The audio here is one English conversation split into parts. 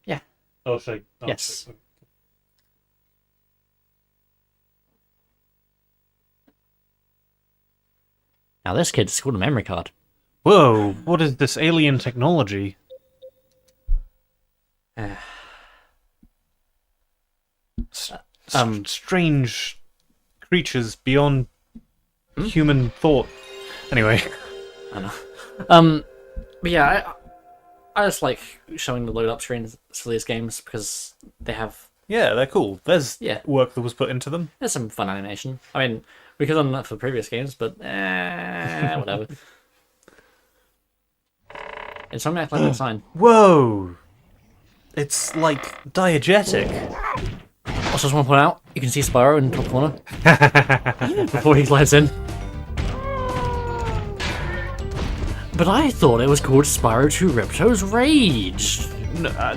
Yeah. Oh, shake. Oh, Yes. shake. Now this kid's called a memory card. Whoa, what is this alien technology? Strange creatures beyond human thought. Anyway. I know. But yeah, I just like showing the load up screens for these games because they have Yeah, they're cool. There's Yeah. work that was put into them. there's some fun animation. I mean, we could have done that for previous games, but whatever. It's something like that sign. Whoa! It's like diegetic. Also, just want to point out, you can see Spyro in the top corner before he slides in. But I thought it was called Spyro 2 Ripto's Rage.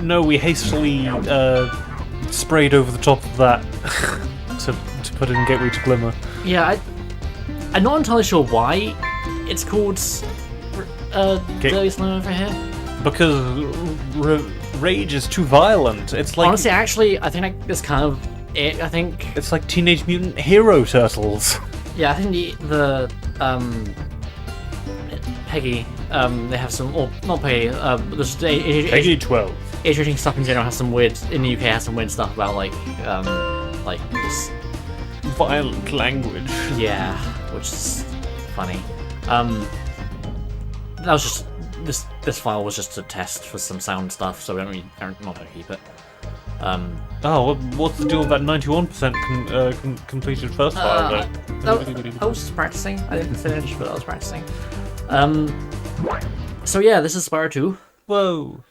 No, we hastily sprayed over the top of that to put in Gateway to Glimmer. Yeah, I'm not entirely sure why it's called Dirty Slime over here. Because Rage is too violent. It's like Honestly, actually, I think that's kind of it. I think it's like Teenage Mutant Hero Turtles. yeah, I think the Peggy they have some, or not Peggy, there's Peggy 12. age rating stuff in general has some weird, in the UK has some weird stuff about like this, Violent language. yeah, which is funny. That was just this file was just a test for some sound stuff, so we don't not gonna keep it. Oh, what's the deal with that 91% completed first file? I was just practicing. I didn't finish, but I was practicing. So yeah, this is Spyro 2. Whoa!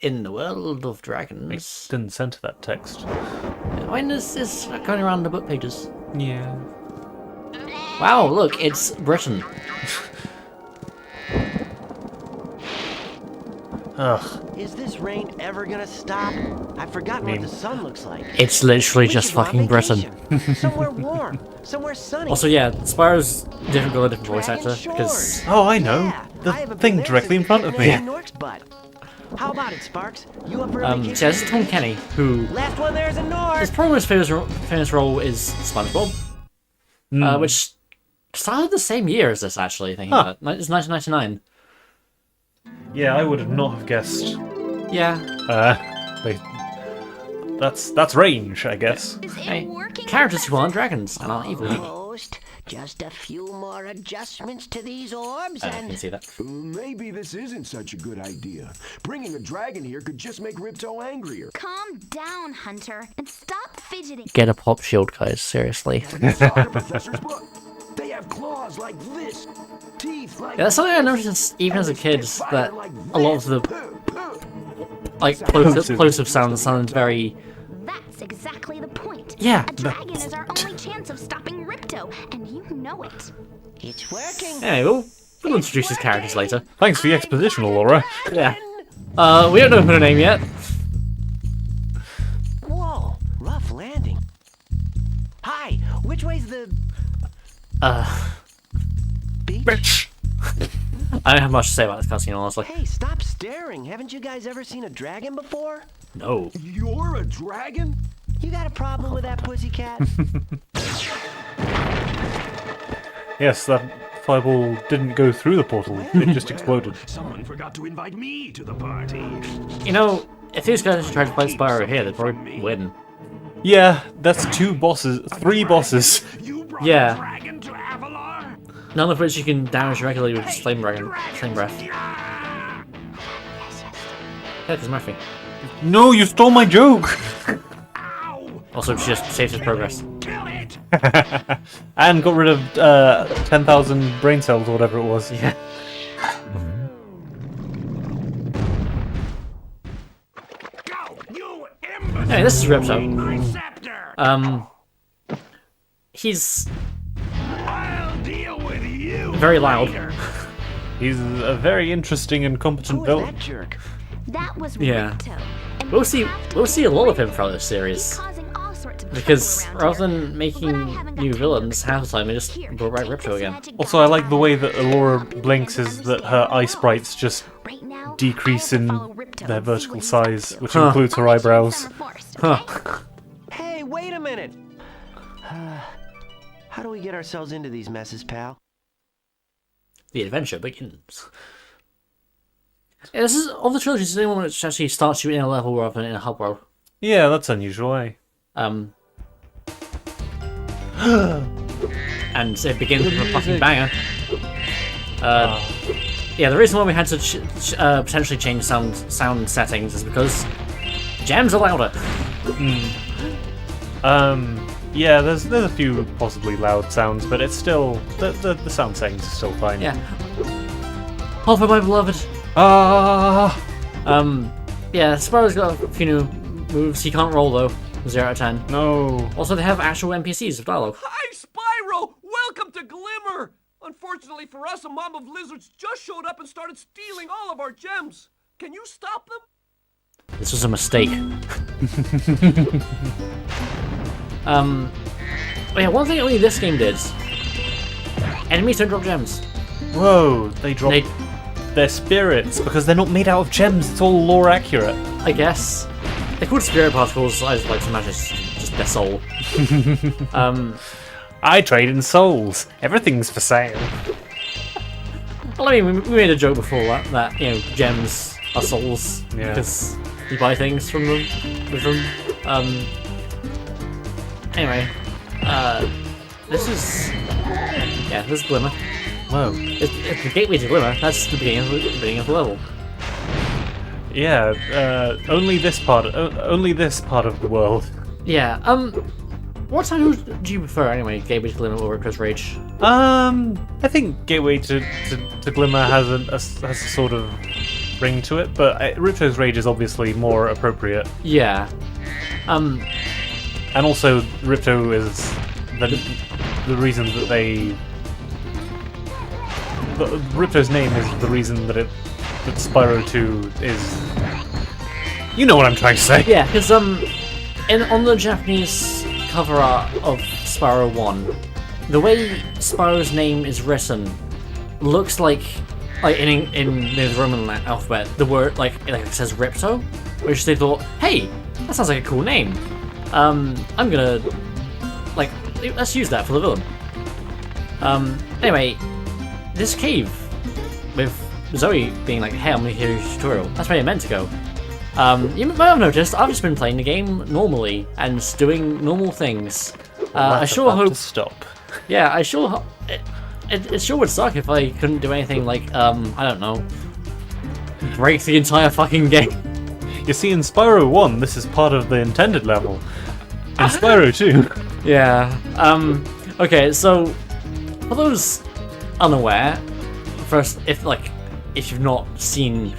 In the world of dragons. Didn't center that text. I mean, it's going around the book pages. Yeah. Wow, look, it's Britain. Ugh. Is this rain ever gonna stop? I've forgotten what the sun looks like. It's literally We just should go on fucking Britain. vacation. Somewhere warm, somewhere sunny. Also, yeah, Spyro's different got a different voice Dragon actor because Shores. Oh, I know. Yeah, The I haven't thing been there directly in since front of me. Captain Nork's butt. How about it, Sparks? You up for a so vacation? yeah, this is Tom Kenny, who Last one there's a his Nork. probably most famous role is SpongeBob, which started the same year as this. Actually, thinking about it, it's 1999. Yeah, I would not have guessed. Yeah. That's range, I guess. Is Hey, it working? characters who aren't dragons and aren't evil. Almost. Just a few more adjustments to these orbs I can and... see that. Maybe this isn't such a good idea. Bringing a dragon here could just make Ripto angrier. Calm down, Hunter, and stop fidgeting. Get a pop shield, guys. Seriously. Saga professors, look. They have claws like this. Teeth like Yeah, that's something I noticed even as a kid, that a lot of the like plosive sounds very. That's exactly the point. Yeah. A dragon is our only chance of stopping Ripto, and you know it. It's working. Anyway, we'll introduce his characters later. Thanks for the exposition, Laura. Yeah. We don't know her name yet. Whoa, rough landing. Hi, which way's the beach? Bitch. I don't have much to say about this cutscene, honestly. Hey, stop staring. Haven't you guys ever seen a dragon before? No. You're a dragon? You got a problem with that pussycat? Yes, that fireball didn't go through the portal. It just exploded. Someone forgot to invite me to the party. You know, if these guys tried to play Spyro here, they'd probably win. Yeah, that's 3 bosses. You brought Yeah. a dragon to Avalar? None of which you can damage regularly with flame breath. Yeah, because Murphy. No, you stole my joke! Also, she just saved his progress. Kill it! And got rid of 10,000 brain cells or whatever it was. Yeah. Go, you imbecile! Anyway, this is Ripto. My scepter! He's I'll deal with you very loud. later. He's a very interesting and competent Who is villain. that jerk? That was Yeah. Ripto. And We'll we see. have to We'll see a lot of him he's throughout this series. causing all sorts of Because trouble around rather here. than But I making haven't got new time villains for that. half the time, they just Here, brought back take Ripto this again. magic Also, I like guide the way that and Laura I'll be blinks able to is that understand her it eye well. sprites just Right now, decrease in Follow Ripto their and see vertical what he's up size, to. which includes her I'll meet you in eyebrows. Summer Forest, okay? Hey, wait a minute! How do we get ourselves into these messes, pal? The adventure begins. Yeah, this is of the trilogy. This is the only one which actually starts you in a level rather than in a hub world. Yeah, that's unusual, eh? And it begins with a fucking banger. Yeah, the reason why we had to potentially change sound settings is because gems are louder. Yeah, there's a few possibly loud sounds, but it's still the sound settings are still fine. Yeah. Oh, for my beloved. Yeah, Spyro's got a few new moves. He can't roll though. 0 out of 10. No. Also, they have actual NPCs with dialogue. Hi, Spyro! Welcome to Glimmer! Unfortunately for us, a mob of lizards just showed up and started stealing all of our gems. Can you stop them? This was a mistake. Oh yeah, one thing only this game did. Enemies don't drop gems. Whoa, they drop their spirits because they're not made out of gems. It's all lore accurate. I guess. They're called spirit particles. I just like to imagine it's just their soul. I trade in souls. Everything's for sale. Well, I mean, we made a joke before that you know, gems are souls. Yeah. Because you buy things from them, with them. Anyway, this is Glimmer. Whoa. It's the gateway to Glimmer. That's the beginning of the level. Yeah. Only this part of the world. Yeah. What time do you prefer anyway? Gateway to Glimmer or Ripto's Rage? I think Gateway to Glimmer has a sort of ring to it, but Ripto's Rage is obviously more appropriate. Yeah. And also, Ripto is the reason that Ripto's name is the reason that Spyro 2 is. You know what I'm trying to say. Yeah, because on the Japanese cover art of Spyro 1, the way Spyro's name is written looks like in the Roman alphabet, the word like it says Ripto, which they thought, hey, that sounds like a cool name. I'm gonna let's use that for the villain. Anyway, this cave with Zoe being like, hey, I'm gonna hear your tutorial. That's where you're meant to go. You might have noticed I've just been playing the game normally and doing normal things. I sure hope to stop. Yeah, I sure it sure would suck if I couldn't do anything like I don't know, break the entire fucking game. You see, in Spyro 1, this is part of the intended level. In Spyro 2. Yeah. Okay, so for those unaware, first, if you've not seen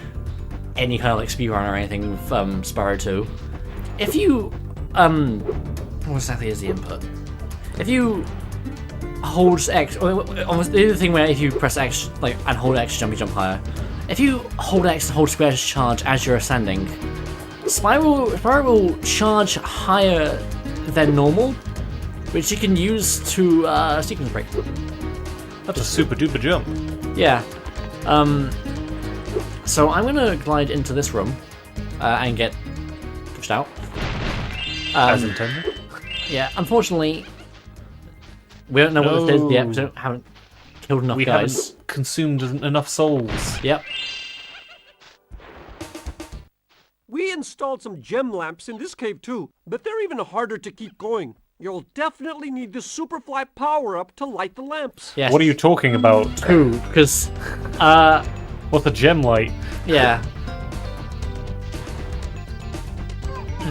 any kind of like speedrun or anything from Spyro 2, if you what exactly is the input? If you hold X, or almost the other thing where if you press X and hold X to jump higher. If you hold X and hold square to charge as you're ascending, Spyro will charge higher than normal, which you can use to sequence break. That's a super duper jump. Yeah. So I'm gonna glide into this room and get pushed out. As intended. Yeah. Unfortunately, we don't know what this is yet. We haven't killed enough guys. Haven't consumed enough souls. Yep. We installed some gem lamps in this cave too, but they're even harder to keep going. You'll definitely need the Superfly power-up to light the lamps. Yes. What are you talking about? Who? Because, What's a gem light? yeah.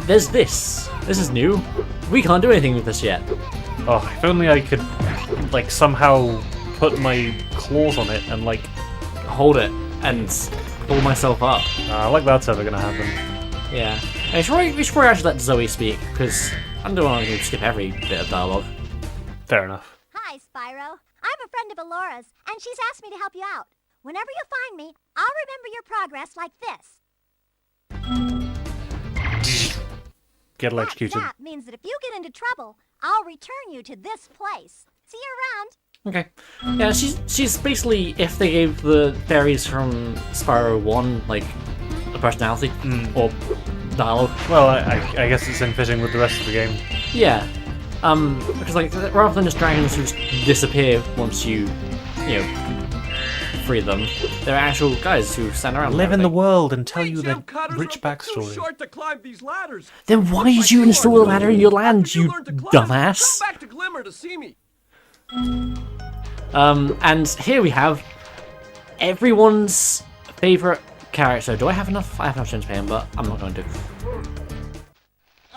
There's this. This is new. We can't do anything with this yet. Oh, if only I could, somehow put my claws on it and, Hold it and pull myself up. that's ever gonna happen. Yeah. And we should probably actually let Zoe speak, because I don't want to skip every bit of dialogue. Fair enough. Hi, Spyro. I'm a friend of Alora's, and she's asked me to help you out. Whenever you find me, I'll remember your progress like this. Get electrocuted. That means that if you get into trouble, I'll return you to this place. See you around. Okay. Yeah, she's basically, if they gave the fairies from Spyro 1, like, a personality, or dialogue. Well, I guess it's in fitting with the rest of the game. Yeah. Because, like, rather than just dragons who just disappear once you free them, they're actual guys who stand around. Live in the world and tell We you their gem cutters rich are too backstory. short to climb these ladders. Then why Looks did like you are install the too. ladder in your land, After you learn to climb, dumbass? Come back to Glimmer to see me. And here we have everyone's favorite character. Do I have enough? I have enough gems to pay him, but I'm not going to.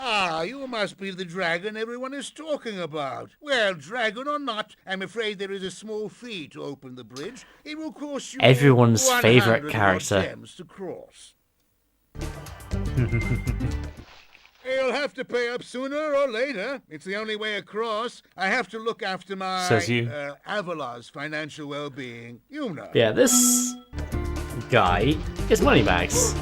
Ah, you must be the dragon everyone is talking about. Well, dragon or not, I'm afraid there is a small fee to open the bridge. It will cost you Everyone's 100 favourite odd character. gems to cross. You'll have to pay up sooner or later. It's the only way across. I have to look after my Says you. Avalor's financial well-being. You know. Yeah, this guy is Moneybags.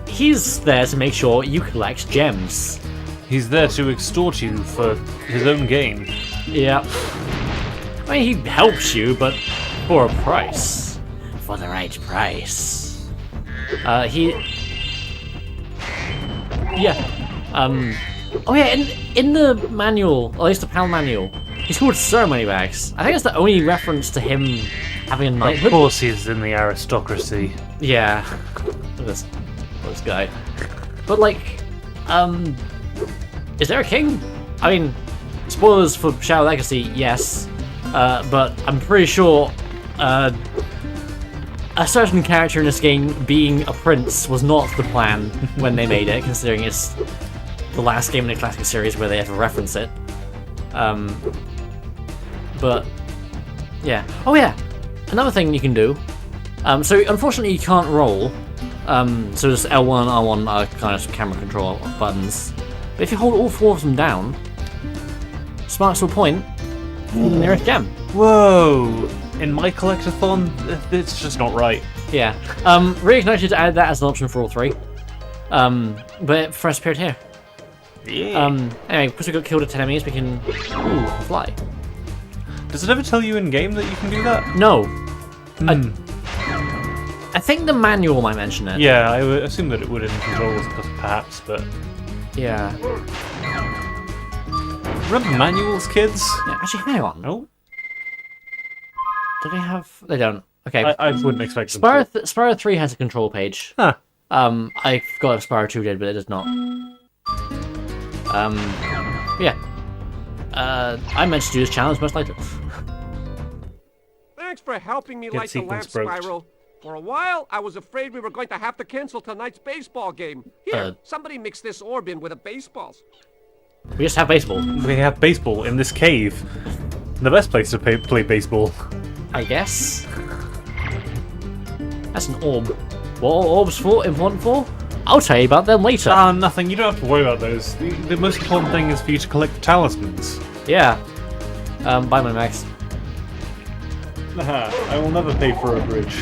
He's there to make sure you collect gems. He's there to extort you for his own gain. Yeah. I mean, he helps you, but for a price. For the right price. Oh yeah, in the manual, or at least the PAL manual, he's called Sir Moneybags. I think that's the only reference to him having a Of knighthood. course he's in the aristocracy. Yeah. This guy. But like, is there a king? I mean, spoilers for Shadow Legacy, yes. But I'm pretty sure a certain character in this game being a prince was not the plan when they made it, considering it's the last game in the classic series where they ever reference it. But yeah. Oh yeah, another thing you can do. So unfortunately you can't roll. So just L1 and R1 are kind of camera control buttons. But if you hold all four of them down, sparks will point to the nearest gem. Whoa! In my collectathon, it's just not right. Yeah. Reignited added that as an option for all three. But it first appeared here. Yeah. Anyway, because we got killed at 10 enemies, we can fly. Does it ever tell you in game that you can do that? No. I think the manual might mention it. Yeah, I would assume that it would in controls, perhaps, but Yeah. remember manuals, kids? Yeah, actually, hang on. No, Do they have? They don't. Okay. I wouldn't expect them to. Spyro 3 has a control page. Huh. I forgot if Spyro 2 did, but it does not. Yeah. I meant to do this challenge most likely. Thanks for helping me Get light the lamp, sequence broke. Spiral. For a while, I was afraid we were going to have to cancel tonight's baseball game. Here, somebody mix this orb in with the baseballs. We just have baseball, We have baseball in this cave. The best place to play baseball. I guess. That's an orb. What are orbs for? Important for? I'll tell you about them later. Ah, nothing. You don't have to worry about those. The most important thing is for you to collect the talismans. Yeah. Buy my max. I will never pay for a bridge.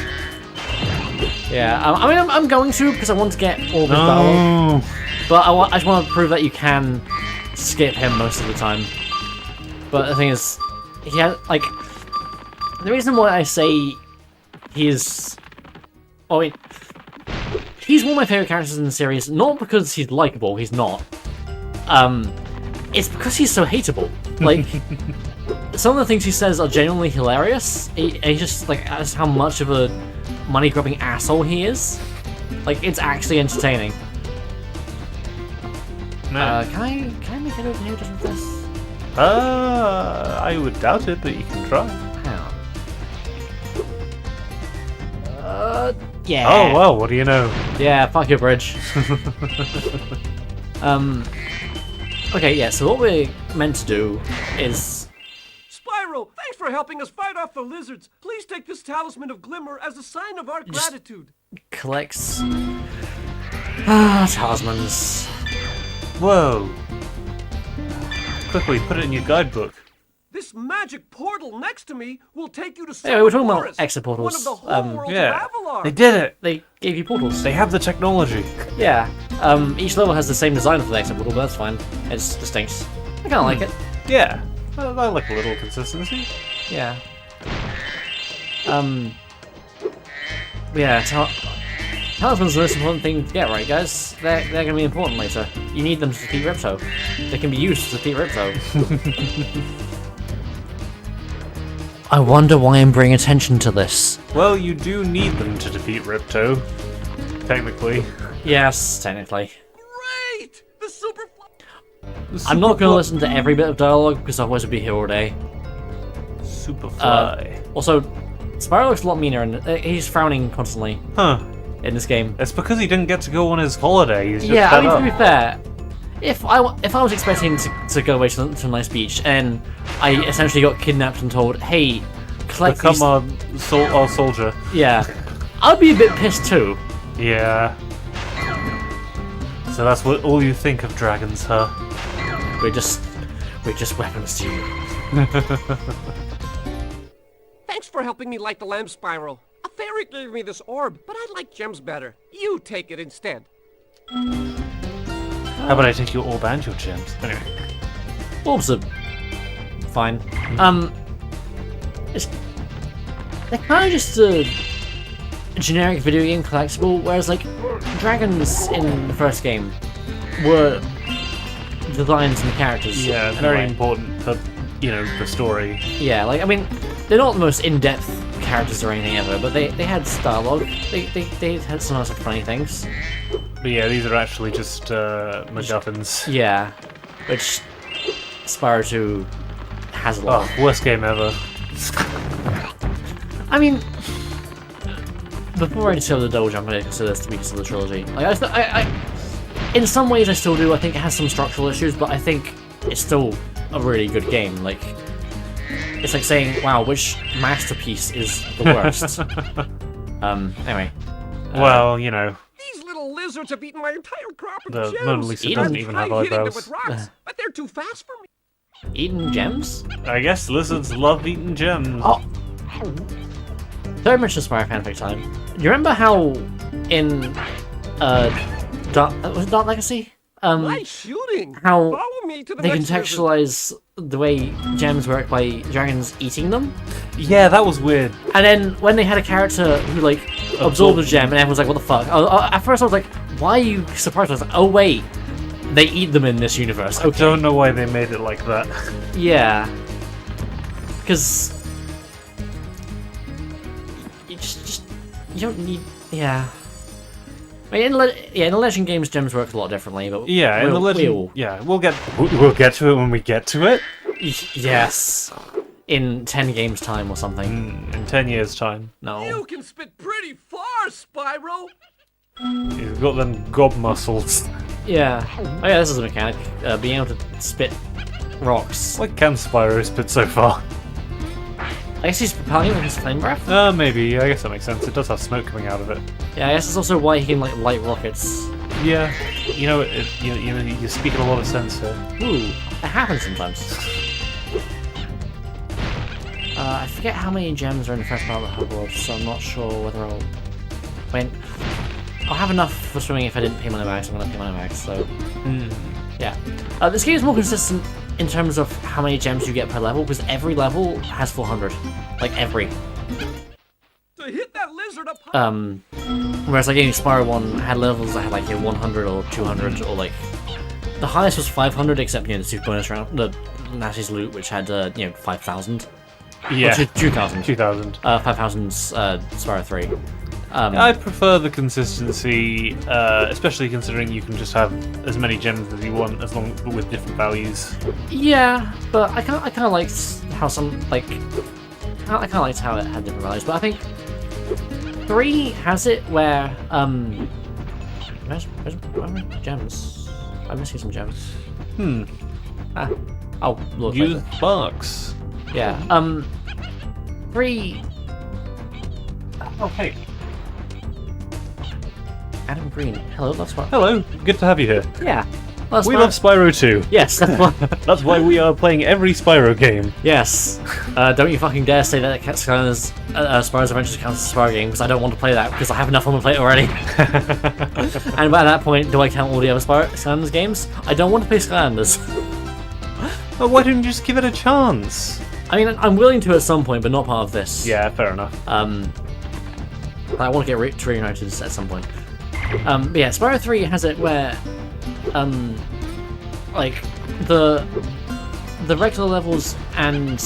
Yeah. I mean, I'm going to because I want to get all the dialogue. But I just want to prove that you can skip him most of the time. But the thing is, he has, like, the reason why I say he's, I mean, he's one of my favorite characters in the series, not because he's likable, he's not. It's because he's so hateable. Like, some of the things he says are genuinely hilarious. He just, like, that's how much of a money-grubbing asshole he is. Like, it's actually entertaining. Can I make it over here just with this? I would doubt it, but you can try. Hang on. Yeah. Oh, well, what do you know? Yeah, fuck your bridge. Okay, yeah, so what we're meant to do is... Spyro, thanks for helping us fight off the lizards. Please take this talisman of Glimmer as a sign of our gratitude. collects... talismans. Whoa. Quickly, put it in your guidebook. This magic portal next to me will take you to Yeah, we're talking about Forest, exit portals. one of the whole worlds Yeah. of Avalar. They did it! They gave you portals. They have the technology. Yeah. Each level has the same design for the exit portal, but that's fine. It's distinct. I kinda like it. Yeah. I like a little consistency. Yeah. Yeah, talisman's the most important thing to get, right, guys? They're gonna be important later. You need them to defeat Ripto. They can be used to defeat Ripto. I wonder why I'm bringing attention to this. Well, you do need them to defeat Ripto, technically. Yes, technically. Great! The super I'm not gonna listen to every bit of dialogue because otherwise it'd be here all day. Superfly. Also, Spyro looks a lot meaner and he's frowning constantly Huh. in this game. It's because he didn't get to go on his holiday. He's just Yeah, I fed mean, up. to be fair, if I was expecting to go away to a nice beach and I essentially got kidnapped and told, hey, collect Become these... our soldier. Yeah, I'd be a bit pissed too. Yeah. So that's what all you think of dragons, huh? We're just weapons to you. Thanks for helping me light the lamp, Spyro. A fairy gave me this orb, but I like gems better. You take it instead. How about I take your orb and your gems? Anyway. Orbs are fine. They're kind of just a generic video game collectible, whereas like dragons in the first game were designs and characters. Yeah, in a very way. important for, the story. Yeah, like I mean, they're not the most in-depth characters or anything ever, but they had dialogue. They had some nice funny things. But yeah, these are actually just MacGuffins. Yeah, which Spyro 2 has a lot. Oh, worst game ever. I mean, before I consider the double jump, I consider this to be the trilogy. Like, I, in some ways, I still do. I think it has some structural issues, but I think it's still a really good game. Like, it's like saying, "Wow, which masterpiece is the worst?" Anyway. Well, These little lizards have eaten my entire crop of the gems. Mona Lisa Eden? doesn't I've even tried have hitting them eyebrows. with rocks, but they're too fast for me. Eating gems? I guess lizards love eating gems. Oh. Third mention Spyro fanfic time. Do you remember how in was it Dark Legacy? Nice shooting. How Follow me to the they next contextualize the way gems work by dragons eating them. Yeah, that was weird. And then when they had a character who like absorbed a gem, and everyone's like, "What the fuck?" At first I was like, "Why are you surprised?" I was like, "Oh wait, they eat them in this universe." I Okay, don't know why they made it like that. yeah, because you just you don't need, yeah. I mean, in the Legend games, gems work a lot differently, but Yeah, in the Legend. we'll- Yeah, we'll get to it when we get to it. yes, in 10 games time or something. In 10 years' time. No. You can spit pretty far, Spyro. He's got them gob muscles. Yeah. Oh yeah, this is a mechanic. Being able to spit rocks. What can Spyro spit so far? I guess he's propelling it with his flame breath. Maybe. I guess that makes sense. It does have smoke coming out of it. Yeah, I guess that's also why he can like light rockets. Yeah. You're speaking a lot of sense here. Ooh, it happens sometimes. I forget how many gems are in the first part of the hub world, so I'm not sure whether I'll. I mean, I'll have enough for swimming if I didn't pay money back, so I'm gonna pay money back. So, yeah. This game is more consistent in terms of how many gems you get per level, because every level has 400. Like every. To hit that lizard up high. Whereas like in Spyro 1 had levels that had like 100 or 200 or like the highest was 500, except the super bonus round, the Nazi's loot, which had 5,000. Yeah. 2,000. 2000. 5,000's Spyro 3. I prefer the consistency, especially considering you can just have as many gems as you want, as long with different values. Yeah, but I kind of liked how some like I kind of liked how it had different values, but I think 3 has it where where's my gems? I'm missing some gems. Oh, look. Use box. Yeah. 3. Oh, hey. Adam Green. Hello, that's what. Hello. Good to have you here. Yeah. That's We why- love Spyro 2. Yes, that's why. That's why we are playing every Spyro game. Yes. Don't you fucking dare say that Skylanders, Spyro's Adventures counts as a Spyro game, because I don't want to play that, because I have enough fun to play it already. And by that point, do I count all the other Skylanders games? I don't want to play Skylanders. Oh, why don't you just give it a chance? I mean, I'm willing to at some point, but not part of this. Yeah, fair enough. I want to get reunited at some point. But yeah, Spyro 3 has it where, like, the regular levels and,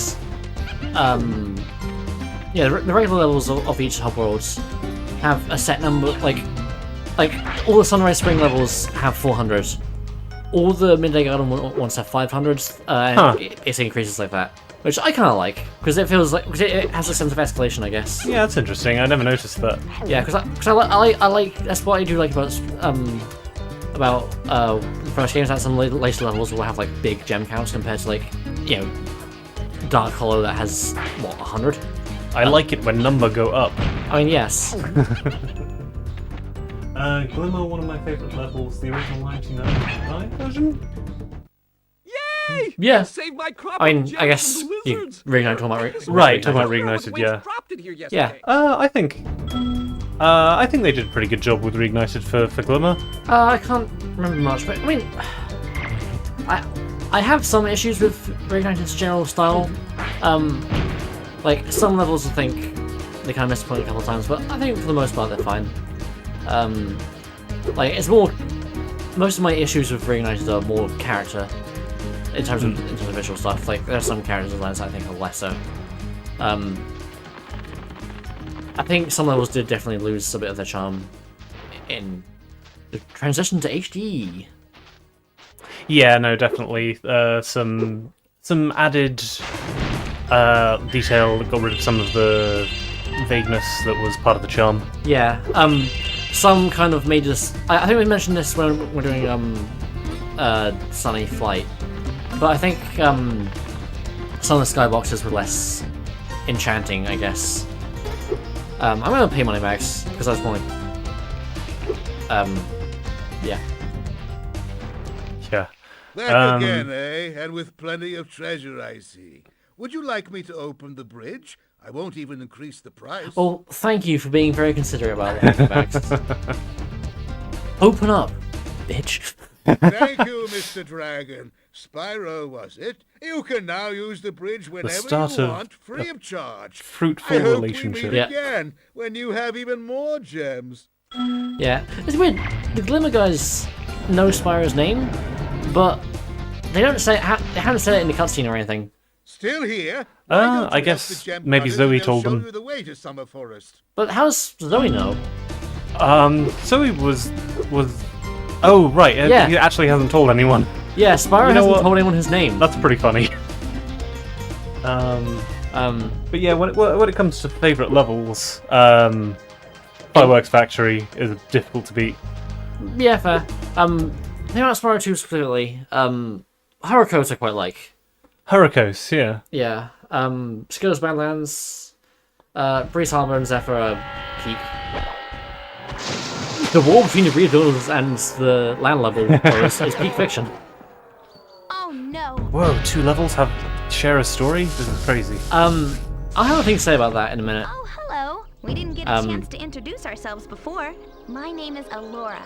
yeah, the regular levels of each hub worlds have a set number, like all the Sunrise Spring levels have 400. All the Midday Garden ones have 500, and it increases like that. Which I kind of like, because it feels like, because it has a sense of escalation, I guess. Yeah, that's interesting. I never noticed that. Yeah, because I like, that's what I do like about Flash games, that some later levels will have like big gem counts compared to like, you know, Dark Hollow that has, what, 100? I like it when number go up. I mean, yes. Glimmer, one of my favourite levels, the original 1999 version. Yay! Yeah. Save my crop I of mean, gems I guess from the you lizards. Reignite talking about Right, talking about Where were the Reignited, weights yeah. dropped in here Yeah. yesterday? I think they did a pretty good job with Reignited for Glimmer. I can't remember much, but I mean, I have some issues with Reignited's general style. Like some levels, I think they kind of missed the point a couple of times, but I think for the most part they're fine. Like it's more, most of my issues with Reignited are more character in terms of visual stuff. Like there are some character designs I think are lesser. I think some levels did definitely lose a bit of their charm in the transition to HD. Yeah, no, definitely. Some added detail that got rid of some of the vagueness that was part of the charm. Yeah, some kind of made us. I think we mentioned this when we're doing Sunny Flight, but I think some of the skyboxes were less enchanting, I guess. I'm gonna pay money backs because that's more. Yeah. Yeah. Back again, eh? And with plenty of treasure, I see. Would you like me to open the bridge? I won't even increase the price. Well, thank you for being very considerate about the money backs. Open up, bitch. Thank you, Mr. Dragon. Spyro, was it? You can now use the bridge whenever start you of want, free of charge. Fruitful I hope relationship. we meet Yeah. again when you have even more gems. Yeah, it's weird. The Glimmer guys know Spyro's name, but they don't say they haven't said it in the cutscene or anything. Still here? Why don't you I help guess the gem maybe cutters Zoe and they'll told show them. you the way to Summer Forest. But how does Zoe know? Zoe was. Oh right, Yeah. he actually hasn't told anyone. Yeah, Spyro You know hasn't what? told anyone his name. That's pretty funny. But yeah, when it comes to favourite levels, Fireworks Factory is difficult to beat. Yeah, fair. Maybe not Spyro 2 specifically. Haruko's I quite like. Hurricos, yeah. Yeah. Skills Badlands, Breeze Harbor and Zephyr are peak. The war between the Breeze Builders and the land level is peak fiction. Oh no. Whoa, 2 levels share a story? This is crazy. I'll have a thing to say about that in a minute. Oh, hello. We didn't get a chance to introduce ourselves before. My name is Alora.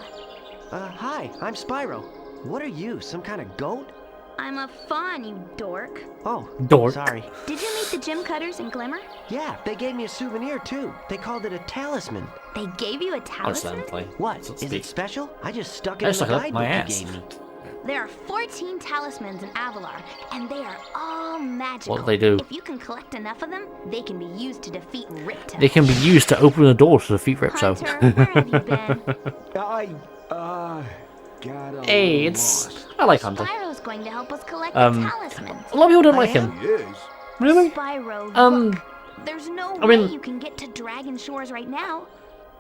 Hi, I'm Spyro. What are you, some kind of goat? I'm a fawn, you dork. Oh, Dork. sorry. Did you meet the gem cutters in Glimmer? Yeah, they gave me a souvenir too. They called it a talisman. They gave you a I'll just let talisman? him play. What? So to Is speak. it special? I just stuck I it in the stuck it up my guidebook ass. you gave me. There are 14 talismans in Avalar, and they are all magical. What do they do? If you can collect enough of them, they can be used to defeat Ripto. They can be used to open the door to defeat Ripto. Hunter, where have you been? I got a Hey, little it's... lost. I like Hunter. Spyro's going to help us collect the talismans. A lot of people don't like I him. He is. Really? Spyro, Um, look. There's no I way mean- you can get to Dragon Shores right now.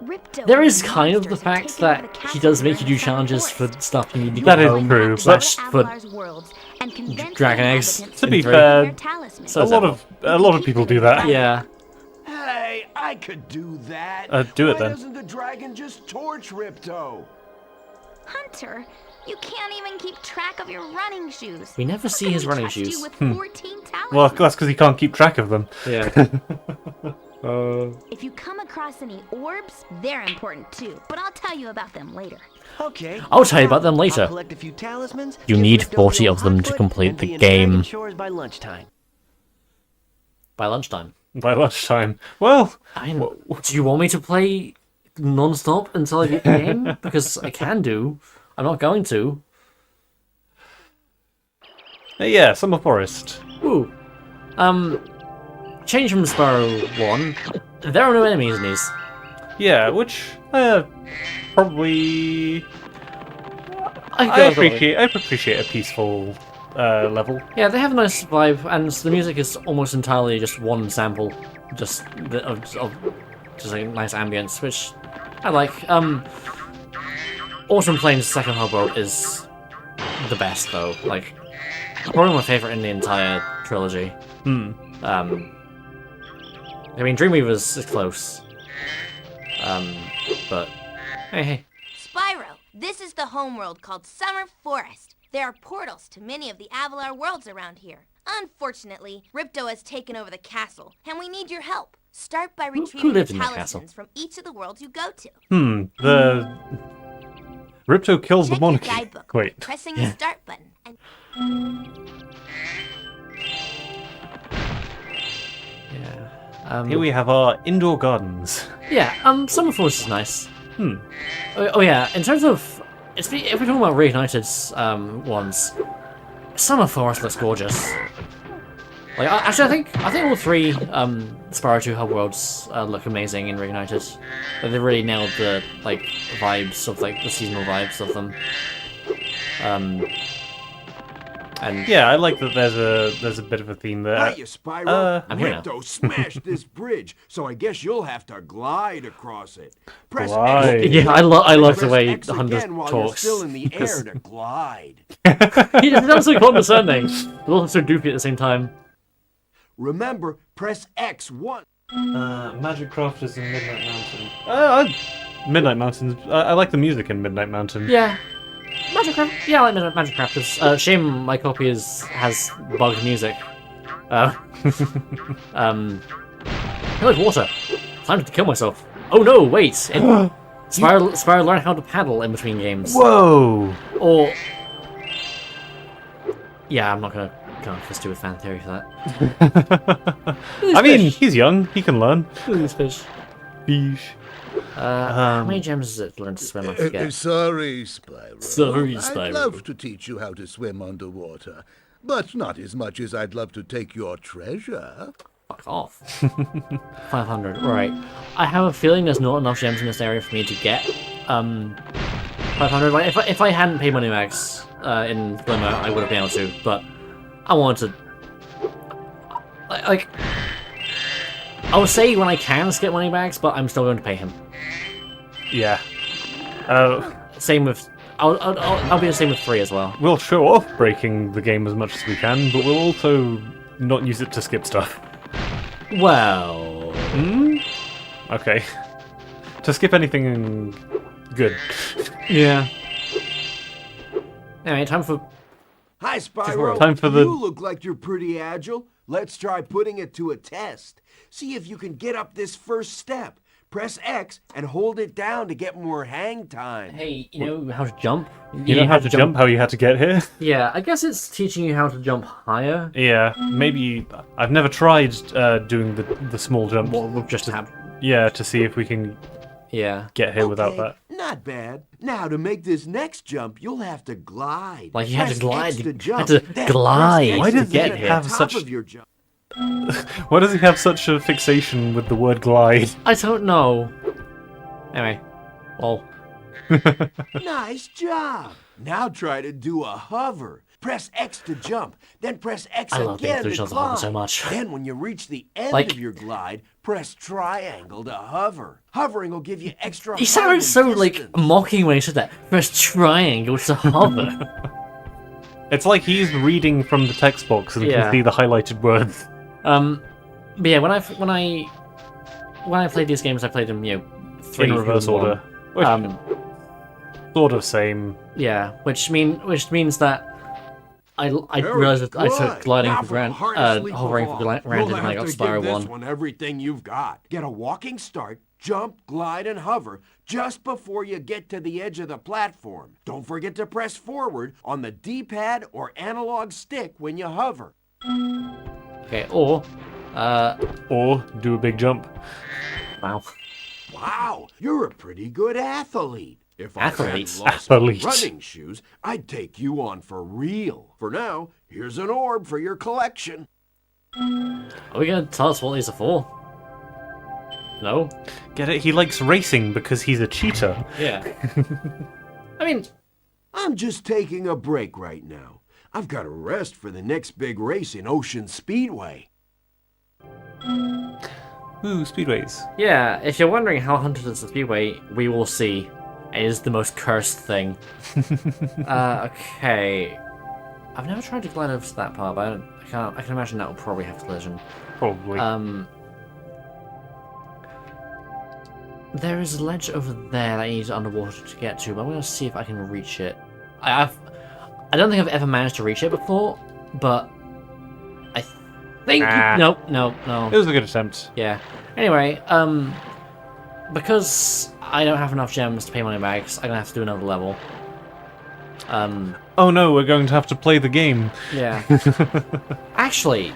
Ripto There and is the kind of the monsters have fact taken over that the he castle does here make you in do the Summer challenges for Forest. stuff you need to That go is home. true. Go to Slash for Avalar's worlds and convince dragon the eggs. inhabitants To be bring fair, their talismans. So- A lot of people do that. yeah. Hey, I could do that. Do it Why then. doesn't the dragon just torch Ripto? Hunter, you can't even keep track of your running shoes. We never How see can his we running trust you shoes. with 14 talismans? Well, that's because he can't keep track of them. Yeah. If you come across any orbs, they're important too. But I'll tell you about them later. Okay. I'll tell you about them later. I'll collect a few talismans. You give need Ripto a 40 little of them hot to foot, complete and the be in game. Dragon Shores by lunchtime. by lunchtime. By lunchtime. Well, I mean, do you want me to play non-stop until I beat the game? Because I can do. I'm not going to. Yeah, Summer Forest. Ooh. Change from Spyro 1. There are no enemies in these. Yeah, which probably I appreciate a peaceful level. Yeah, they have a nice vibe, and the music is almost entirely just one sample, just of just a nice ambience, which I like. Autumn Plains' second hub world is the best, though. Like, probably my favorite in the entire trilogy. I mean, Dreamweaver's is close. But hey. Spyro, this is the homeworld called Summer Forest. There are portals to many of the Avalar worlds around here. Unfortunately, Ripto has taken over the castle, and we need your help. Start by retrieving the lives in that castle? talismans from each of the worlds you go to. The Ripto killed Check the your monarchy. guidebook by Wait. pressing the start button. And Yeah. Here we have our indoor gardens. Yeah, Summer Forest is nice. Oh yeah, in terms of... if we're talking about Reignited's ones, Summer Forest looks gorgeous. Like, actually, I think all three Spyro 2 hub worlds look amazing in Reignited. Like, they really nailed the like vibes of like the seasonal vibes of them. And Yeah, I like that there's a bit of a theme there. Hiya, Spyro. I'm here now. Ripto smashed this bridge, so I guess you'll have to glide across it. Press Glide. X. yeah, I love the Press way X Hunter again while you're talks. still in the because air to glide. he sounds so condescending, but also so doofy at the same time. Remember, press X once. Magic Crafters in Midnight Mountain. Midnight Mountain. I like the music in Midnight Mountain. Yeah. Yeah, I like Magic Crafters. Shame my copy has bugged music. I like water. Time to kill myself. Oh no, wait! Spyro learned how to paddle in between games. Whoa! Or... yeah, I'm not gonna just do a fan theory for that. I mean, he's young. He can learn. These fish. Fish. How many gems does it learn to swim? I forget. Sorry, Spyro. Sorry, I'd Spyro. love to teach you how to swim underwater, but not as much as I'd love to take your treasure. Fuck off. 500, right. I have a feeling there's not enough gems in this area for me to get 500. Like, if I hadn't paid money max in Glimmer, I would have been able to, but I wanted to... like... I will say when I can skip money bags, but I'm still going to pay him. Yeah. Same with... I'll be the same with 3 as well. We'll show off breaking the game as much as we can, but we'll also not use it to skip stuff. Well... Okay. To skip anything good. yeah. Anyway, time for... Hi, Spyro. Time for the- You look like you're pretty agile. Let's try putting it to a test. See if you can get up this first step. Press X and hold it down to get more hang time. Hey, you know how to jump? You know how to jump, how you had to get here? Yeah, I guess it's teaching you how to jump higher. Yeah, maybe... I've never tried doing the small jump. Well, we'll just have... Yeah, to see if we can yeah. get here without that. Not bad. Now, to make this next jump, you'll have to glide. Like, you had to Press glide. X You jump, had to then glide press Why X did to they get have at the top such- of your jump. Why does he have such a fixation with the word glide? I don't know. Anyway. Well. Nice job. Now try to do a hover. Press X to jump, then press X I love being again to Illusions of Hover climb. so much. Then when you reach the end Like- of your glide, press triangle to hover. Hovering will give you extra He height sounded and so, like, distance. mocking when he said that. Press triangle to hover. It's like he's reading from the text box and Yeah. can see the highlighted words. But yeah, when I played these games, I played them, 3 In reverse one. order. Which, sort of same. Yeah, which means that I Very realized that I good. took gliding Now for for the granted, hardest leap of hovering all. for granted You'll when I have got to Spyro give this 1. one everything you've got. Get a walking start, jump, glide, and hover just before you get to the edge of the platform. Don't forget to press forward on the D-pad or analog stick when you hover. Okay, or Or do a big jump. Wow. Wow, you're a pretty good athlete. If I Athlete? hadn't lost my Athlete. running shoes, I'd take you on for real. For now, here's an orb for your collection. Are we gonna tell us what these are for? No? Get it? He likes racing because he's a cheater. Yeah. I mean, I'm just taking a break right now. I've got to rest for the next big race in Ocean Speedway. Ooh, speedways. yeah, if you're wondering how haunted is the Speedway, we will see. It is the most cursed thing. Okay. I've never tried to glide over to that part, but I can imagine that will probably have collision. Probably. There is a ledge over there that I need underwater to get to, but I'm going to see if I can reach it. I don't think I've ever managed to reach it before, but I think... No. It was a good attempt. Yeah. Anyway, because I don't have enough gems to pay money bags, I'm going to have to do another level. Oh no, we're going to have to play the game. Yeah. Actually,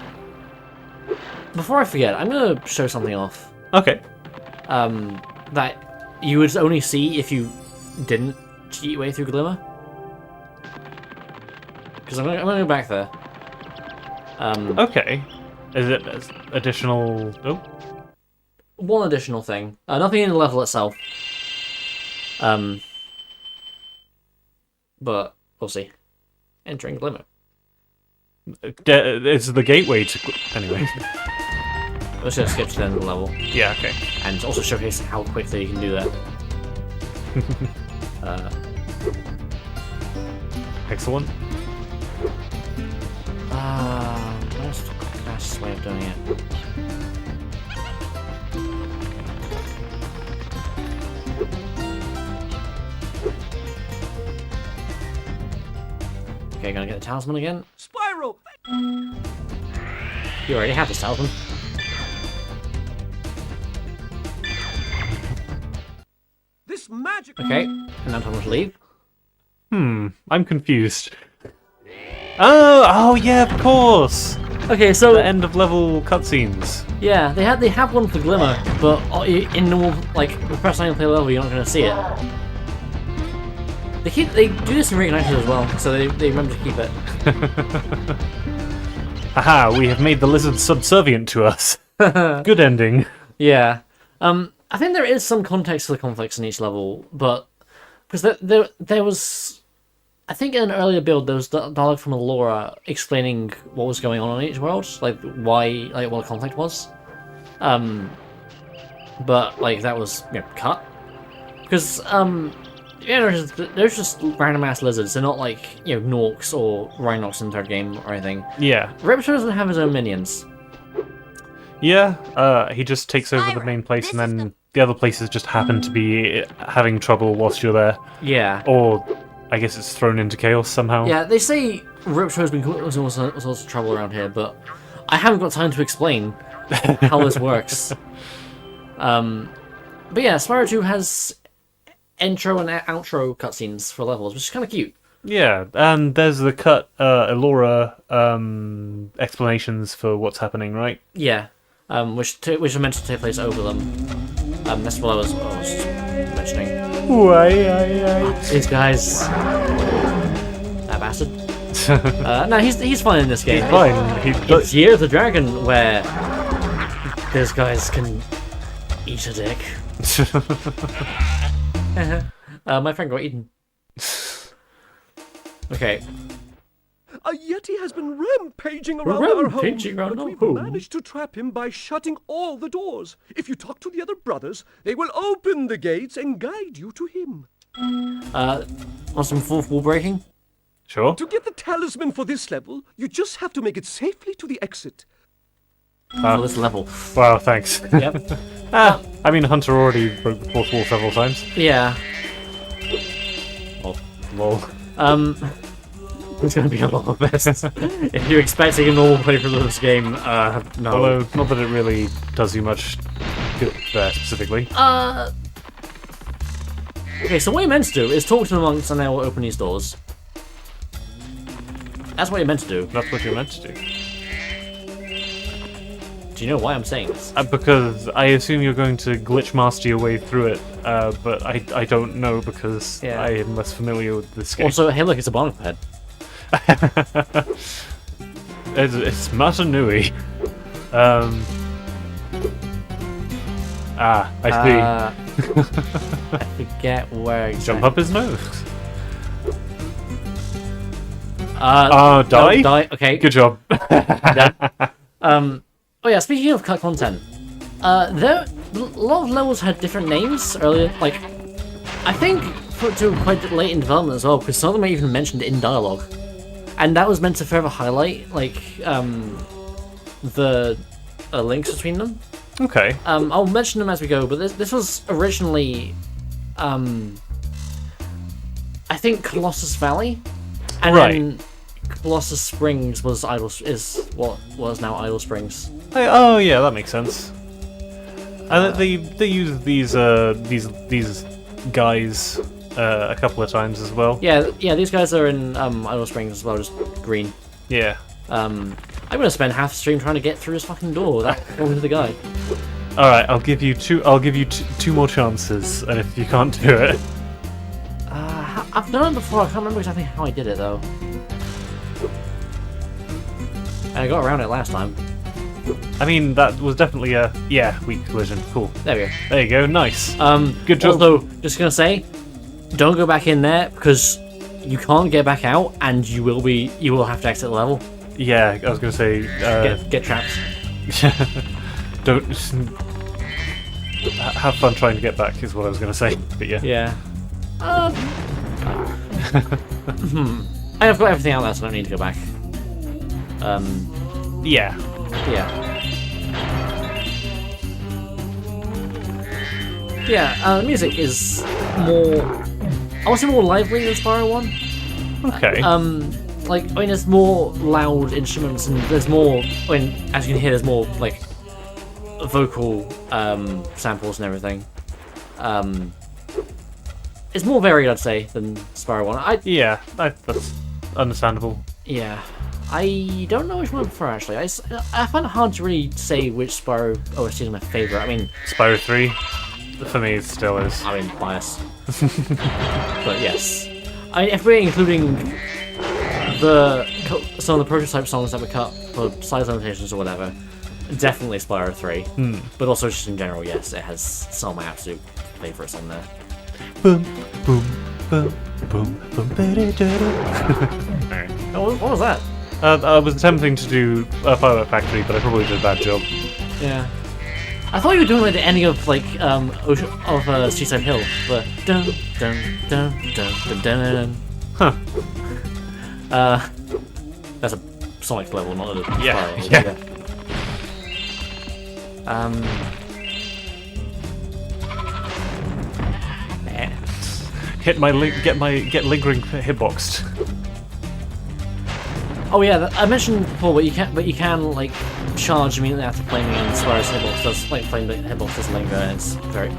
before I forget, I'm going to show something off. Okay. That you would only see if you didn't cheat your way through Glimmer. Because I'm gonna go back there. Okay. Is it additional... Oh? One additional thing. Nothing in the level itself. But we'll see. Entering Glimmer. It's the gateway to... Anyway. Let's just skip to the end of the level. Yeah, okay. And also showcase how quickly you can do that. Excellent. Where's the fastest way of doing it? Okay, gonna get the talisman again. Spyro! You already have this talisman. This magic... Okay, and now time to leave. I'm confused. Oh yeah, of course! Okay, so The end of level cutscenes. yeah, they have one for Glimmer, but in normal, like, the first time you play the level, you're not going to see it. They do this in Reignited as well, so they remember to keep it. Haha, we have made the lizard subservient to us. Good ending. Yeah. I think there is some context to the conflicts in each level, but because there was, I think in an earlier build there was dialogue from Allura explaining what was going on in each world, like why, like what the conflict was. But like that was cut because there's just random ass lizards. They're not like Norks or Rhinox in the third game or anything. Yeah. Ripto doesn't have his own minions. Yeah, he just takes over the main place, and then the other places just happen to be having trouble whilst you're there. Yeah. Or, I guess it's thrown into chaos somehow. Yeah, they say Ripto's been causing all sorts of trouble around here, but I haven't got time to explain how this works. But yeah, Spyro 2 has intro and outro cutscenes for levels, which is kind of cute. Yeah, and there's the cut Allura explanations for what's happening, right? Yeah, which are meant to take place over them. That's what I was mentioning. These guys, that bastard. No, he's fine in this game. He's fine. It's Year of the Dragon where these guys can eat a dick. My friend got eaten. Okay. A Yeti has been rampaging around our home, Rampaging around but our we've home. managed to trap him by shutting all the doors. If you talk to the other brothers, they will open the gates and guide you to him. Want some fourth wall breaking? Sure. To get the talisman for this level, you just have to make it safely to the exit. For this level. Wow, thanks. Yep. I mean, Hunter already broke the fourth wall several times. Yeah. Oh, lol. It's gonna be a lot of this. If you're expecting a normal playthrough of this game, no. Although, not that it really does you much good there specifically. Okay, so what you're meant to do is talk to the monks and they will open these doors. That's what you're meant to do. That's what you're meant to do. Do you know why I'm saying this? Because I assume you're going to glitch master your way through it, but I don't know because Yeah. I am less familiar with this game. Also, hey, look, it's a Barnacle head. It's Matanui. I see. I forget where exactly. Jump up his nose. Die? Die? Die, okay. Good job. Oh yeah, speaking of cut content, there a lot of levels had different names earlier. Like, I think put to quite late in development as well, because some of them are even mentioned in dialogue, and that was meant to further highlight like the links between them. Okay. I'll mention them as we go, but this was originally, I think Colossus Valley, and then Colossus Springs was is what was now Idle Springs. Oh yeah, that makes sense. And they use these guys a couple of times as well. Yeah, these guys are in Idle Springs as well, just green. Yeah. I'm gonna spend half the stream trying to get through this fucking door without talking to the guy. All right, I'll give you two more chances, and if you can't do it, I've done it before. I can't remember exactly how I did it though. And I got around it last time. I mean that was definitely a weak collision. Cool. There we go. There you go. Nice. Good job. Also, just gonna say, don't go back in there because you can't get back out, and you will have to exit the level. Yeah, I was gonna say. Get trapped. Don't have fun trying to get back is what I was gonna say. But yeah. Yeah. I've got everything out there, so I don't need to go back. Yeah. The music is more, I want to say more lively than Spyro 1. Okay. There's more loud instruments, and there's more, as you can hear, there's more, like, vocal, samples and everything. It's more varied, I'd say, than Spyro 1. That's understandable. Yeah. I don't know which one I prefer, actually. I find it hard to really say which Spyro OST is my favourite. I mean... Spyro 3, for me, it still is. I mean, bias. But yes. If we're including some of the prototype songs that we cut for size limitations or whatever, definitely Spyro 3. But also just in general, yes, it has some of my absolute favourites on there. Boom, boom, boom, boom, boom, Alright. What was that? I was attempting to do a Firework Factory, but I probably did a bad job. Yeah. I thought you were doing like the ending of Seaside Hill, but dun dun dun dun dun dun. Huh. That's a Sonic level, not a Yeah. Spyro. Get lingering hitboxed. Oh yeah, I mentioned before, but you can like charge immediately after playing again. Spyro's hitbox does playing the hitbox does linger, and it's very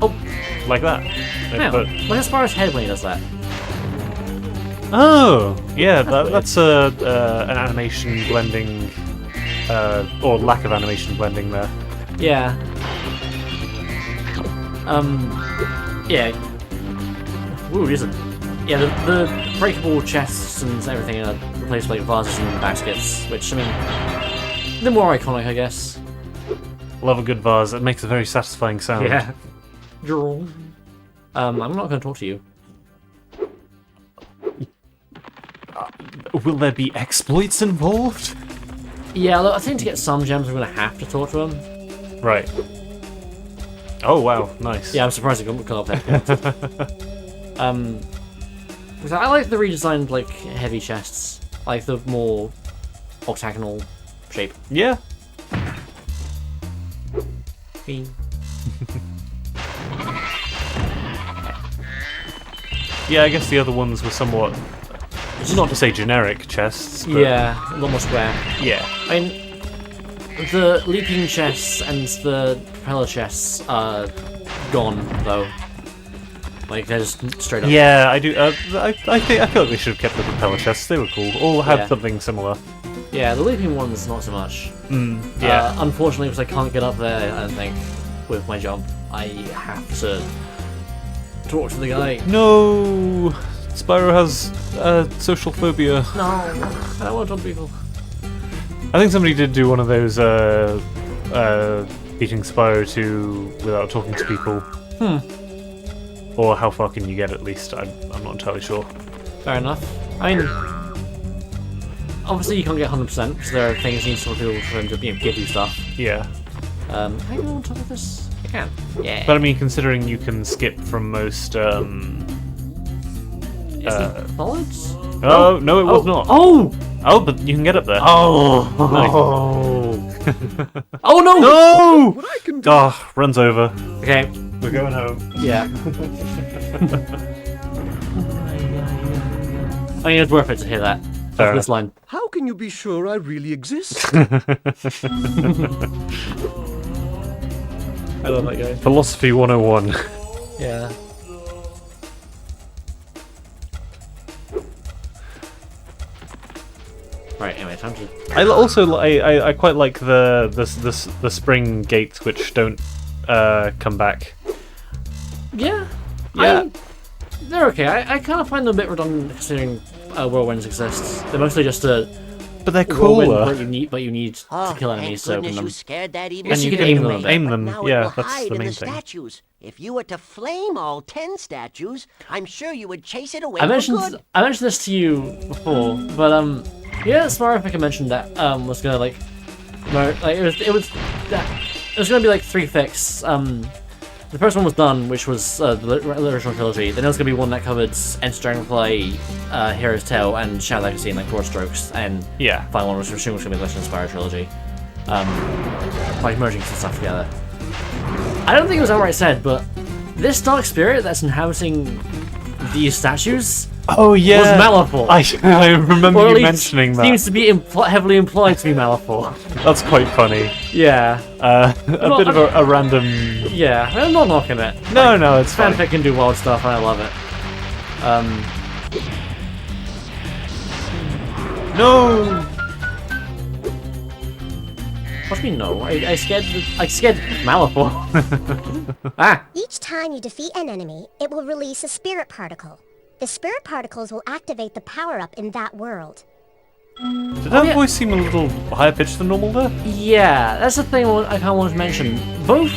like that. Look at Spyro's head when he does that. Oh yeah, that's an animation blending, or lack of animation blending there. Yeah. Yeah. Ooh, isn't. Yeah, the breakable chests and everything are replaced with like vases and baskets, which, I mean, they're more iconic, I guess. Love a good vase. It makes a very satisfying sound. Yeah. I'm not going to talk to you. Will there be exploits involved? Yeah, although I think to get some gems, I'm going to have to talk to him. Right. Oh wow, nice. Yeah, I'm surprised it couldn't come up there. Because I like the redesigned, like, heavy chests. Like the more octagonal shape. Yeah. Yeah, I guess the other ones were somewhat, not to say generic chests, but yeah, a lot more square. Yeah. I mean, the leaping chests and the propeller chests are gone, though. Like, they're just straight up. Yeah, I do. I feel like they should have kept the propeller chests. They were cool. All had something similar. Yeah, the leaping one's not so much. Yeah. Unfortunately, because I can't get up there, I don't think, with my jump, I have to talk to the guy. No! Spyro has social phobia. No, I don't want to talk to people. I think somebody did do one of those beating Spyro 2 without talking to people. Or how far can you get at least? I'm not entirely sure. Fair enough. I mean, obviously you can't get 100% because there are things you need to talk to people for them to give you stuff. Yeah. Can I go on top of this? I can. Yeah. But I mean, considering you can skip from most... Is it solids? Oh, no, it was not. Oh! Oh, but you can get up there. Oh! Nice. Oh no! No! What I can do... Ah, runs over. Okay. We're going home. Yeah. I mean, it's worth it to hear that. Fair This line. How can you be sure I really exist? I love that guy. Philosophy 101. Yeah. Right. Anyway, time to. I quite like the spring gates which don't come back. Yeah. Yeah. They're okay. I kind of find them a bit redundant considering whirlwinds exist. They're mostly just a But they're whirlwind, cooler. but you need to kill enemies to open them. you scared that evil Yes, you can snake aim them a away. bit. Aim them. Now it Yeah, will that's hide the in main the thing. statues. If you were to flame all 10 statues, I'm sure you would chase it away I for mentioned good. this to you before, but yeah, Spyro I think I mentioned that was gonna like it was gonna be like 3 fix. The first one was done, which was the original trilogy. Then there was gonna be one that covered Enter Dragonfly, Hero's Tale, and Shadow Legacy in like broad strokes, and Yeah. final one was gonna be the Legend of Spyro trilogy. Like merging some stuff together. I don't think it was outright said, but this dark spirit that's inhabiting these statues Oh yeah. was Malifaux. I remember Or at you least mentioning that. seems to be heavily implied to be Malifaux. That's quite funny. Yeah. A bit of a random. Yeah, I'm not knocking it. No, no, it's fine. Fanfic can do wild stuff, and I love it. No. What do you mean no? I scared Malifaux. Ah! Each time you defeat an enemy, it will release a spirit particle. The spirit particles will activate the power-up in that world. Did that yeah. voice seem a little higher pitched than normal there? Yeah, that's the thing I kind of wanted to mention. Both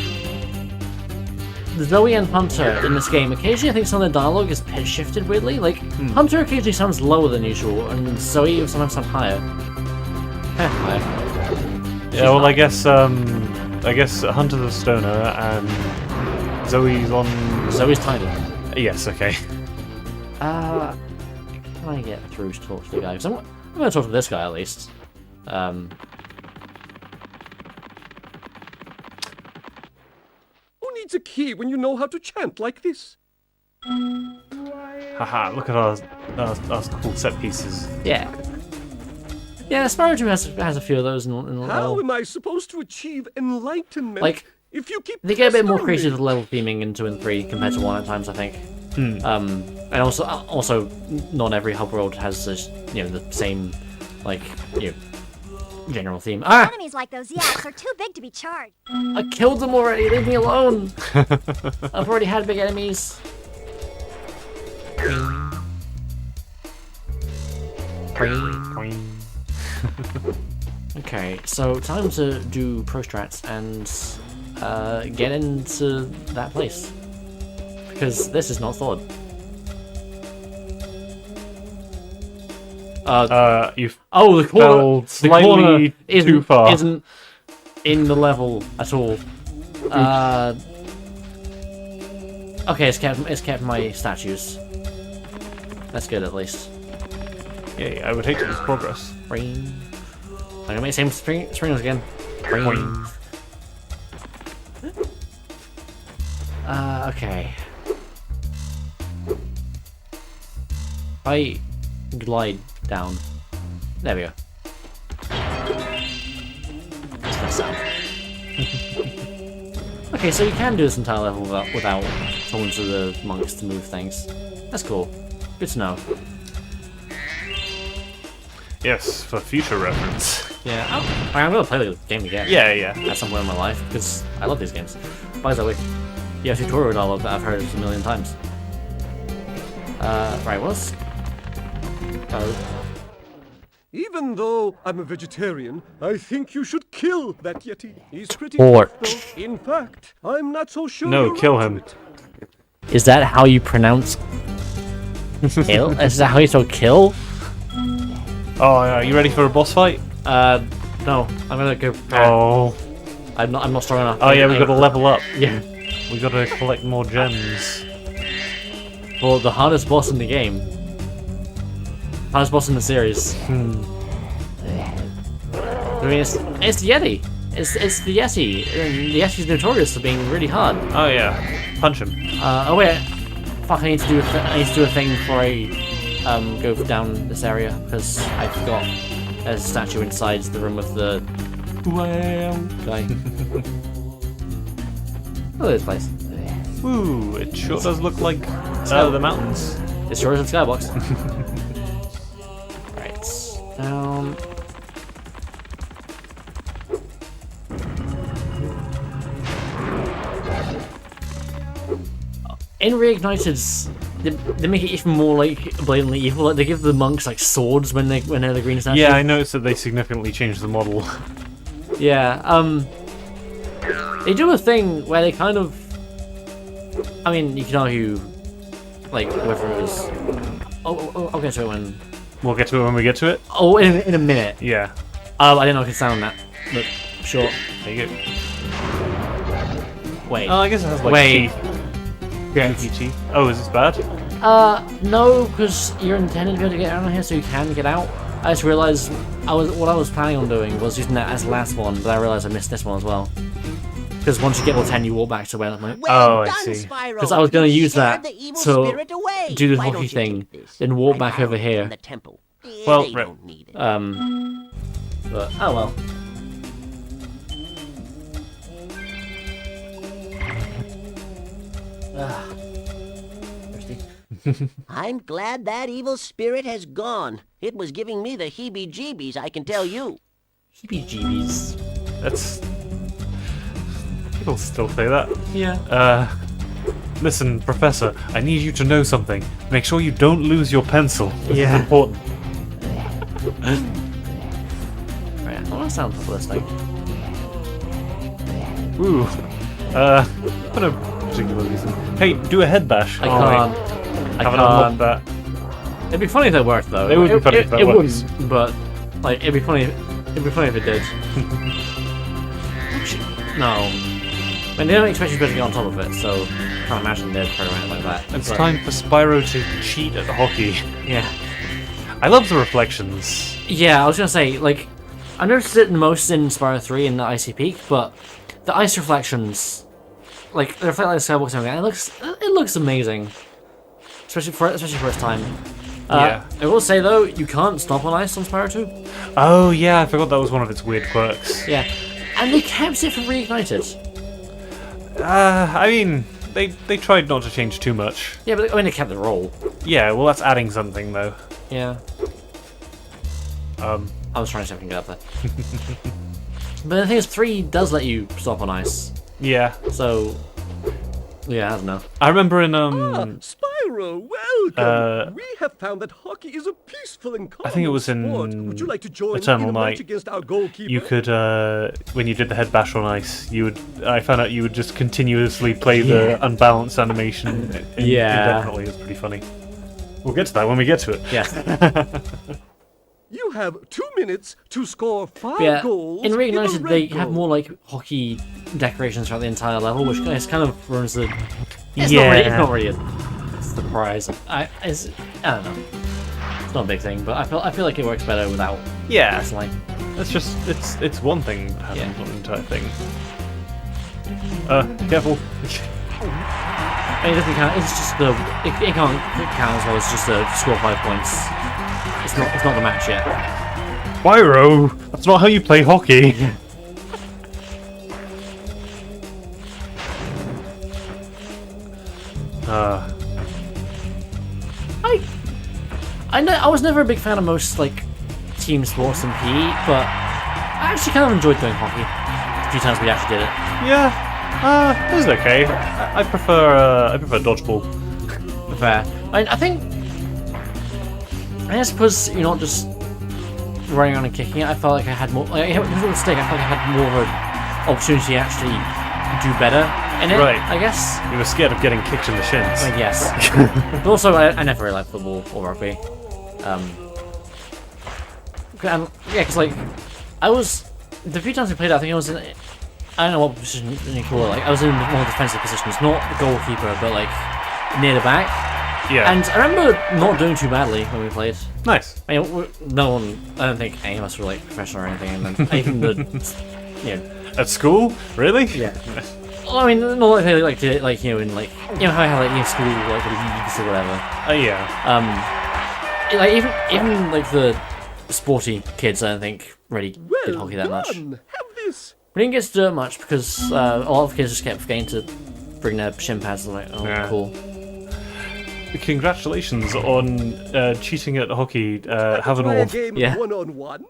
Zoe and Hunter in this game, occasionally I think some of the dialogue is pitch shifted weirdly. Like, Hunter occasionally sounds lower than usual, and Zoe will sometimes sound higher. Higher. Yeah, well, I guess Hunter's a stoner and Zoe's on. Zoe's tiny. Yes, okay. Can I get through to talk to the guy? 'Cause I'm going to talk to this guy at least. Who needs a key when you know how to chant like this? Haha, look at our cool set pieces. Yeah. Yeah, Spyro 2 has a few of those in How am I supposed to achieve enlightenment Like, if you keep they get a bit more pestering creative me? with level theming in 2 and 3 compared to 1 at times, I think. And also, not every hub world has this, the same, like, general theme. Ah! Enemies like those yaks are too big to be charged. I killed them already, leave me alone! I've already had big enemies. Okay, so time to do pro strats and get into that place. Because this is not solid. You've Oh, the corner, fell slightly too far. Isn't in the level at all. Okay, it's kept my statues. That's good at least. Yay, I would hate to lose progress. Ring. I'm gonna make the same strings again. Ring. Okay. I glide down. There we go. That's the sound. Okay, so you can do this entire level without talking to the monks to move things. That's cool. Good to know. Yes, for future reference. Yeah, I'm gonna play the game again. Yeah. At some point in my life because I love these games. By the way, yeah, tutorial dialogue that I've heard a million times. Right, what's? Even though I'm a vegetarian, I think you should kill that Yeti. He's pretty Pork. tough, though. In fact, I'm not so sure. No, you're kill up to him. it. Is that how you pronounce kill? Is that how you spell kill? Oh, are you ready for a boss fight? No. I'm gonna go. Oh. I'm not strong enough. Oh yeah, we got to level up. Yeah. We got to collect more gems. For the hardest boss in the game. Hardest boss in the series. I mean, it's the Yeti. It's the Yeti. And the Yeti's notorious for being really hard. Oh yeah, punch him. Oh wait. Fuck! I need to do a thing before I go down this area because I forgot there's a statue inside the room with the guy. Look at this place. Ooh, it sure does look like the mountains. It sure is a skybox. Right, down. In Reignited's, they make it even more like blatantly evil. Like they give the monks like swords when they're the green statue. Yeah, I noticed that they significantly changed the model. Yeah, they do a thing where they kind of, I mean, you can argue, like, whether it was, I'll get to it when, We'll get to it when we get to it. oh, in a minute. Yeah. I didn't know I could sound that, but sure. There you go. Wait. Oh, I guess it has like Wait. teeth. Teeth. Oh, is this bad? No, because you're intended to be able to get out of here, so you can get out. I just realized what I was planning on doing was using that as the last one, but I realized I missed this one as well. Because once you get level 10, you walk back to where I'm like, Oh, I see. because I was going to use that to do the Why hockey don't you thing, take this? then walk I back found over it here. in the temple. Well, They right. don't need it. But oh well. Thirsty. I'm glad that evil spirit has gone. It was giving me the heebie-jeebies, I can tell you. Heebie-jeebies. That's... People still say that. Yeah. Listen, Professor, I need you to know something. Make sure you don't lose your pencil. This is important. Right, I want to sound for this thing. Ooh. For no particular reason. Hey, do a head bash. I Oh, can't. wait. I Haven't unlocked can't. that. It'd be funny if that worked, though. It would be funny if that it worked. wouldn't, but like it'd be funny. It'd be funny if it did. No. I mean, they don't expect you to be able to get on top of it, so I can't imagine they'd program it like that. It's But, time for Spyro to cheat at hockey. Yeah. I love the reflections. Yeah, I was gonna say, like, I noticed it the most in Spyro 3 in the Icy Peak, but the ice reflections, like, they reflect like the skybox and everything. It looks amazing, especially for its time. Yeah. I will say though, you can't stop on ice on Spyro 2. Oh yeah, I forgot that was one of its weird quirks. Yeah, and they kept it for Reignited. I mean, they tried not to change too much. Yeah, but I mean, they kept the roll. Yeah, well that's adding something though. Yeah. I was trying to see if I can get up there. But the thing is, 3 does let you stop on ice, Yeah. so yeah, I don't know. I remember in Spyro, welcome! We have found that hockey is a peaceful and calm I think it was in sport. Would you like to join Eternal in a match Night. against our goalkeeper? you could when you did the head bash on ice, I found out you would just continuously play the unbalanced animation. Indefinitely. It's pretty funny. We'll get to that when we get to it. Yes. You have 2 minutes to score 5 Yeah, goals. in Reignited a they red have goal. more like hockey decorations throughout the entire level, which kind of ruins the. It's Yeah. not really a surprise. I don't know. It's not a big thing, but I feel like it works better without. Yeah. It's like It's just it's one thing having Yeah. an entire thing. Careful. I mean, it doesn't count. It's just it can't count as well as just to score 5 points. It's not the match yet. Spyro! That's not how you play hockey. I was never a big fan of most like team sports than PE, but I actually kind of enjoyed doing hockey. A few times we actually did it. Yeah, it was okay. I prefer dodgeball. Fair. I suppose you're not just running around and kicking it. I felt like I had more. Like, with the stick, I felt like I had more of an opportunity to actually do better in it. Right. I guess. You were scared of getting kicked in the shins. I guess. But also, I never really liked football or rugby. Yeah, because like I was the few times we played, I think I was in. I don't know what position you call it. Like I was in more defensive positions, not the goalkeeper, but like near the back. Yeah. And I remember not doing too badly when we played. Nice. I mean, no one. I don't think any of us were like professional or anything. And then even the, At school, really? Yeah. Well, I mean, not like they like did it like in like how I had like school like leagues or whatever. Yeah. Like even like the sporty kids, I don't think really did hockey that much. Have this. We didn't get to do it much because a lot of kids just kept forgetting to bring their shin pads. And I'm like, oh, Yeah. cool. Congratulations on cheating at hockey. Have an Try a orb. game Yeah. 1-on-1.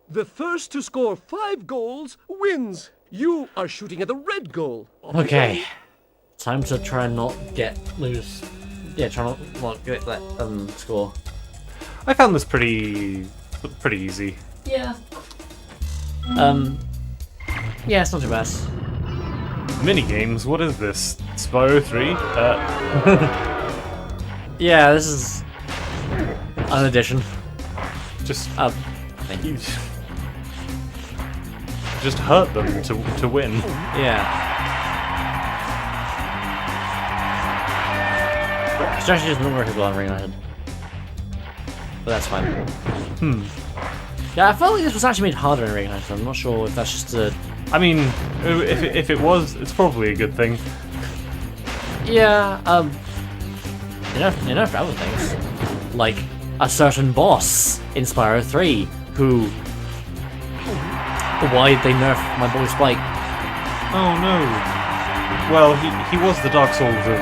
The first to score 5 goals wins. You are shooting at the red goal. Okay, time to try and not lose. Yeah, try not get that score. I found this pretty easy. Yeah. Yeah, it's not too bad. Mini games. What is this? Spyro 3? Yeah, this is an addition. Just Thank you. just hurt them to win. Yeah. Strategy doesn't work as well on Ring United. But that's fine. Yeah, I felt like this was actually made harder in Ring United. I'm not sure if that's just a... I mean, if it was, it's probably a good thing. Yeah, enough other things. Like a certain boss in Spyro 3 who... Why did they nerf my boy Spike? Oh no. Well, he was the Dark Souls of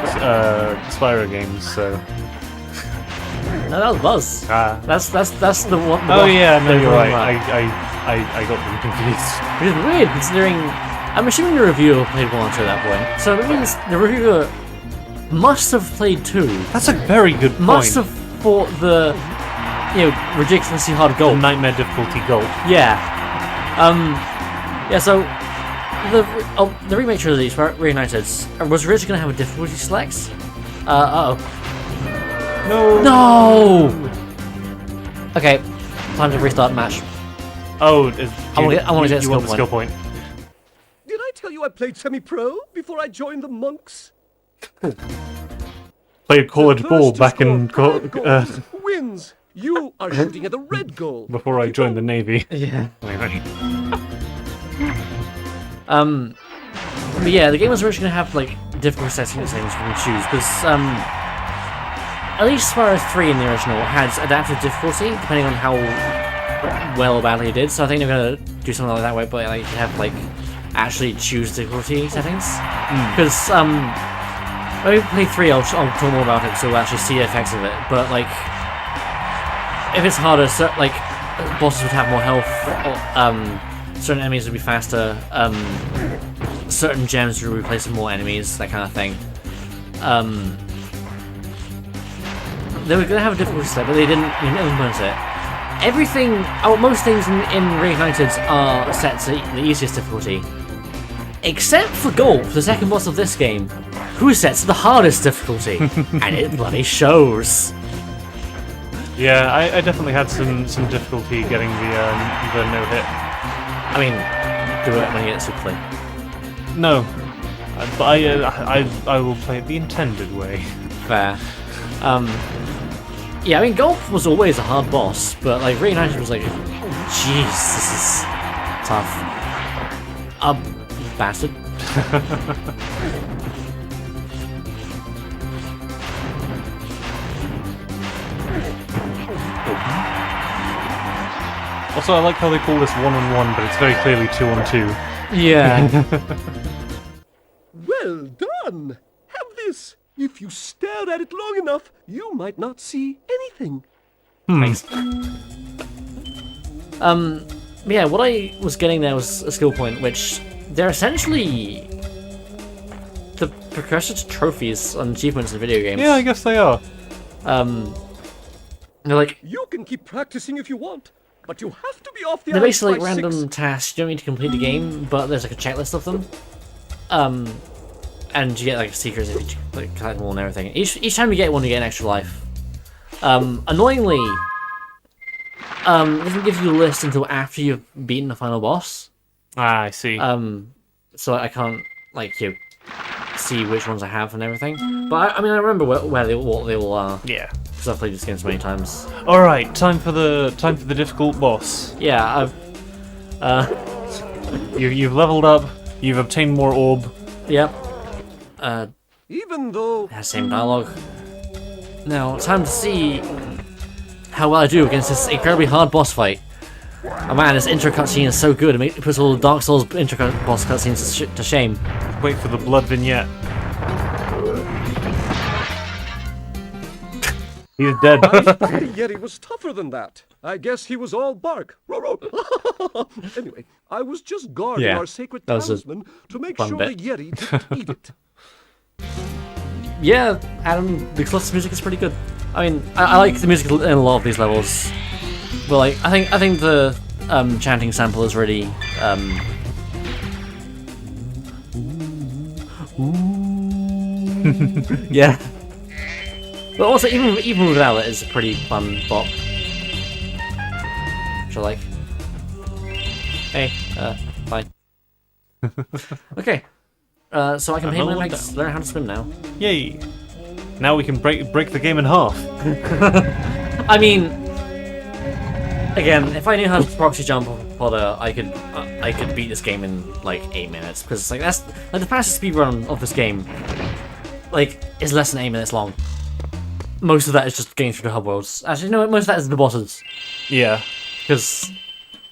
Spyro games, so. No, that was Buzz. That's the one. Oh yeah, no, you're right. About. I got them confused. Which is weird considering. I'm assuming the reviewer played 1 or 2 at that point, so that means the reviewer must have played 2. That's a very good point. Must have fought the, ridiculously hard gold. Nightmare difficulty gold. Yeah. Yeah. So the remake trilogy, Reunited, was originally going to have a difficulty select. Uh-oh. No. Okay. Time to restart match. Oh, I want to get a you want the skill skill point. Did I tell you I played semi-pro before I joined the monks? Played college The ball first to back score in 5 goals wins. You are shooting at the red goal. before I joined the Navy. Yeah. Anyway. But yeah, the game was originally gonna have like difficult settings you can choose because at least Spyro 3 in the original had adaptive difficulty depending on how well or badly it did. So I think they're gonna do something like that way, but like you have like actually choose difficulty settings because when we play 3, I'll talk more about it so we'll actually see the effects of it. But like if it's harder, so, like bosses would have more health. Or, certain enemies would be faster. Certain gems would replace more enemies, that kind of thing. They were gonna have a difficulty set, but they didn't implement it. Everything, most things in Reignited are set to the easiest difficulty, except for Gulp, the second boss of this game, who is set to the hardest difficulty, and it bloody shows. Yeah, I definitely had some difficulty getting the no hit. I mean, do it when you get super play. No, but I will play it the intended way. Fair. Yeah, I mean, Gulp was always a hard boss, but like Reignited was like, jeez, this is tough. Bastard. Also, I like how they call this 1-on-1, but it's very clearly 2-on-2. Yeah. Well done! Have this! If you stare at it long enough, you might not see anything. Thanks. Yeah, what I was getting there was a skill point, which they're essentially the precursor to trophies and achievements in video games. Yeah, I guess they are. They're like, You can keep practicing if you want, but you have to be off the they're ice basically like by random 6. tasks. You don't need to complete the game, but there's like a checklist of them. And you get like secrets if you like, collect them all and everything. Each time you get one, you get an extra life. Annoyingly, it doesn't give you a list until after you've beaten the final boss. Ah, I see. So I can't like see which ones I have and everything. But I mean, I remember what they all are. Yeah. Because I've played this game so many times. All right, time for the difficult boss. Yeah, You've leveled up. You've obtained more orb. yep. Even though... Has same dialogue. Now, time to see how well I do against this incredibly hard boss fight. Oh man, this intro cutscene is so good. It puts all the Dark Souls intro boss cutscenes to shame. Wait for the blood vignette. He's dead. The Yeti was tougher than that. I guess he was all bark. Anyway, I was just guarding Yeah, our sacred that was a talisman to make fun sure bit. the Yeti didn't eat it. Yeah, Adam, the Cluster's music is pretty good. I mean, I like the music in a lot of these levels. But like, I think the chanting sample is really yeah. But also, even without it, it's a pretty fun bop. Which I like. Hey, fine. Okay. So I can pay my Another one legs, learn how to swim now. Yay! Now we can break the game in half. I mean, again, if I knew how to proxy jump off a podder, I could beat this game in like 8 minutes because like that's like the fastest speedrun of this game. Like is less than 8 minutes long. Most of that is just getting through the hub worlds. Actually, no, most of that is the bosses Yeah. because,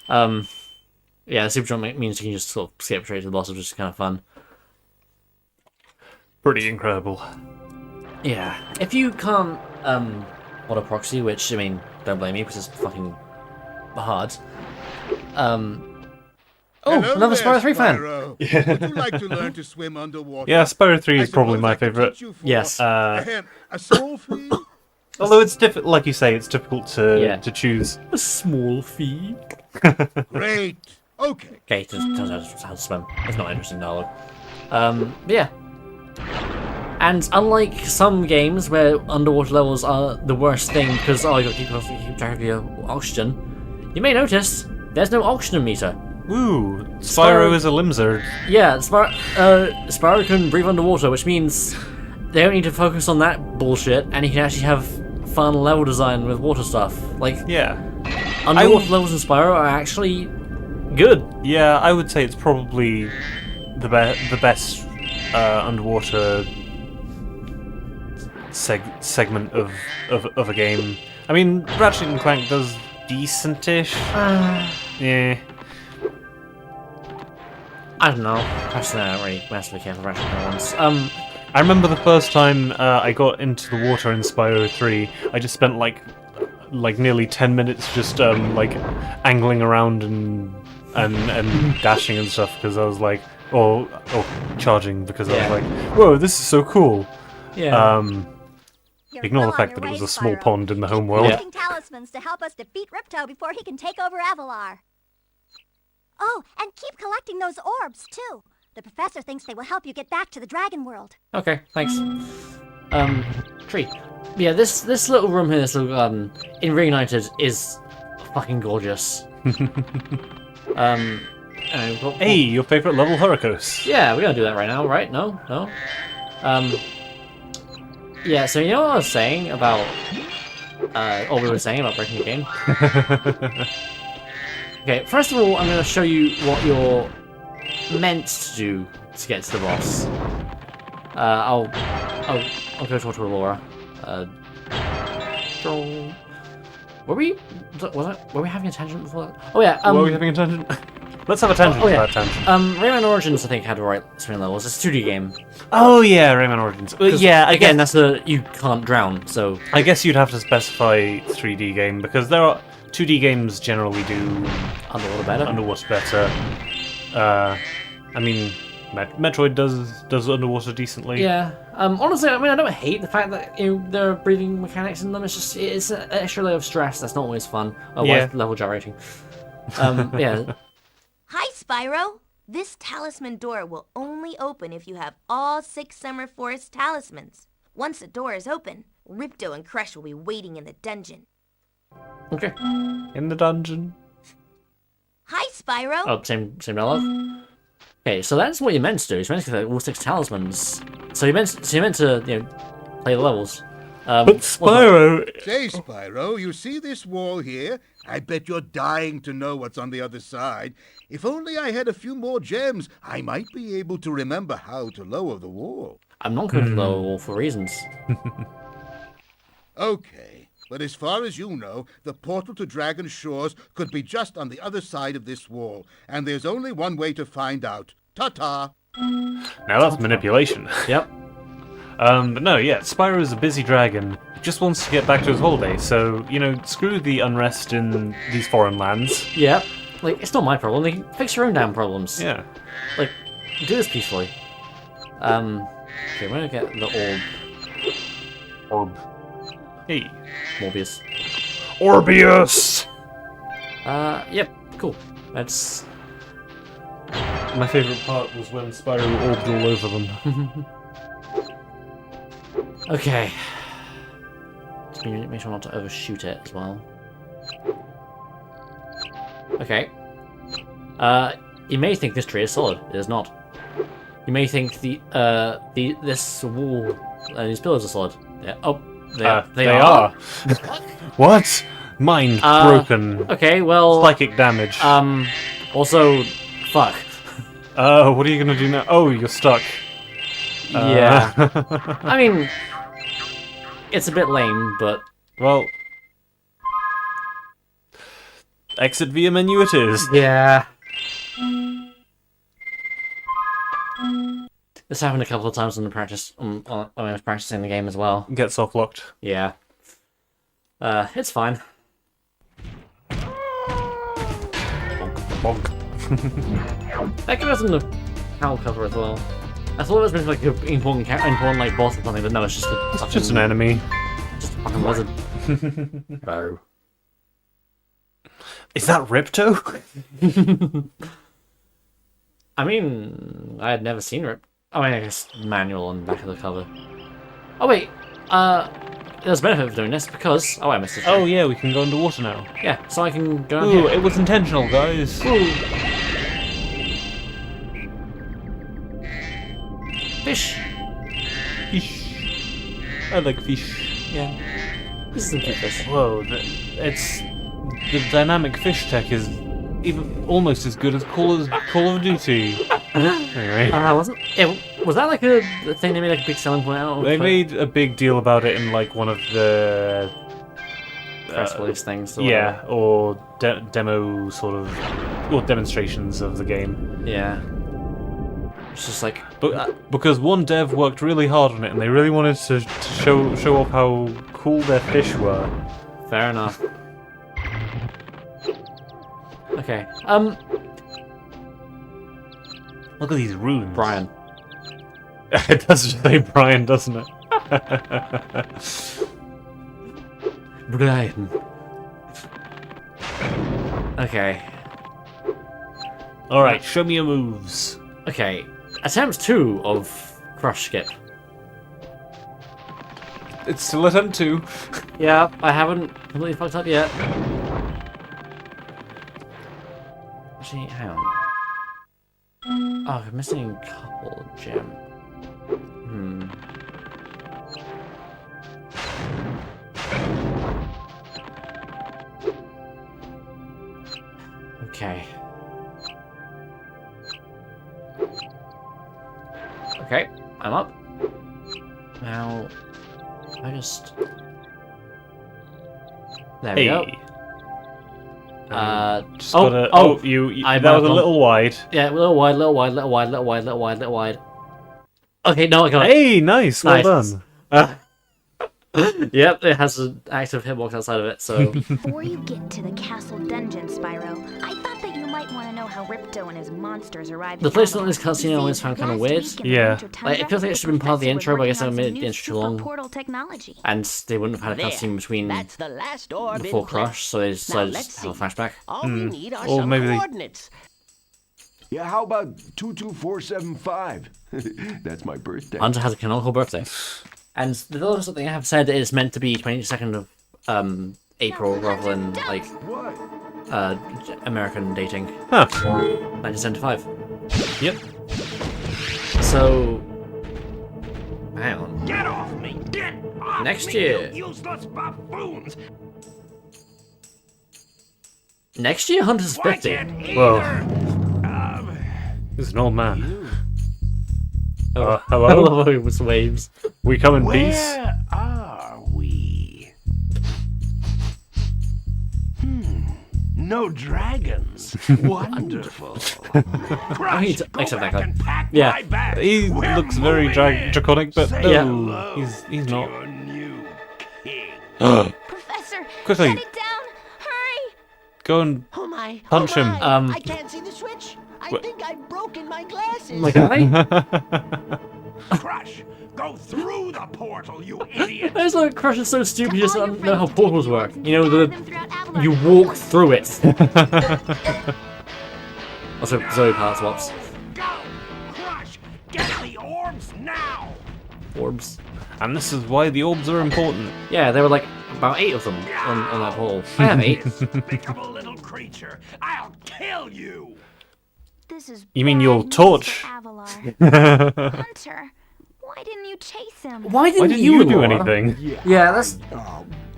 yeah, the super jump means you can just sort of skip straight to the bosses, which is kind of fun. Pretty incredible. Yeah, if you can't auto proxy, which I mean, don't blame me because it's fucking hard. Oh, Hello another there, Spyro 3 fan. Spyro. Would you like to learn to swim underwater? Yeah, Spyro 3 I is probably suppose my I can favorite. teach you for Yes. a small fee? Although it's difficult, like you say, it's difficult Yeah. to choose. A small fee. Great. Okay. Okay, just tells us how to swim. It's not interesting dialogue. But yeah. And unlike some games where underwater levels are the worst thing because you got to keep track of your oxygen, you may notice there's no oxygen meter. Woo! Spyro- Spyro is a limzard. Yeah, Spyro can breathe underwater, which means they don't need to focus on that bullshit, and he can actually have fun level design with water stuff. Like, Yeah. underwater levels in Spyro are actually good. Yeah, I would say it's probably the best underwater segment of a game. I mean, Ratchet and Clank does decentish. Yeah. I don't know. Personally, I don't really massively care for Ratchet ones. I remember the first time I got into the water in Spyro 3, I just spent like nearly 10 minutes just like angling around and dashing and stuff because I was like, or charging because I was like, whoa, this is so cool. Yeah. You're Ignore well the on fact your that it was way, a small Spyro. pond in the Keep home world. collecting talismans to help us defeat Ripto before he can take over Avalar. Oh, and keep collecting those orbs, too. The professor thinks they will help you get back to the Dragon World. Okay, thanks. Tree. Yeah, this little room here, this little garden, in Reunited is fucking gorgeous. Hey, your favorite level, Hurricos. Yeah, we're gonna do that right now, right? No? Yeah, so you know what I was saying about, what we were saying about breaking the game? Okay, first of all, I'm gonna show you what you're meant to do to get to the boss. I'll go talk to Laura. Were we having a tangent before that? Oh yeah. Were we having a tangent? Let's have a tangent Oh, yeah. about tangent. Rayman Origins, I think, had right swim levels. It's a 2D game. Oh yeah, Rayman Origins. Yeah, Again, that's the you can't drown. So I guess you'd have to specify 3D game because there are 2D games generally do underwater better. underwater better. I mean, Metroid does underwater decently. Yeah. Honestly, I mean, I don't hate the fact that there are breathing mechanics in them. It's just it's an extra layer of stress. That's not always fun. Oh, Yeah. level gyrating. Yeah. Hi, Spyro. This talisman door will only open if you have all 6 Summer Forest talismans. Once the door is open, Ripto and Crush will be waiting in the dungeon. Okay. In the dungeon. Hi, Spyro. Oh, same dialogue. Okay, so that's what you meant to do. You meant to get all 6 talismans. So you meant to play the levels. But Spyro, Say, Spyro, you see this wall here? I bet you're dying to know what's on the other side. If only I had a few more gems, I might be able to remember how to lower the wall. I'm not going to lower the wall for reasons. Okay, but as far as you know, the portal to Dragon Shores could be just on the other side of this wall, and there's only one way to find out. Ta-ta! now that's manipulation. Yep. But no, yeah, Spyro is a busy dragon. He just wants to get back to his holiday, so, screw the unrest in these foreign lands. Yep. Like, it's not my problem. Like, fix your own damn problems. Yeah. Like, do this peacefully. Okay, we're gonna get the orb. Orb. Hey. Morbius. Orbius! Yep, cool. That's... My favourite part was when Spyro orbed all over them. Okay. Just make sure not to overshoot it as well. Okay. You may think this tree is solid. It is not. You may think this wall and these pillars are solid. Yeah. Oh, they are. What? Mind broken. Okay, well. Psychic damage. Also, fuck. What are you gonna do now? Oh, you're stuck. Yeah. I mean, it's a bit lame, but Well, exit via menu it is. yeah. This happened a couple of times in the practice when I was practicing the game as well. Get soft locked. Yeah. It's fine. Bonk. That could have in the PAL cover as well. I thought it was meant to be like an important like boss or something, but no, it's just Just an enemy. Just a fucking wizard. Oh. Is that Ripto? I mean, I had never seen Rip. I mean, I guess manual on the back of the cover. Oh wait, there's a benefit of doing this because I missed it. Oh yeah, we can go underwater now. Yeah, so I can go. Ooh, it was intentional, guys. Ooh. Fish. Fish. I like fish. Yeah. This is some cute fish. Whoa, the dynamic fish tech is even almost as good as Call of Duty. Anyway, Was that like a thing they made like a big selling point out of? they made a big deal about it in like one of the press release things. Or yeah, or demo sort of, or demonstrations of the game. Yeah. It's just like, But because one dev worked really hard on it, and they really wanted to show off how cool their fish were. fair enough. Okay. Look at these runes. Brian. It does say Brian, doesn't it? Brian. Okay. Alright, show me your moves. Okay. Attempt 2 of Crush Skip. It's still attempt 2. Yeah, I haven't completely fucked up yet. Actually, hang on. Oh, I'm missing a couple gem. Okay. Okay, I'm up. Now, I just... There we go. Just gotta, that was a little wide. Yeah, a little wide, little wide, little wide, little wide, little wide, little wide. Okay, no, I got it. Hey, nice, well done. Yep, it has an active hitbox outside of it, so... Before you get to the castle dungeon, Spyro, I thought that you might want to know how Ripto and his monsters arrived. The placement on this cutscene I always found kind of weird. Yeah. Like, it feels like it should have been part of the intro, but I guess I made the intro too long. Portal technology. And they wouldn't have had a cutscene between That's the last orb before in Crush, so they decided to let's have a see. flashback. All we need are Or some maybe they- coordinates. Yeah, how about 22475? That's my birthday. Hunter has a canonical birthday. And the other something I have said is meant to be 22nd of April rather than, like, What? American dating. Huh. 1975. Yep. So... hang on. Get off me! Get off Next me, year. you useless buffoons! Next year, Hunter's 50. Whoa. This is an old man. I Hello? love how he was waves. We come in peace? Where are we? No dragons. Wonderful. I need to Go accept that back guy. and pack Yeah. my bag. He We're looks very moving. draconic, but Say Yeah. no, he's to not. your new king. Professor, Quickly. shut it down! Hurry! Go and Oh my! Punch oh him. my. I can't see the switch. I What? think I've broken my glasses. Like, I? Crush! Go through the portal, you idiot! I just like Crush is so stupid, he To just all doesn't your know how friends, portals take work. the You know, orbs and scatter them the throughout Avalar. you walk through it. Also, Zoe part swaps. Go! Crush! Get the orbs now! Orbs. And this is why the orbs are important. Yeah, there were like about 8 of them on that portal. I have 8. Despicable little creature! I'll kill you! This is You mean bad you'll news torch? for Avalar. Hunter, why didn't you chase him? Why didn't, Why didn't you do Laura? anything? Yeah, that's...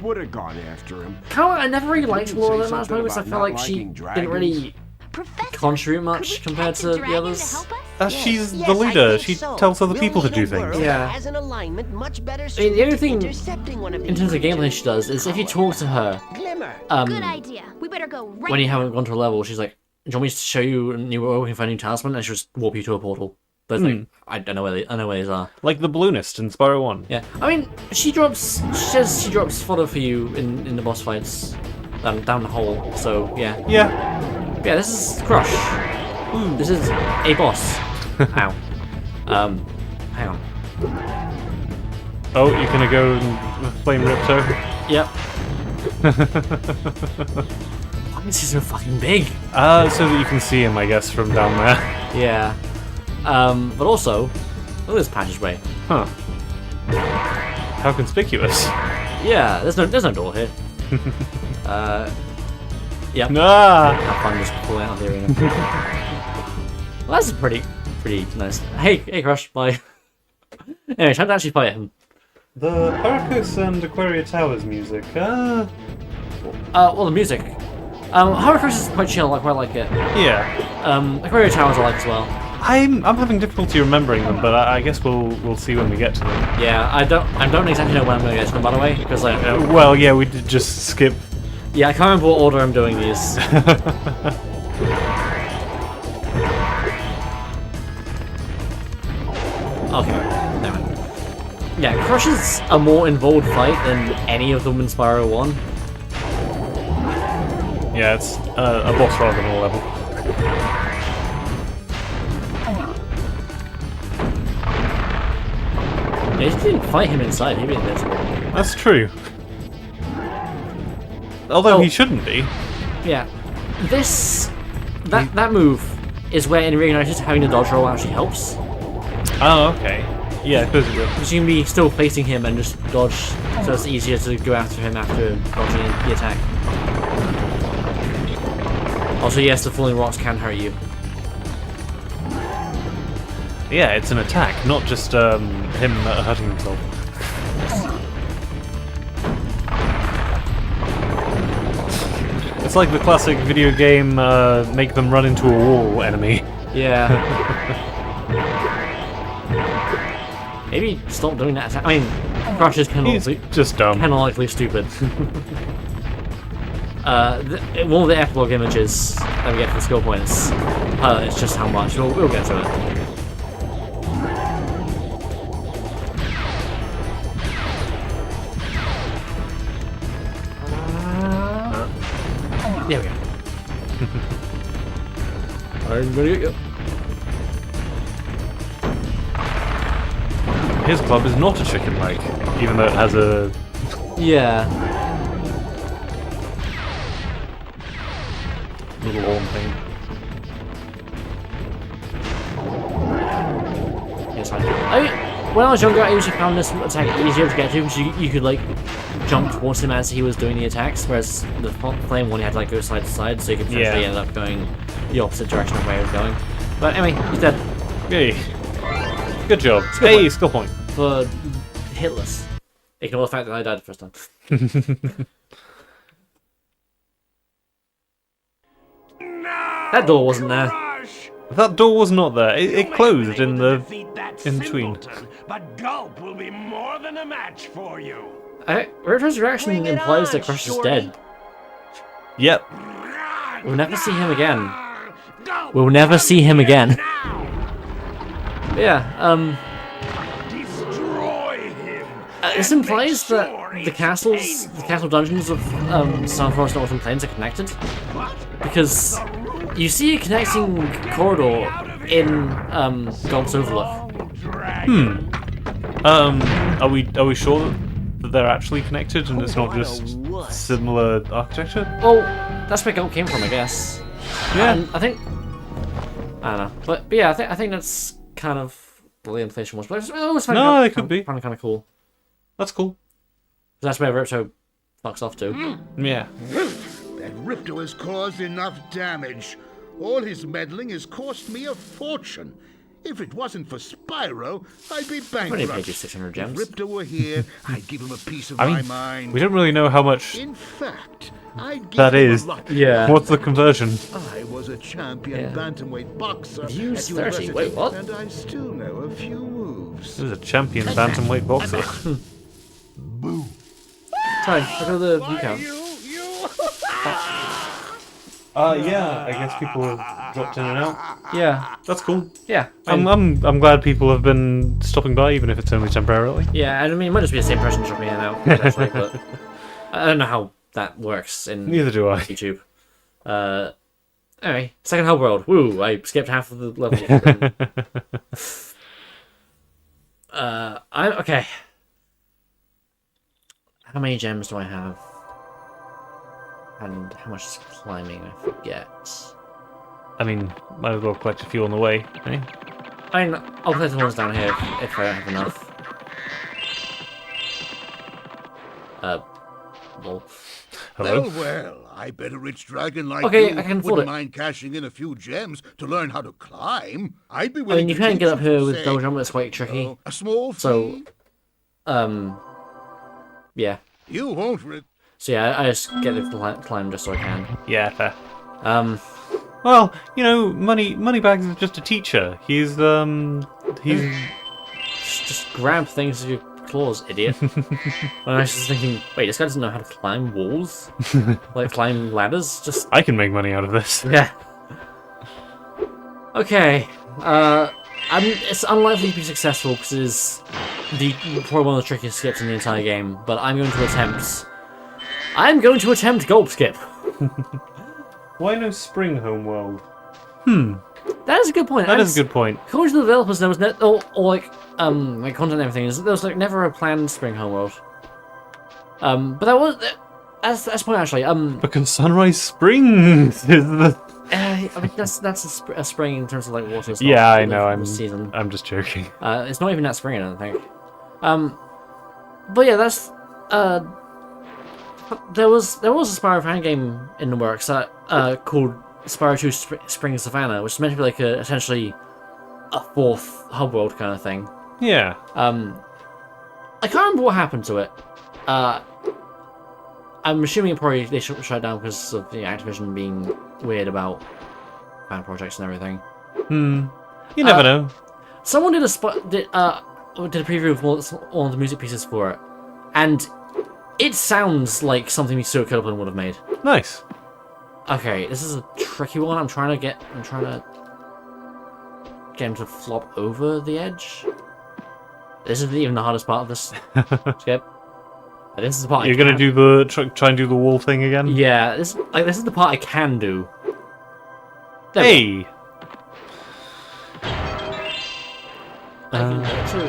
Would have gone after him. I never really liked Didn't Laura say that much something moments. I about felt not like she liking didn't really Professor, contribute could much we compared catch to a the dragon others. To help us? She's Yes, the I leader. think She so. tells other We'll people to need do a things. world Yeah. that has an alignment much better I mean, suited the only to thing intercepting one of in terms of these gameplay she does is if you talk to her, Glimmer. Good idea. We better go right when you now. haven't gone to a level, she's like, "Do you want me to show you a new working for a new talisman?" And she'll just warp you to a portal. But it's like, I don't know where these are. Like the balloonist in Spyro 1. Yeah, I mean, she says she drops fodder for you in the boss fights, down the hole. So yeah, Yeah. this is Crush. This is a boss. Ow. Hang on. Oh, you're gonna go and flame Ripto? Yep. Why is he so fucking big? So that you can see him, I guess, from down there. Yeah. But also, look at this passageway. Huh. How conspicuous. Yeah, there's no door here. Yep. Ah! Have fun just pulling out of the arena. Well, that's pretty nice. Hey, Crush, bye. Anyway, time to actually fight him. The Heracus and Aquaria Towers music. Well, the music. Heracus is quite chill. I quite like it. Yeah. Aquaria Towers I like as well. I'm having difficulty remembering them, but I guess we'll see when we get to them. Yeah, I don't exactly know when I'm going to get to them, by the way, because I don't. Well, yeah, we did just skip. Yeah, I can't remember what order I'm doing these. Okay, never mind. Yeah, Crush is a more involved fight than any of them in Spyro 1. Yeah, it's a boss rather than a level. Yeah, you didn't fight him inside, he'd be invincible. That's true. Although he shouldn't be. Yeah. That move is where in Reignited having the dodge roll actually helps. Oh, okay. Yeah, I suppose it will. Because you can be still facing him and just dodge, so it's easier to go after him after dodging the attack. Also, yes, the falling rocks can hurt you. Yeah, it's an attack, not just him hurting himself. It's like the classic video game make them run into a wall enemy. Yeah. Maybe stop doing that attack. I mean, Crush is He's just dumb. canonically stupid. one of the epilogue images that we get for the skill points highlights just how much. We'll get to it. There we go. I'm gonna get you. His club is not a chicken leg, even though it has a... Yeah. little horn thing. It's fine. When I was younger, I usually found this attack easier to get to because you could like jump towards him as he was doing the attacks, whereas the flame one you had to like go side to side, so you could potentially end up going the opposite direction of where he was going. But anyway, he's dead. Hey. Good job. Hey, skill point. For hitless. Ignore the fact that I died the first time. That door wasn't there. That door was not there. It closed in between. But Gulp will be more than a match for you. Ripto's reaction implies that Crush is dead. Yep. We'll never see him again. We'll never see him again. But yeah, Destroy him. This implies that the castle dungeons of Summer Forest and Autumn Plains are connected. Because you see a connecting corridor in Gulp's Overlook. Are we sure that they're actually connected and it's not just similar architecture? Well, that's where Gulp came from, I guess. Yeah. And I don't know, but yeah, I think that's kind of what the implication was. But I always find No, it could be. kind of cool. That's cool. That's where Ripto fucks off to. Yeah. That Ripto has caused enough damage. All his meddling has cost me a fortune. If it wasn't for Spyro, I'd be Only paid you bankrupt. 600 If gems. Ripto were here, I'd give him a piece of I my mean, mind. we don't really know how much In fact, I'd give that him is. a lot. Yeah. What's the conversion? I was a champion Yeah. bantamweight boxer Views at 30. university, Wait, what? and I still know a few moves. He was a champion bantamweight boxer. Sorry, look at the view count. Yeah, I guess people have dropped in and out. Yeah, That's cool. yeah. I'm glad people have been stopping by, even if it's only temporarily. Yeah, and I mean, it might just be the same person dropping in and out, potentially, but I don't know how that works in Neither do I. YouTube. Anyway, second hub world. Woo! I skipped half of the level. I'm okay. How many gems do I have? And how much is climbing? I forget. I mean, might as well collect a few on the way, eh? I mean, I'll place the ones down here if I don't have enough. Well. Hello? Well, I bet a rich dragon like Okay, you I can afford wouldn't it. mind cashing in a few gems to learn how to climb. I'd be I willing mean, you to can teach get up you, here with say, double jump, it's quite tricky. a small fee. So, yeah. You won't So yeah, I just get the climb just so I can. Yeah, fair. Well, you know, Moneybags is just a teacher. He's just grab things with your claws, idiot. And I was just thinking, wait, this guy doesn't know how to climb walls? Like, climb ladders? Just, I can make money out of this. yeah. Okay, it's unlikely to be successful because it is probably one of the trickiest skips in the entire game, but I'm going to attempt Gulp Skip. Why no Spring Homeworld? That is a good point. That is a good point. According to the developers, there was like content and everything. There was like never a planned spring homeworld. But that was that's the point actually. Because Sunrise Springs is the... I mean that's a spring in terms of like water. It's not Yeah, I the know. season. I'm just joking. It's not even that spring, I don't think. But yeah, that's there was a Spyro fan game in the works that called Spyro 2 Spring Savannah, which is meant to be like essentially a fourth hub world kind of thing. Yeah. I can't remember what happened to it. I'm assuming probably they shut it down because of the Activision being weird about fan projects and everything. You never know. Someone did a preview of all of the music pieces for it, and It sounds like something Stuart Copeland would have made. Nice. Okay, this is a tricky one. I'm trying to get him to flop over the edge. This isn't even the hardest part of this skip. This is the part You're gonna do the try and do the wall thing again. Yeah, this is the part I can do. There Hey. I can do it too.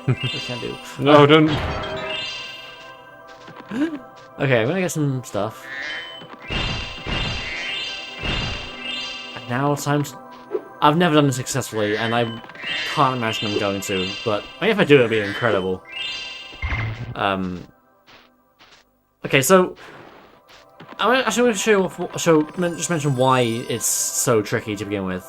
I can do. No, don't. Okay, I'm gonna get some stuff. And now it's time to... I've never done this successfully, and I can't imagine I'm going to, but if I do, it'll be incredible. Okay, so... I actually want to just mention why it's so tricky to begin with.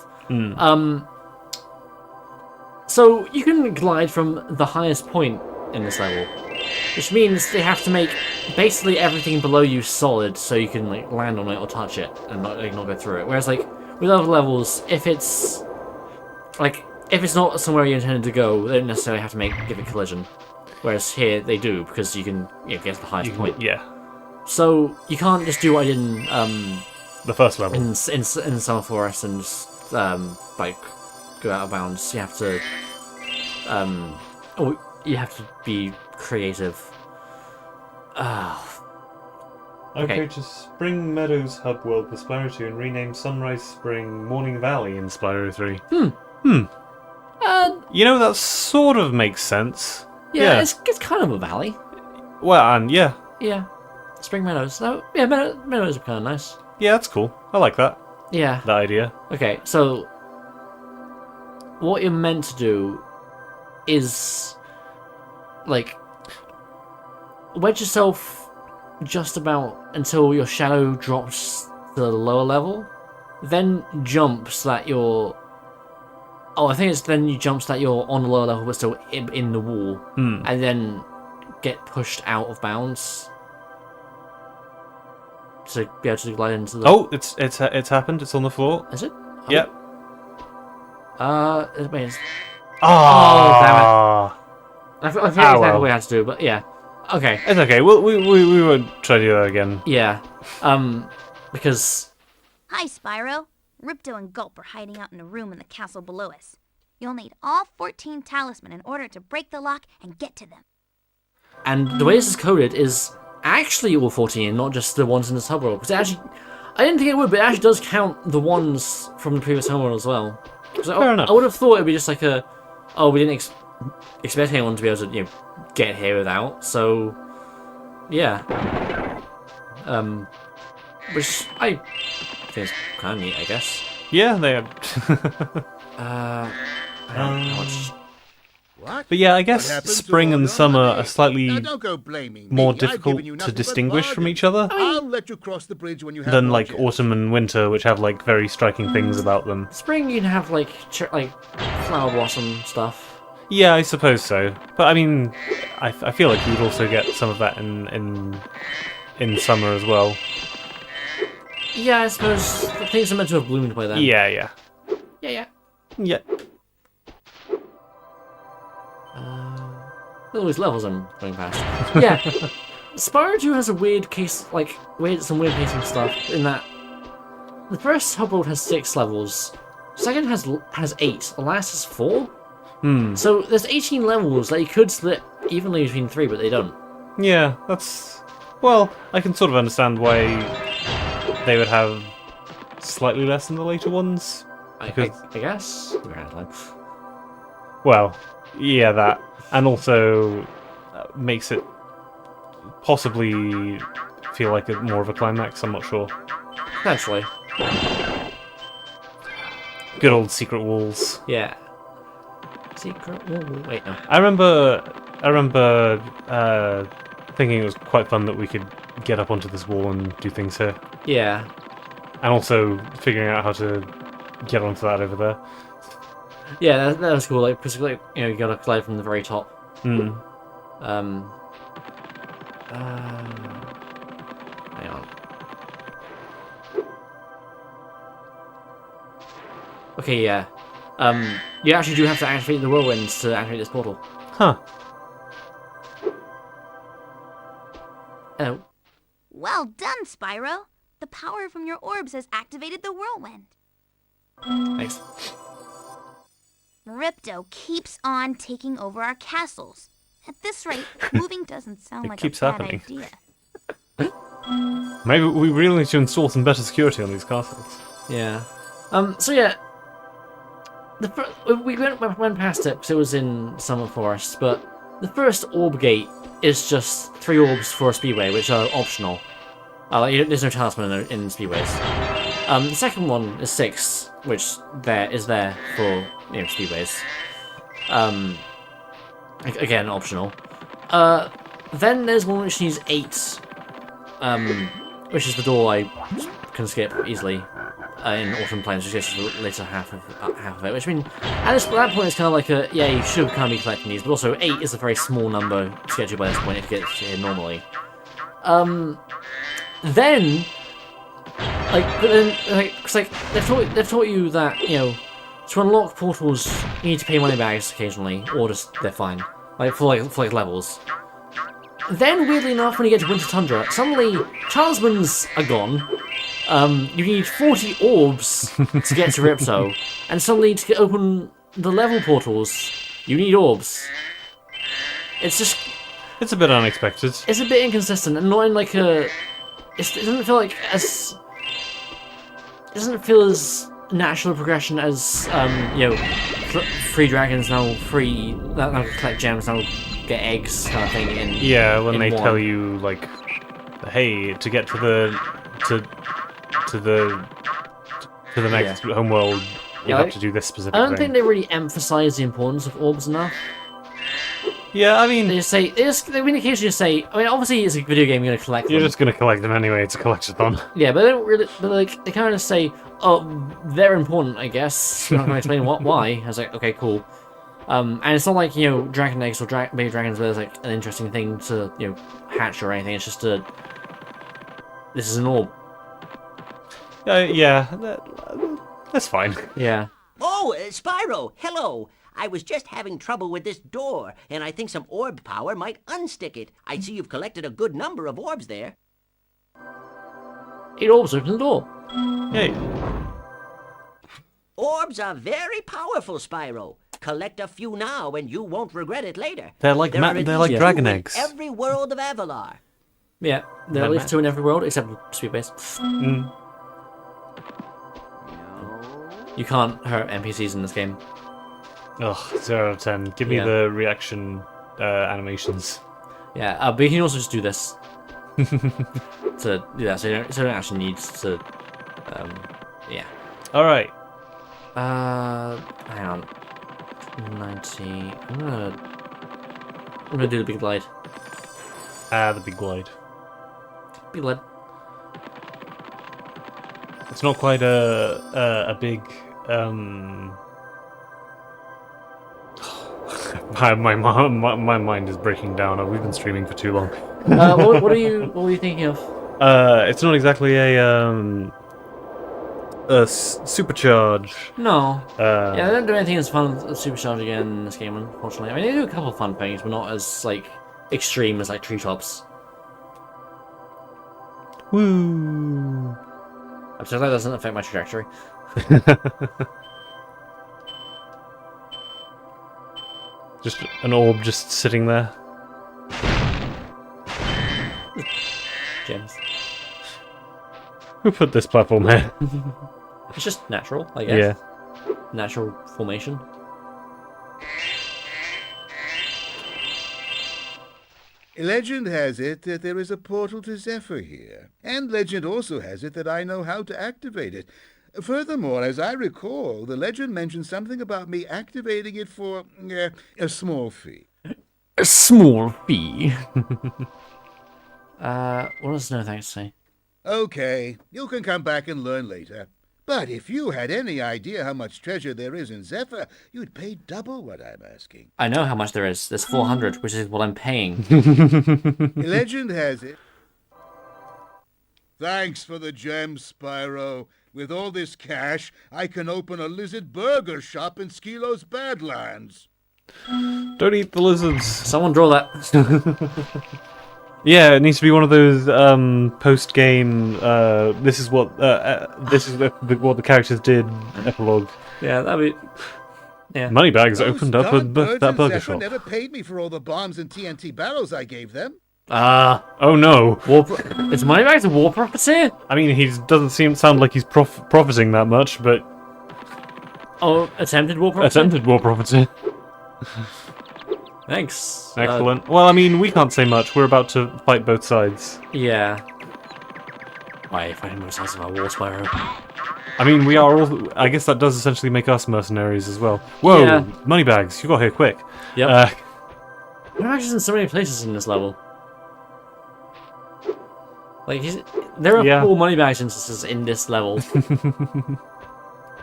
So, you can glide from the highest point in this level, which means they have to make basically everything below you solid so you can like land on it or touch it and not go through it. Whereas like with other levels, if it's not somewhere you intended to go, they don't necessarily have to give it collision. Whereas here they do, because you can get to the highest point. Yeah. So you can't just do what I did in the first level in Summer Forest and just like go out of bounds. You have to you have to be creative. Okay, to Spring Meadows Hub World for Spyro 2 and rename Sunrise Spring Morning Valley in Spyro 3. You know, that sort of makes sense. Yeah. It's kind of a valley. Well, and yeah. Yeah. Spring Meadows. So, yeah, meadows are kind of nice. Yeah, that's cool. I like that. Yeah. That idea. Okay, so what you're meant to do is like wedge yourself just about until your shadow drops to the lower level, then jump so that you're... Oh, I think it's then you jump so that you're on the lower level but still in the wall, and then get pushed out of bounds to be able to glide into the... Oh, it's happened. It's on the floor. Is it? Yep. Wait, it's... Oh, damn it. I forget exactly what we had to do, but yeah. Okay. It's okay. We won't try to do that again. Yeah. Because... Hi, Spyro. Ripto and Gulp are hiding out in a room in the castle below us. You'll need all 14 talisman in order to break the lock and get to them. And the way this is coded is actually all 14, not just the ones in the subworld. Because actually... I didn't think it would, but it actually does count the ones from the previous homeworld as well. Fair enough. I would have thought it would be just like a... Oh, we didn't expect anyone to be able to, get here without, so... Yeah. Which I think is kind of neat, I guess. Yeah, they are. What? But yeah, I What guess happened to spring all and your summer money? are slightly Now don't go blaming more me. I've difficult given you to nothing but distinguish from bargain. each other I'll let you cross the bridge when you have than more like gems. autumn and winter, which have like very striking things about them. Spring, you can have like flower blossom stuff. Yeah, I suppose so. But I mean, I feel like you would also get some of that in summer as well. Yeah, I suppose the things are meant to have bloomed by then. Yeah. Yeah. Look at all these levels I'm going past. Yeah. Spyro 2 has a weird case, some weird pacing stuff in that the first hub has 6 levels, second has 8, the last has 4. So there's 18 levels that you could split evenly between 3, but they don't. Yeah, that's... Well, I can sort of understand why they would have slightly less than the later ones. I guess. We're out of time. Well, yeah, that. And also makes it possibly feel like more of a climax, I'm not sure. Potentially. Good old secret walls. Yeah. Secret wall. Wait, no. I remember thinking it was quite fun that we could get up onto this wall and do things here. Yeah. And also figuring out how to get onto that over there. Yeah, that was cool. Like, basically, you gotta glide from the very top. Mm. Hang on. Okay, yeah. You actually do have to activate the whirlwinds to activate this portal. Huh. Well done, Spyro. The power from your orbs has activated the whirlwind. Thanks. Ripto keeps on taking over our castles. At this rate, moving doesn't sound It like keeps a bad happening. idea. Maybe we really need to install some better security on these castles. Yeah. So yeah, we went past it because it was in Summer Forest, but the first orb gate is just 3 orbs for a speedway, which are optional. There's no talisman in speedways. The second one is 6, which is there for speedways. Again, optional. Then there's one which needs 8, which is the door I can skip easily in Autumn Plains, which gets the later half of it. Which I mean, at that point, it's kind of like you should kind of be collecting these, but also 8 is a very small number to get to by this point if you get to here normally. Then, they've taught you that to unlock portals you need to pay money bags occasionally, or just they're fine, for levels. Then, weirdly enough, when you get to Winter Tundra, suddenly talismans are gone. You need 40 orbs to get to Ripto, and suddenly to open the level portals, you need orbs. It's a bit unexpected. It's a bit inconsistent, and not in like a. It doesn't feel like as. It doesn't feel as natural a progression as free dragons now free. Now collect gems, now get eggs kind of thing. When they tell you like, hey, to get to the next homeworld, you have to do this specific thing. I don't think they really emphasize the importance of orbs enough. Yeah, I mean, they occasionally just say. I mean, obviously it's a video game. You're gonna collect them. You're just gonna collect them anyway. It's a collectathon. Yeah, but they don't really. But they kind of say, "Oh, they're important, I guess." You're not gonna explain why. I was like, okay, cool. And it's not like dragon eggs or baby dragons where there's like an interesting thing to hatch or anything. It's just this is an orb. That's fine. Yeah. Oh, Spyro, hello. I was just having trouble with this door, and I think some orb power might unstick it. I see you've collected a good number of orbs there. 8 orbs open the door. Hey. Orbs are very powerful, Spyro. Collect a few now, and you won't regret it later. They're like dragon in eggs. Every world of Avalar. Yeah, there are at least 2 in every world except Speedbase. You can't hurt NPCs in this game. Ugh, 0 out of 10. Give me the reaction animations. Yeah, but you can also just do this. So you don't actually need to. Yeah. Alright. Hang on. 90. I'm gonna do the big glide. The big glide. Big glide. It's not quite a big my mind is breaking down. We've been streaming for too long. What were you thinking of? It's not exactly a supercharge. No. Yeah, they don't do anything as fun as supercharge again in this game, unfortunately. I mean, they do a couple of fun things, but not as extreme as treetops. Woo! I'm so glad that doesn't affect my trajectory. Just an orb just sitting there. Gems. Who put this platform here? It's just natural, I guess. Yeah. Natural formation. Legend has it that there is a portal to Zephyr here, and legend also has it that I know how to activate it. Furthermore, as I recall, the legend mentioned something about me activating it for a small fee. A small fee? What does no thanks say? Okay, you can come back and learn later. But if you had any idea how much treasure there is in Zephyr, you'd pay double what I'm asking. I know how much there is. There's 400, which is what I'm paying. Legend has it. Thanks for the gems, Spyro. With all this cash, I can open a lizard burger shop in Skilo's Badlands. Don't eat the lizards. Someone draw that. Yeah, it needs to be one of those post-game. This is what what the characters did. Epilogue. Yeah, that'd be. Yeah. Moneybags Those opened up darn birds that in burger Zephyr shop. never paid me for all the bombs and TNT barrels I gave them. Oh no! Is Moneybags a war profiteer? I mean, he doesn't sound like he's profiting that much, but Oh, attempted war profiteer? attempted war profiteer. Thanks. Excellent. Well, I mean, we can't say much. We're about to fight both sides. Yeah. Why, fighting both sides of our war, Spyro. I mean, we are all. I guess that does essentially make us mercenaries as well. Whoa! Yeah. Moneybags, you got here quick. Yep. Moneybags is in so many places in this level. Like, there are 4 Moneybags instances in this level.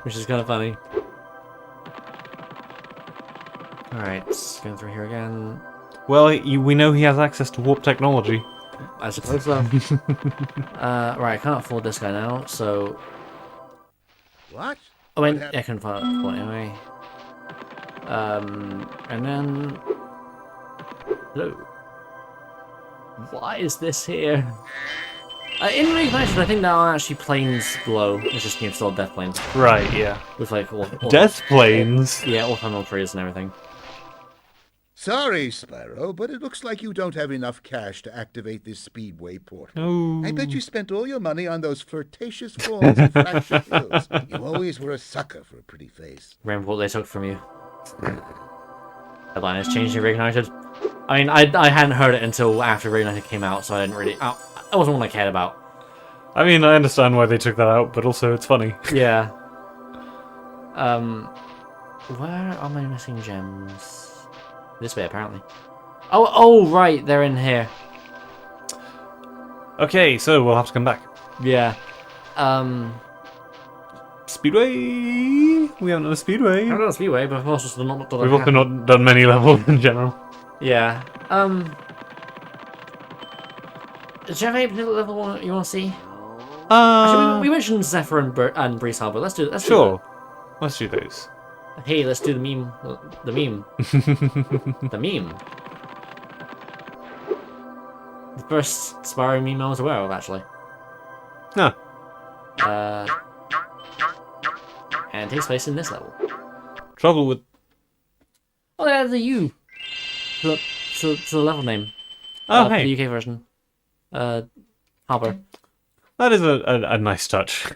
Which is kind of funny. Alright, going through here again. Well, we know he has access to warp technology. I suppose so. Right, I can't afford this guy now, so... What? Oh, wait, I can afford it anyway. And then... Hello. Why is this here? In Reconnection, I think now actually planes below. It's just still death planes. Right, yeah. With like... Death planes? Yeah, all tunnel trees and everything. Sorry, Spyro, but it looks like you don't have enough cash to activate this speedway portal. Oh. I bet you spent all your money on those flirtatious forms in Fracture Hills. You always were a sucker for a pretty face. Remember what they took from you. Headline has changed in Reignited. I mean, I hadn't heard it until after Reignited came out, so I didn't really... It wasn't one I cared about. I mean, I understand why they took that out, but also it's funny. Yeah. Where are my missing gems? This way, apparently. Oh, right, they're in here. Okay, so we'll have to come back. Yeah. Speedway! We haven't done a speedway. I haven't done a speedway, but of course it's not done. We've also not done many levels in general. Yeah. Do you have any particular level you want to see? Actually, we mentioned Zephyr and Breeze Harbor. Let's do that. Sure. Let's do those. Hey, let's do the meme. The meme. The meme. The first Spyro meme I was aware of, actually. No. And takes place in this level. Trouble with... Oh, yeah, the U. To the level name. Oh, hey. The UK version. Harbor. That is a nice touch.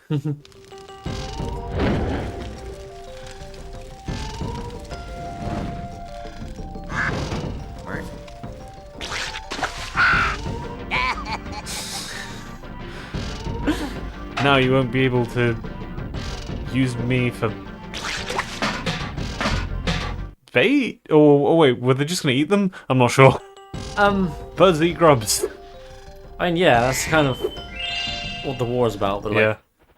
Now you won't be able to use me for bait? Or wait, were they just gonna eat them? I'm not sure. Birds eat grubs. I mean, yeah, that's kind of what the war is about, but Yeah.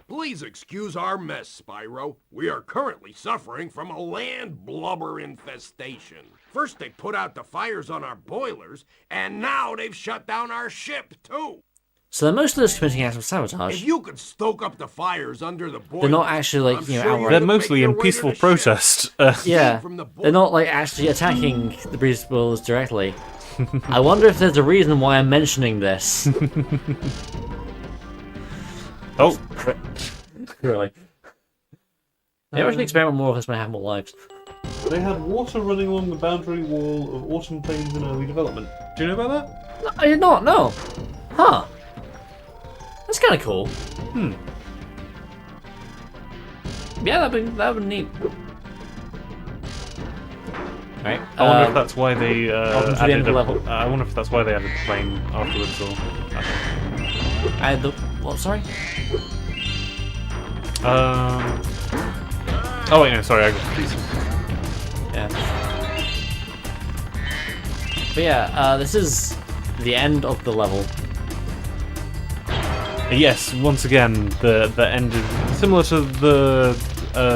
Please excuse our mess, Spyro. We are currently suffering from a land blubber infestation. First they put out the fires on our boilers, and now they've shut down our ship, too. So they're mostly just committing acts of sabotage. If you could stoke up the fires under the boilers... They're not actually, like, I'm you know, sure outright... They're could mostly make your in way to peaceful the ship. protest. Yeah, From the they're not, like, actually attacking the Breeze Bulls directly. I wonder if there's a reason why I'm mentioning this. Oh. Really. Maybe I should experiment more with this when I have more lives. They had water running along the boundary wall of autumn plains in early development. Do you know about that? No, I did not, no. Huh. That's kind of cool. Yeah, that'd be neat. Right. I wonder if that's why they welcome to the end of added the level. I wonder if that's why they added the plane afterwards, or... I had the... What, sorry? Oh wait, no, sorry, I got confused. Yeah. But yeah, this is the end of the level. Yes, once again, the end is similar to the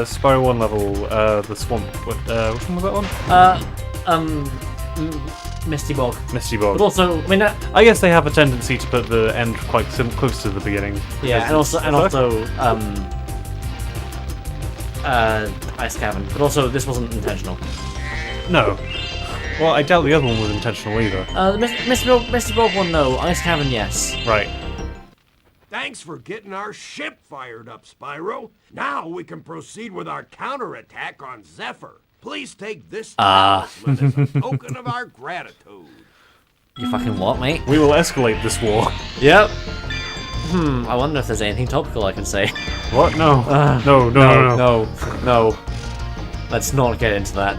Spyro 1 level, the swamp. Which one was that one? Misty Bog. Misty Bog. But also, I mean, I guess they have a tendency to put the end quite close to the beginning. yeah, and also, Ice Cavern. But also, this wasn't intentional. No. Well, I doubt the other one was intentional either. The Misty Bob one, no. Ice Cavern, yes. Right. Thanks for getting our ship fired up, Spyro. Now we can proceed with our counterattack on Zephyr. Please take this talisman as a token of our gratitude. You fucking what, mate? We will escalate this war. Yep. I wonder if there's anything topical I can say. What? No. No. Let's not get into that.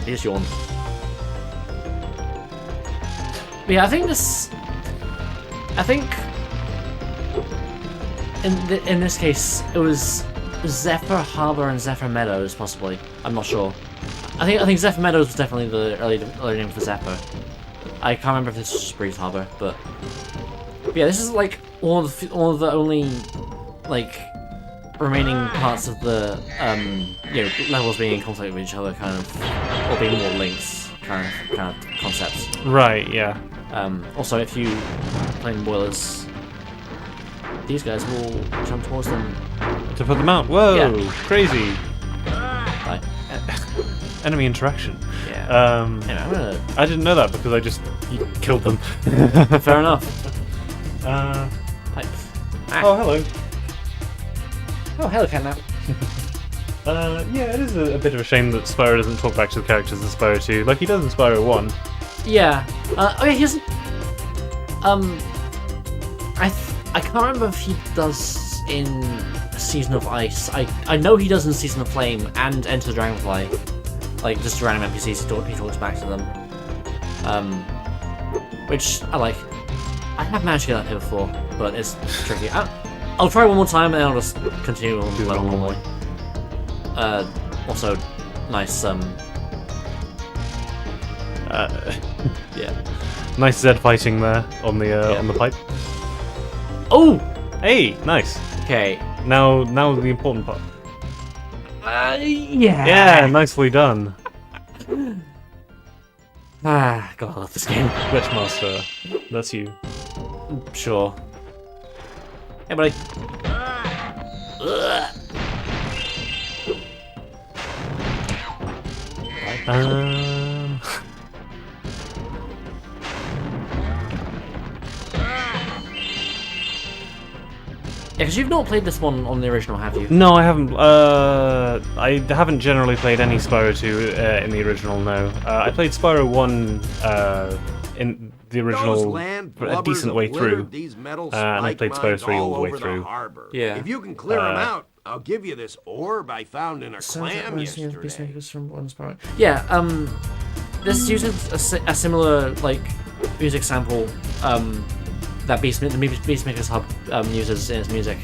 Here's yawn. But yeah, I think in this case it was Zephyr Harbor and Zephyr Meadows, possibly. I'm not sure. I think Zephyr Meadows was definitely the early name for Zephyr. I can't remember if this was just Breeze Harbor, but yeah, this is like one of the only like remaining parts of the levels being in conflict with each other, kind of, or being more links, kind of concepts. Right. Yeah. Also, if you play in boilers, these guys will jump towards them To put them out. Whoa! Yeah. Crazy. Bye. Enemy interaction. Yeah. Anyway, I didn't know that because I just killed them. fair enough. Oh, hello. Oh, hello, Catnap. Yeah, it is a bit of a shame that Spyro doesn't talk back to the characters in Spyro 2, like he does in Spyro 1. Yeah. Okay, he doesn't. I can't remember if he does in Season of Ice. I know he does in Season of Flame and Enter the Dragonfly. Like, just random NPCs, he talks back to them. Which I like. I have managed to get that here before, but it's tricky. I'll try one more time and then I'll just continue on level normally. Also, nice, yeah. Nice Zed fighting there on the pipe. Oh! Hey, nice. Okay. Now the important part. Yeah. Yeah, nicely done. God, I love this game. Glitchmaster, that's you. Sure. Hey, buddy. Yeah, because you've not played this one on the original, have you? No, I haven't. I haven't generally played any Spyro 2 in the original. No, I played Spyro 1 in the original a decent way through, and I played Spyro 3 all the way through. Yeah. If you can clear them out, I'll give you this orb I found in a clam yesterday. Yeah. This uses a similar like music sample. That Beastmaker's Hub uses in its music.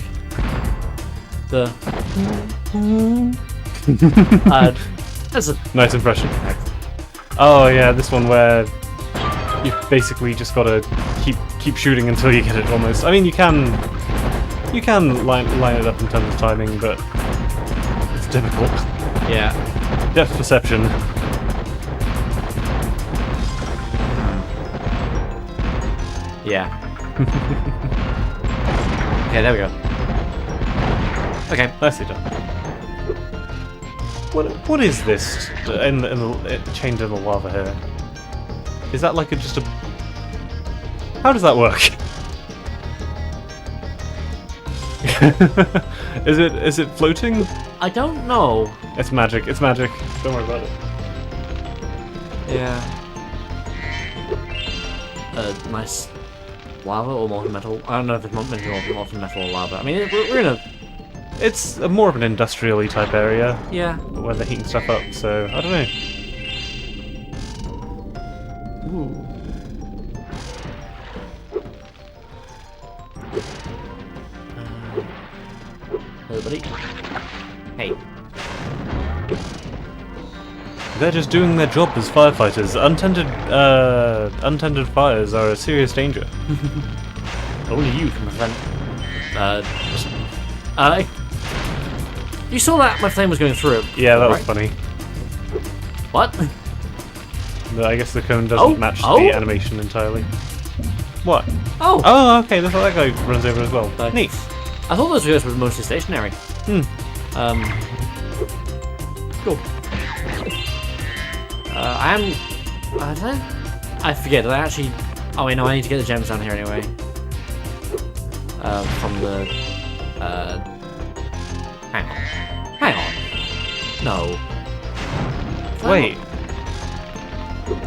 That's a Nice impression. Oh yeah, this one where you basically just gotta keep shooting until you get it almost. I mean, you can line it up in terms of timing, but it's difficult. Yeah. Depth perception. Yeah. Okay, there we go. Okay. Nicely done. What is this in the chained in the lava here? Is that like just a? How does that work? Is it floating? I don't know. It's magic. It's magic. Don't worry about it. Yeah. Nice lava or molten metal. I don't know if it's molten metal or lava. I mean, we're in a. It's more of an industrial-y type area. Yeah. Where they're heating stuff up. So I don't know. Ooh. Hello, buddy. Hey. They're just doing their job as firefighters. Untended fires are a serious danger. Only you can prevent. You saw that my flame was going through it. Yeah, that was right? funny. What? I guess the cone doesn't match the animation entirely. What? Oh! Oh, okay, that's why that guy runs over as well. Neat. I thought those videos were mostly stationary. Hmm. Cool. I forget. Did I actually? Oh wait, no. I need to get the gems down here anyway. From the. Hang on. No. Wait.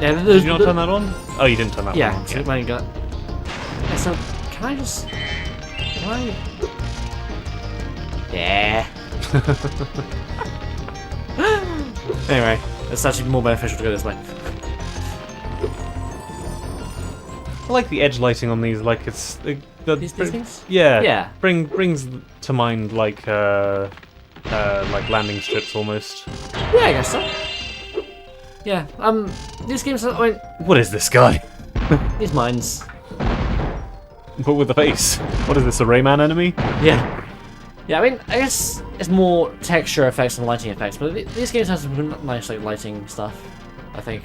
Yeah, Did you not turn that on? Oh, you didn't turn that yeah, one on. so when you got. Yeah, so can I just? Can I? Yeah. Anyway, it's actually more beneficial to go this way. I like the edge lighting on these. Like it's These things? Yeah. Yeah. Brings to mind like landing strips almost. Yeah, I guess so. Yeah. These games. I mean, What is this guy? these mines. But with a face. What is this? A Rayman enemy? Yeah. Yeah, I mean, I guess it's more texture effects than lighting effects, but these games have some nice like lighting stuff. I think.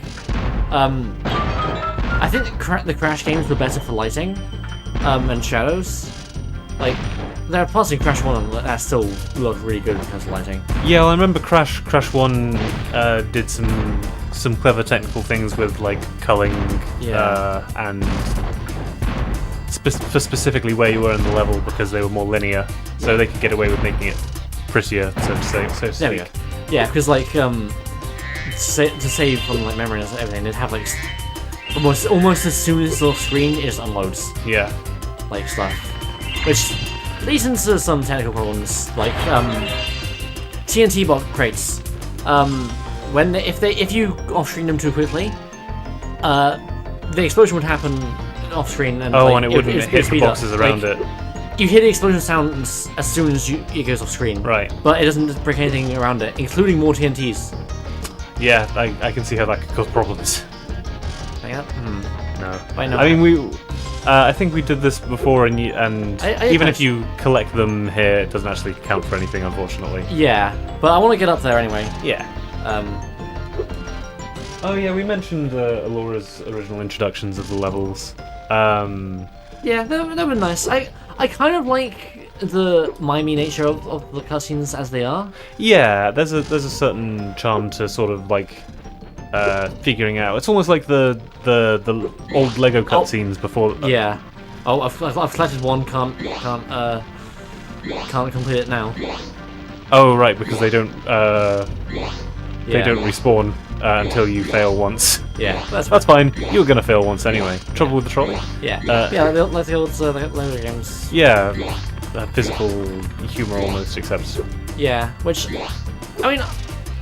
I think the Crash games were better for lighting, and shadows. Like, there are parts in Crash 1 that still look really good because of lighting. Yeah, well, I remember Crash 1 did some clever technical things with like culling and for specifically where you were in the level because they were more linear, so they could get away with making it prettier, so to say. There we go. Yeah, because like to save from like memory and everything, they'd have like almost as soon as it's off screen, it just unloads. Yeah. Like stuff, which leads into some technical problems, like TNT block crates. If you off screen them too quickly, the explosion would happen off screen and and it wouldn't hit the boxes around it. You hear the explosion sound as soon as it goes off screen. Right. But it doesn't break anything around it, including more TNTs. Yeah, I can see how that could cause problems. Like that? No. Wait, no. I mean, I think we did this before, and even if you collect them here, it doesn't actually count for anything, unfortunately. Yeah, but I want to get up there anyway. Yeah. Oh yeah, we mentioned Alora's original introductions of the levels. Yeah, they were nice. I kind of like the mimey nature of the cutscenes as they are. Yeah, there's a certain charm to sort of like figuring out. It's almost like the old Lego cutscenes before. Yeah. Oh, I've collected one. Can't complete it now. Oh right, because they don't respawn until you fail once. Yeah, that's fine. You were gonna fail once anyway. Trouble with the trolley? Yeah. Like the old Lego games. Yeah, physical humor almost, except. Yeah, which I mean,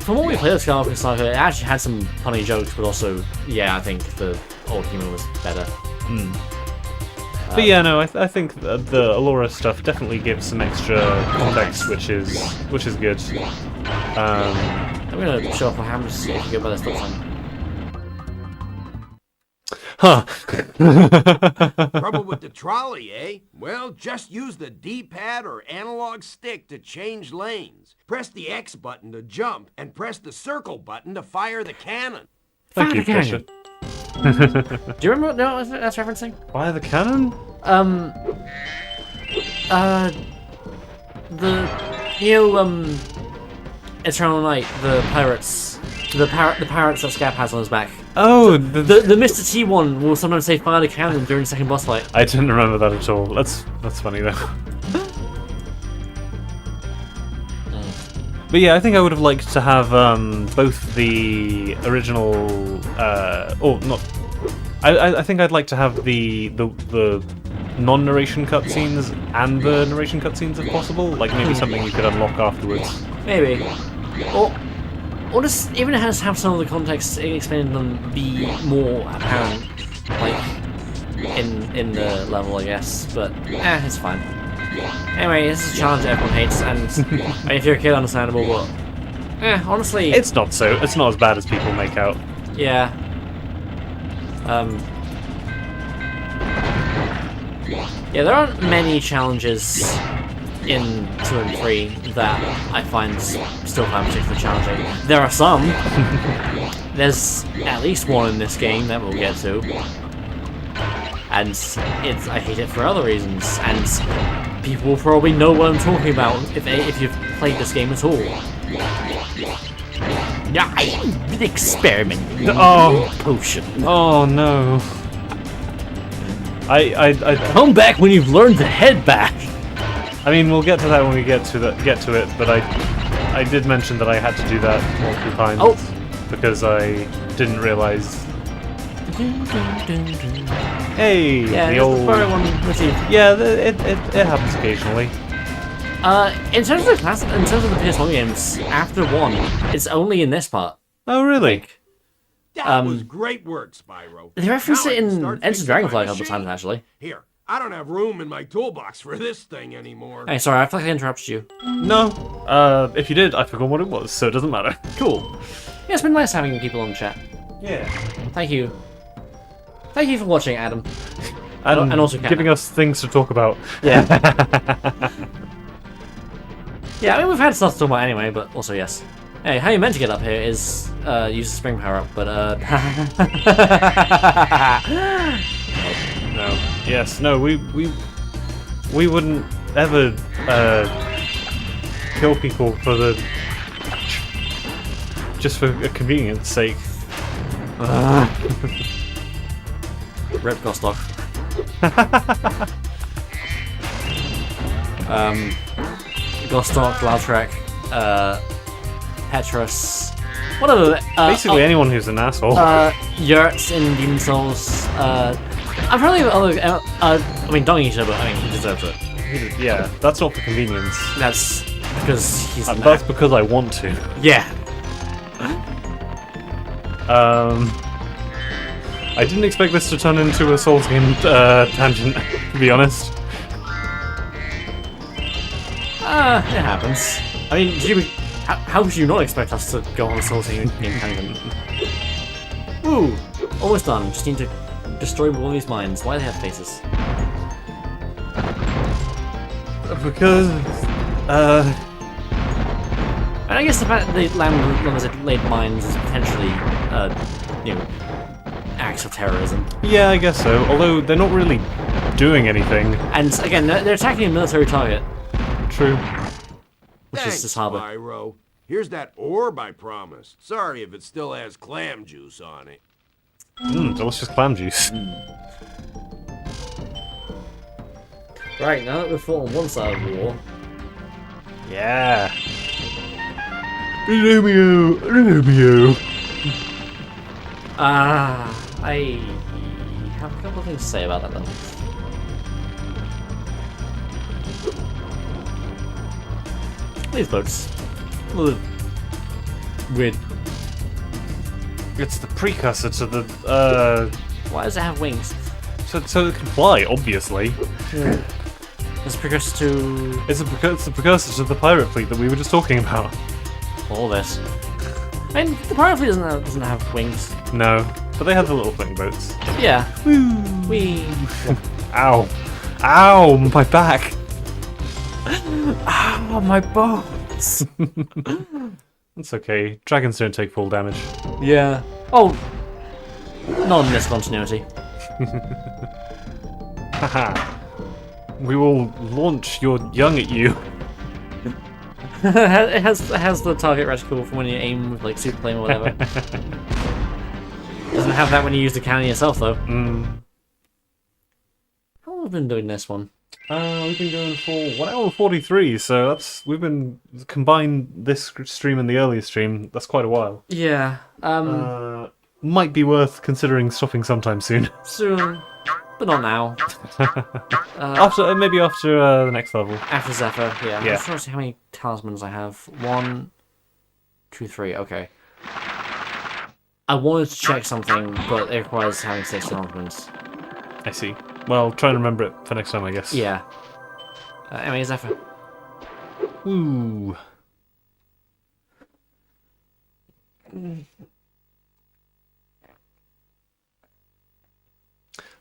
from what we played with Skywalker Saga, it actually had some funny jokes, but also, yeah, I think the old humor was better. But yeah, no, I think the Alora stuff definitely gives some extra context, which is good. I'm gonna show off what happens if you go by the stop sign. Huh. Trouble with the trolley, eh? Well, just use the D-pad or analog stick to change lanes. Press the X button to jump, and press the circle button to fire the cannon. Thank you, Fisher. Do you remember what that's referencing? Fire the cannon? Eternal Night, the pirates that Scap has on his back. Oh, the Mr. T one will sometimes say fire the cannon during the second boss fight. I didn't remember that at all. That's funny though. But yeah, I think I would have liked to have both the original, or not. I think I'd like to have the non-narration cutscenes and the narration cutscenes if possible. Like maybe something you could unlock afterwards. Maybe, or just even have some of the context explaining them be more apparent, like in the level, I guess. But it's fine. Anyway, this is a challenge that everyone hates, and if you're a kid, understandable, but honestly, it's not as bad as people make out. Yeah. Yeah, there aren't many challenges in 2 and 3 that I still find particularly challenging. There are some. There's at least one in this game that we'll get to. And I hate it for other reasons, and people will probably know what I'm talking about if you've played this game at all. Yeah, an experiment. Oh. Potion. Oh no. I Come back when you've learned to head back. I mean, we'll get to that when we get to it, but I did mention that I had to do that multiple times. Oh. Because I didn't realize. Hey, Yeah, the it's old. the fire one received. Yeah, it happens occasionally. In terms of the PS1 games, after 1, it's only in this part. Oh, really? Like, That was great work, Spyro. they reference Now I it can in start Enter fixing Dragonfly my a couple machine. times, actually. Here, I don't have room in my toolbox for this thing anymore. Hey, sorry, I feel like I interrupted you. No. If you did, I forgot what it was, so it doesn't matter. Cool. Yeah, it's been nice having people on chat. Yeah. Thank you. Thank you for watching, Adam. And also Cat. giving us things to talk about. Yeah. Yeah, I mean, we've had stuff to talk about anyway, but also yes. Hey, how you meant to get up here is use the spring power up, but No. Yes. No. We wouldn't ever kill people for just for a convenience sake. Rip Gostock. Gostock, Lautrec, Petrus, whatever. Basically, anyone who's an asshole. Yurts in Demon Souls. I'm probably other. I mean, Dung Eater, but I mean, he deserves it. Yeah, that's not for convenience. That's because he's. That's because I want to. Yeah. I didn't expect this to turn into a Souls game tangent, to be honest. It happens. I mean, how would you not expect us to go on a Souls game tangent? Ooh, almost done. Just need to destroy one of these mines. Why do they have faces? Because, And I guess the fact that they laid mines is potentially, you know, acts of terrorism. yeah, I guess so. Although they're not really doing anything. And again, they're attacking a military target, True. which Thanks, is this harbor. Spyro. Here's that orb I promised. Sorry if it still has clam juice on it. Delicious clam juice. Right, now that we've fought on one side of the war, Yeah. Romeo. I have a couple of things to say about that though. These boats. Weird. It's the precursor to the, Why does it have wings? so it can fly, obviously. It's precursor to It's the precursor to the pirate fleet that we were just talking about. all this. I mean, the pirate fleet doesn't have wings. No, but they have the little flying boats. Yeah. Wee. Ow. Ow, my back. Oh, my bones. It's okay. Dragons don't take full damage. Yeah. Oh. Not in this continuity. Haha. We will launch your young at you. It has the target reticle from when you aim with like super flame or whatever. Doesn't have that when you use the cannon yourself though. How long have we been doing this one? We've been going for 1 hour and 43, so we've been combined this stream and the earlier stream. That's quite a while. Yeah. Might be worth considering stopping sometime soon. Soon, but not now. Maybe after the next level. After Zephyr, yeah. I'm Yeah. just trying to see how many talismans I have. 1, 2, 3. Okay. I wanted to check something, but it requires having 6 talismans. I see. Well, try and remember it for next time, I guess. Yeah. Anyway, Zephyr. Ooh.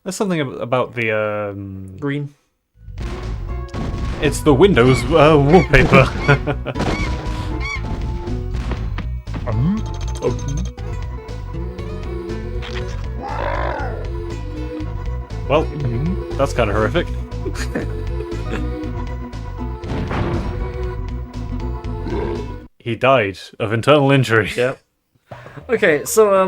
There's something about the Green. It's the Windows wallpaper. Well, that's kind of horrific. He died of internal injury. Yep. Okay, so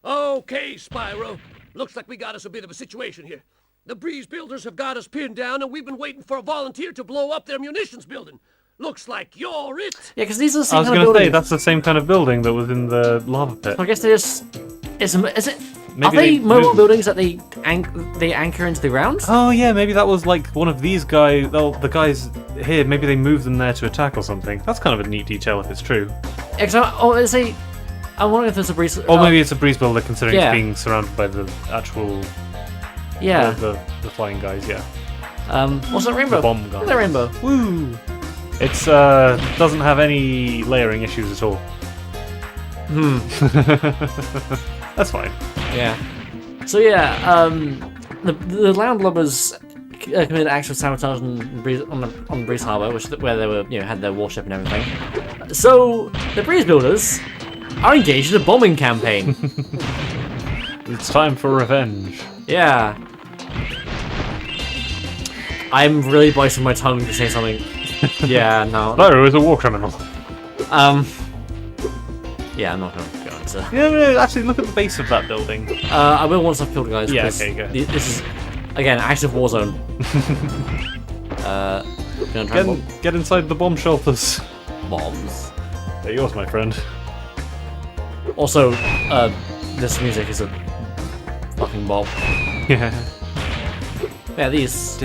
Okay, Spyro. Looks like we got us a bit of a situation here. The Breeze Builders have got us pinned down, and we've been waiting for a volunteer to blow up their munitions building. Looks like you're it. yeah, because these are the I same was kind of going to say buildings. that's the same kind of building that was in the lava pit. So I guess they just. Is it? Maybe Are they mobile moved- buildings that they anchor into the ground? Oh yeah, maybe that was like one of these guys. Oh, the guys here. Maybe they moved them there to attack or something. That's kind of a neat detail if it's true. I wonder if there's a breeze. Or maybe it's a breeze builder considering yeah. it's being surrounded by the actual Yeah. the flying guys. Yeah. What's that rainbow? The bomb Look at guy. that rainbow. Woo! It's doesn't have any layering issues at all. That's fine. Yeah. So yeah, the landlubbers committed acts of sabotage on Breeze Harbor, where they were, had their warship and everything. So the Breeze Builders are engaged in a bombing campaign. It's time for revenge. Yeah. I'm really biting my tongue to say something. Yeah, no. Spyro is a war criminal. Yeah, I'm not gonna go into. Yeah, no, actually, look at the base of that building. I will once I've killed guys. Yeah, 'cause okay, go ahead. This is again active war zone. Gonna try and Get inside the bomb shelters. bombs. They're yours, my friend. Also, this music is a fucking bob. Yeah. Yeah, these.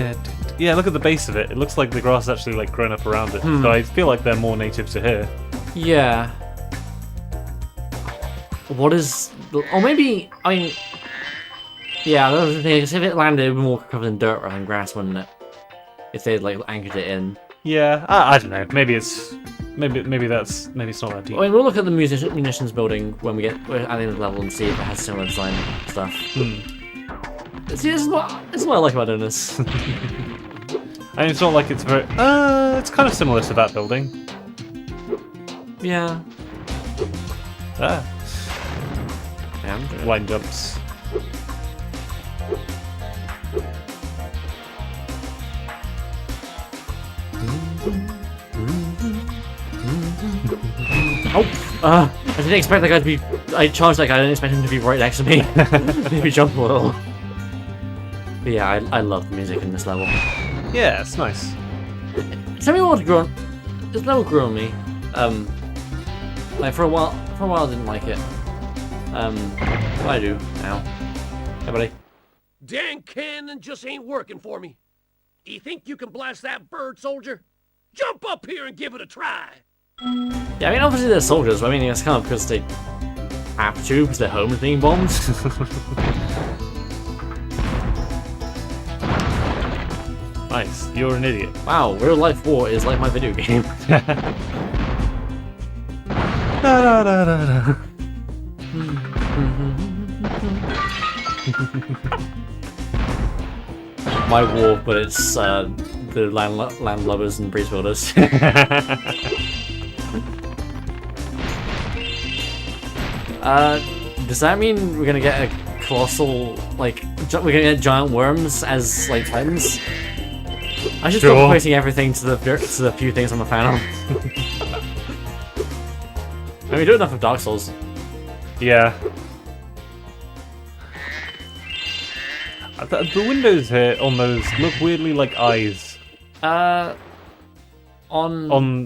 Yeah, look at the base of it. It looks like the grass is actually like grown up around it. So I feel like they're more native to here. Yeah. What is? Or maybe I mean. Yeah, I don't think if it landed, it would be more covered in dirt rather than grass, wouldn't it? If they'd like anchored it in. Yeah, I don't know. Maybe it's maybe it's not that deep. I mean, we'll look at the munitions building when we're at the end of the level and see if it has similar design stuff. See, this is what I like about doing this. I mean, it's not like it's very. It's kind of similar to that building. Yeah. Ah, Yeah, I'm good. line jumps. Oh! I didn't expect that guy to be. I charged that guy. I didn't expect him to be right next to me. Maybe jump a little. But yeah, I love the music in this level. Yeah, it's nice. Tell me what grew on. This level grew on me. Like for a while I didn't like it. But I do now. Hey, buddy. Dang cannon just ain't working for me. You think you can blast that bird, soldier? Jump up here and give it a try. Yeah, I mean obviously they're soldiers, but I mean it's kind of because they have to, because their home is being bombed. Nice. You're an idiot. Wow, real life war is like my video game. Da, da, da, da, da. My war, but it's the landlubbers and breeze builders. Does that mean we're gonna get a colossal, like, we're gonna get giant worms as, like, titans? I should Sure. stop placing everything to the few things I'm a fan of. I mean, we do enough of Dark Souls. Yeah. The windows here on those look weirdly like eyes on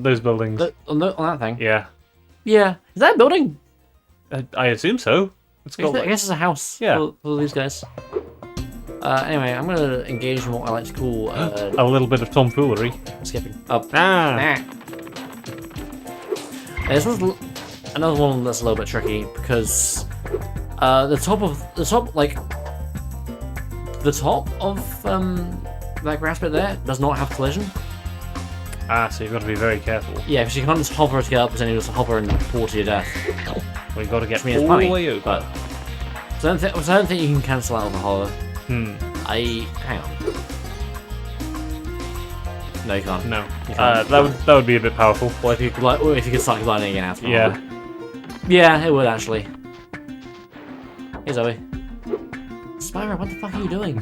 those buildings. On that thing? Yeah. Yeah. Is that a building? I assume so. It's got I guess it's a house Yeah. for these guys. Anyway, I'm gonna engage in what I like to call a little bit of tomfoolery. skipping. Up. Ah. This one's another one that's a little bit tricky because the top of that grass bit there does not have collision. Ah, so you've got to be very careful. Yeah, because you can't just hover to get up, because then you just hover and fall to your death. Well, you've got to get Which means all funny, the way over. but so I don't think you can cancel out of a hover. Hang on. No, you can't. No. You can't. That would be a bit powerful. Or if you could start gliding again after. Yeah. Yeah, it would actually. Hey Zoe. Spyro, what the fuck are you doing?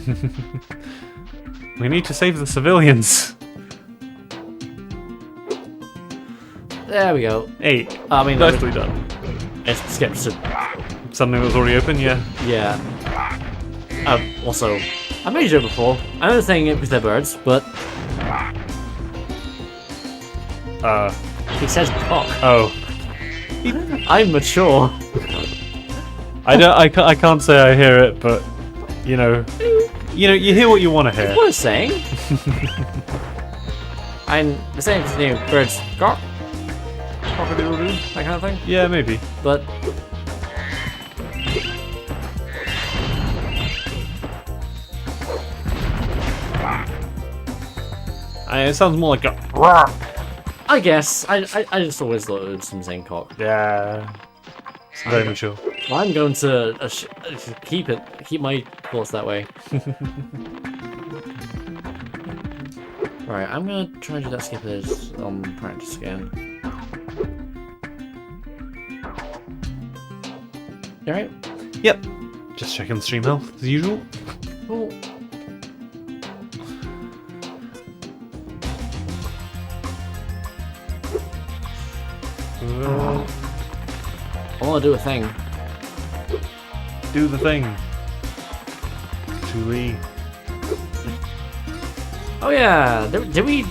We need to save the civilians. There we go. 8. I mean, Nicely done. it skips to Something that was already open, yeah. yeah. Also, I made it before. I know they're saying it because they're birds, but he says cock. Oh. I'm mature. I can't say I hear it, but you know, you hear what you want to hear. What is saying? I'm the same as you birds cock, cock-a-doodle-doo, that kind of thing. Yeah, maybe. But It sounds more like a. I guess I just always thought it was some saying cock. Yeah. It's very mature. I'm going to keep my thoughts that way. Right, I'm gonna try and do that skippers on practice again. You alright? Yep. Just checking stream health as usual. Cool. I wanna do a thing. Do the thing. Julie. Oh yeah, did we?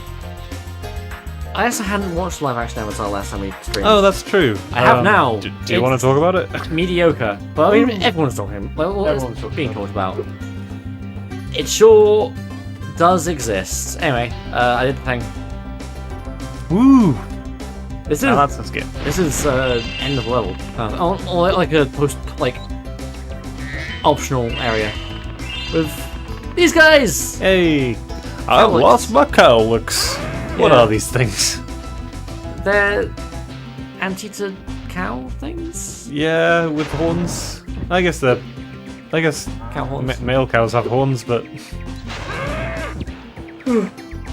I also hadn't watched live action Avatar last time we streamed. Oh, that's true. I have now. Do you want to talk about it? Mediocre, but I mean everyone's talking. Well, Everyone's it's talking being talked about. It sure does exist. Anyway, I did the thing. Woo! This is Now that's a skip. This is end of level, or like a optional area with these guys. Hey, I Cowlicks. lost my cowlicks. What Yeah. are these things? They're anteater cow things. Yeah, with horns. I guess Cow horns. male cows have horns, but.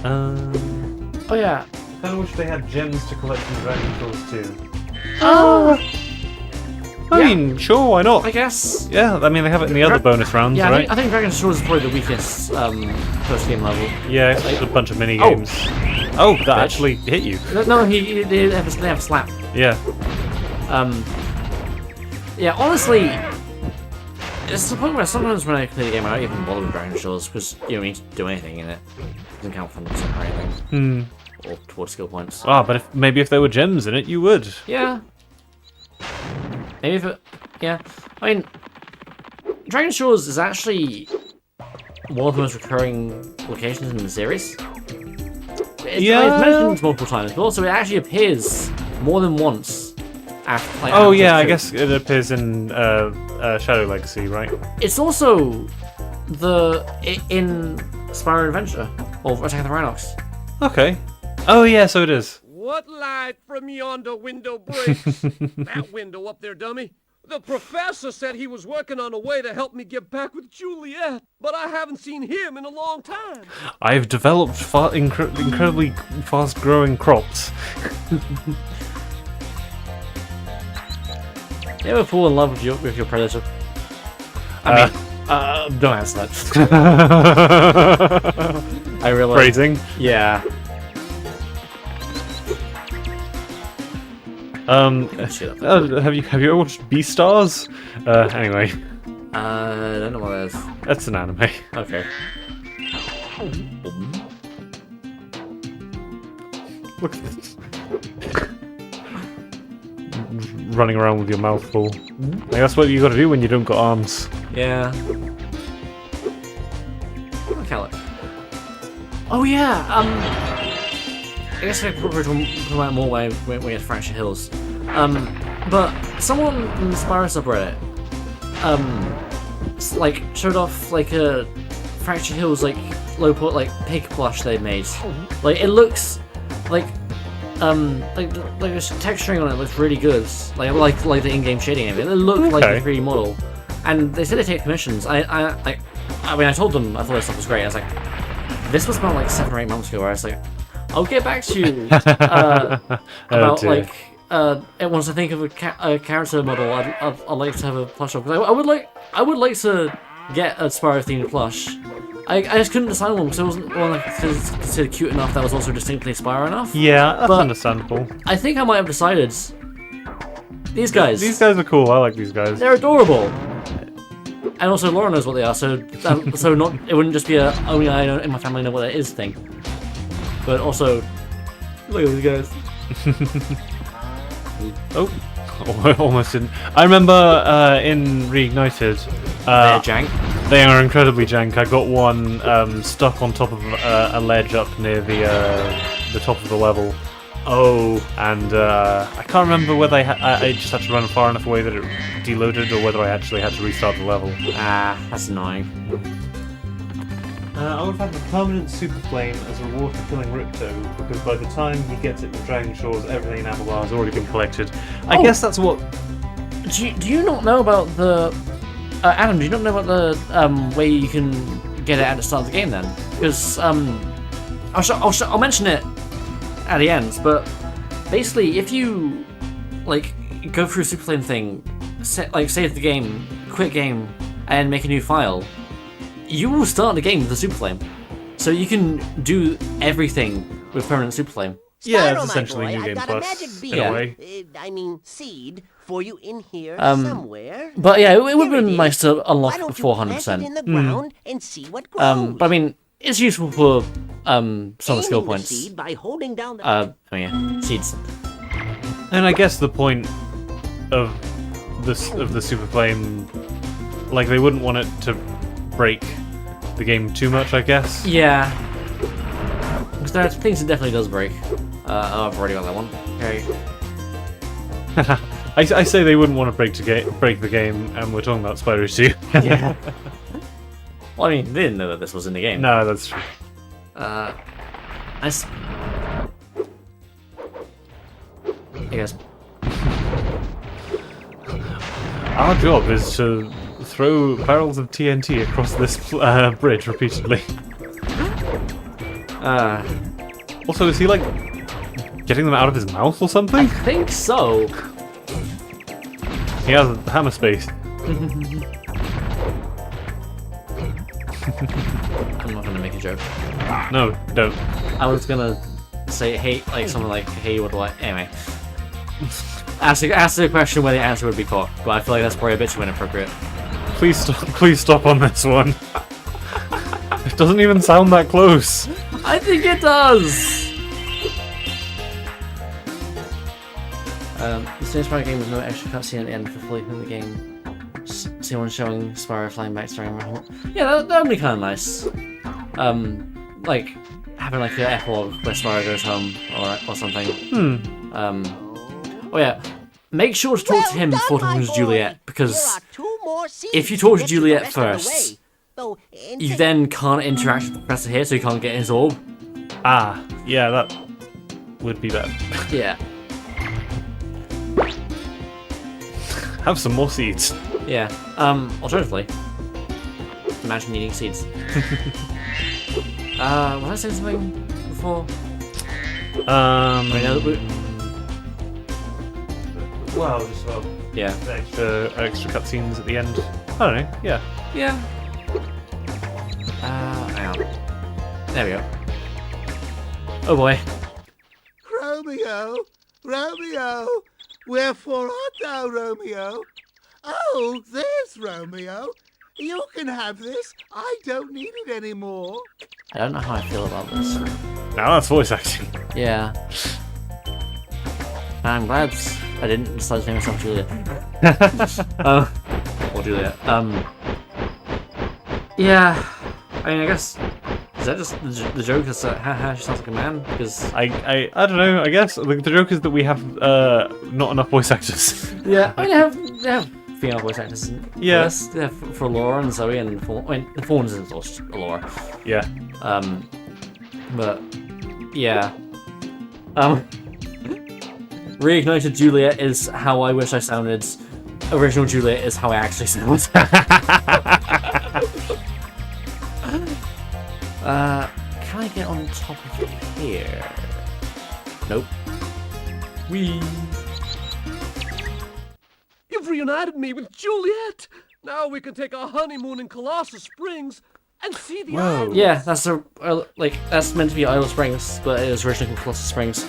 Oh yeah. I kind of wish they had gems to collect in Dragon Tools too. I mean, sure, why not? I guess. Yeah, I mean they have it in the other bonus rounds, Yeah, right? I think Dragon Shores is probably the weakest post game level. Yeah, it's like a bunch of mini games. Oh, that Bitch. actually hit you. No, they have a slap. Yeah. Yeah, honestly, it's the point where sometimes when I play the game, I don't even bother with Dragon Shores because you don't need to do anything in it. It doesn't count for something or anything. Or towards skill points. Ah, but maybe if there were gems in it, you would. Yeah. Maybe if it... Yeah. I mean, Dragon Shores is actually one of the most recurring locations in the series. It's mentioned multiple times, but also it actually appears more than once. Oh yeah, I guess it appears in Shadow Legacy, right? It's also in Spyro Adventure, or Attack of the Rhinox. Okay. Oh yeah, so it is. What light from yonder window breaks? That window up there, dummy. The professor said he was working on a way to help me get back with Juliet, but I haven't seen him in a long time. I've developed incredibly fast-growing crops. You ever fall in love with your predator? I mean, don't answer that. I realize. Phrasing. Yeah. Have you ever watched Beastars? Anyway. I don't know what that is. That's an anime. Okay. Look at this. Running around with your mouth full. Like, that's what you gotta do when you don't got arms. Yeah. Look at it. Oh yeah. I guess I could talk about more when we had Fractured Hills. But someone in the Spyro subreddit, like showed off like a Fractured Hills like low port like pig plush they made. Like it looks like the texturing on it looks really good. Like the in-game shading of it. It looked like a 3D model. And they said they take commissions. I mean I told them I thought this stuff was great. I was like, this was about like 7 or 8 months ago where I was like, I'll get back to you about like once I think of a character model, I'd like to have a plush of. I would like to get a Spyro themed plush. I just couldn't decide one because it wasn't one I considered cute enough that was also distinctly Spyro enough. Yeah, that's But- understandable. I think I might have decided these guys. These guys are cool. I like these guys. They're adorable. And also Laura knows what they are, so not it wouldn't just be a only I know in my family know what it is thing. But also, look at these guys. Oh, almost didn't. I remember in Reignited, They're jank. they are incredibly jank. I got one stuck on top of a ledge up near the top of the level. Oh. And I can't remember whether I just had to run far enough away that it deloaded, or whether I actually had to restart the level. Ah, that's annoying. I would have had the permanent super flame as a reward for killing Ripto, because by the time he gets it to Dragon Shores, everything in Avalar has already been collected. I guess that's what... Do you not know about the... Adam, do you not know about the way you can get it at the start of the game then? Because, I'll mention it at the end, but basically if you, like, go through a super flame thing, save the game, quit game, and make a new file, you will start the game with a super flame. So you can do everything with permanent super flame. Yeah, Spyro, it's essentially my boy, New Game I've got a Plus, magic in bead. a way. I mean, seed for you in here somewhere. But yeah, it would Here have been is. nice to Why unlock don't before you plant it 100%. in the ground and see what grows? But I mean, it's useful for some of the skill Aiming points. seed by holding down the Seeds. And I guess the point of the super flame, like, they wouldn't want it to break the game too much, I guess. Yeah. Because there are things it definitely does break. I've already got that one. Okay. I say they wouldn't want to break the game, and we're talking about Spyro 2. Yeah. Well, I mean, they didn't know that this was in the game. No, that's true. Nice. I guess. Our job is to throw barrels of TNT across this bridge repeatedly. Also, is he, like, getting them out of his mouth or something? I think so. He has hammer space. I'm not gonna make a joke. No, don't. I was gonna say, hey, like something like, hey, what do I? Anyway. Ask the question where the answer would be caught, but I feel like that's probably a bit too inappropriate. Please stop on this one. It doesn't even sound that close. I think it does! The same Spyro game with no extra cutscene at the end for fully in the game. Someone showing Spyro flying back starring around. Yeah, that would be kind of nice. Like, having like an epilogue where Spyro goes home or something. Oh yeah, make sure to talk to him before talking to Juliet, because if you talk to Juliet first, you then can't interact with the professor here, so you can't get his orb. Ah, yeah, that would be bad. Yeah. Have some more seeds. Yeah. Alternatively, imagine eating seeds. Was I saying something before? Well, just Yeah. the extra cutscenes at the end. I don't know. Yeah. Yeah. Hang on. There we go. Oh boy. Romeo, Romeo, wherefore art thou, Romeo? Oh, there's Romeo. You can have this. I don't need it anymore. I don't know how I feel about this. Now that's voice acting. Yeah. I'm glad I didn't decide to name myself Julia. Or Julia. Yeah. I mean, I guess. Is that just the joke? Is that haha, she sounds like a man? Because I don't know. I guess the joke is that we have not enough voice actors. yeah, I mean, they have female voice actors. Yes. They have for Laura and Zoe and I mean, the Fawn isn't just Laura. Yeah. But yeah. Reignited Juliet is how I wish I sounded. Original Juliet is how I actually sound. Can I get on top of here? Nope. Whee! You've reunited me with Juliet! Now we can take our honeymoon in Colossus Springs. and see the Whoa. island. Yeah, that's that's meant to be Isle Springs, but it was originally called Colossus Springs.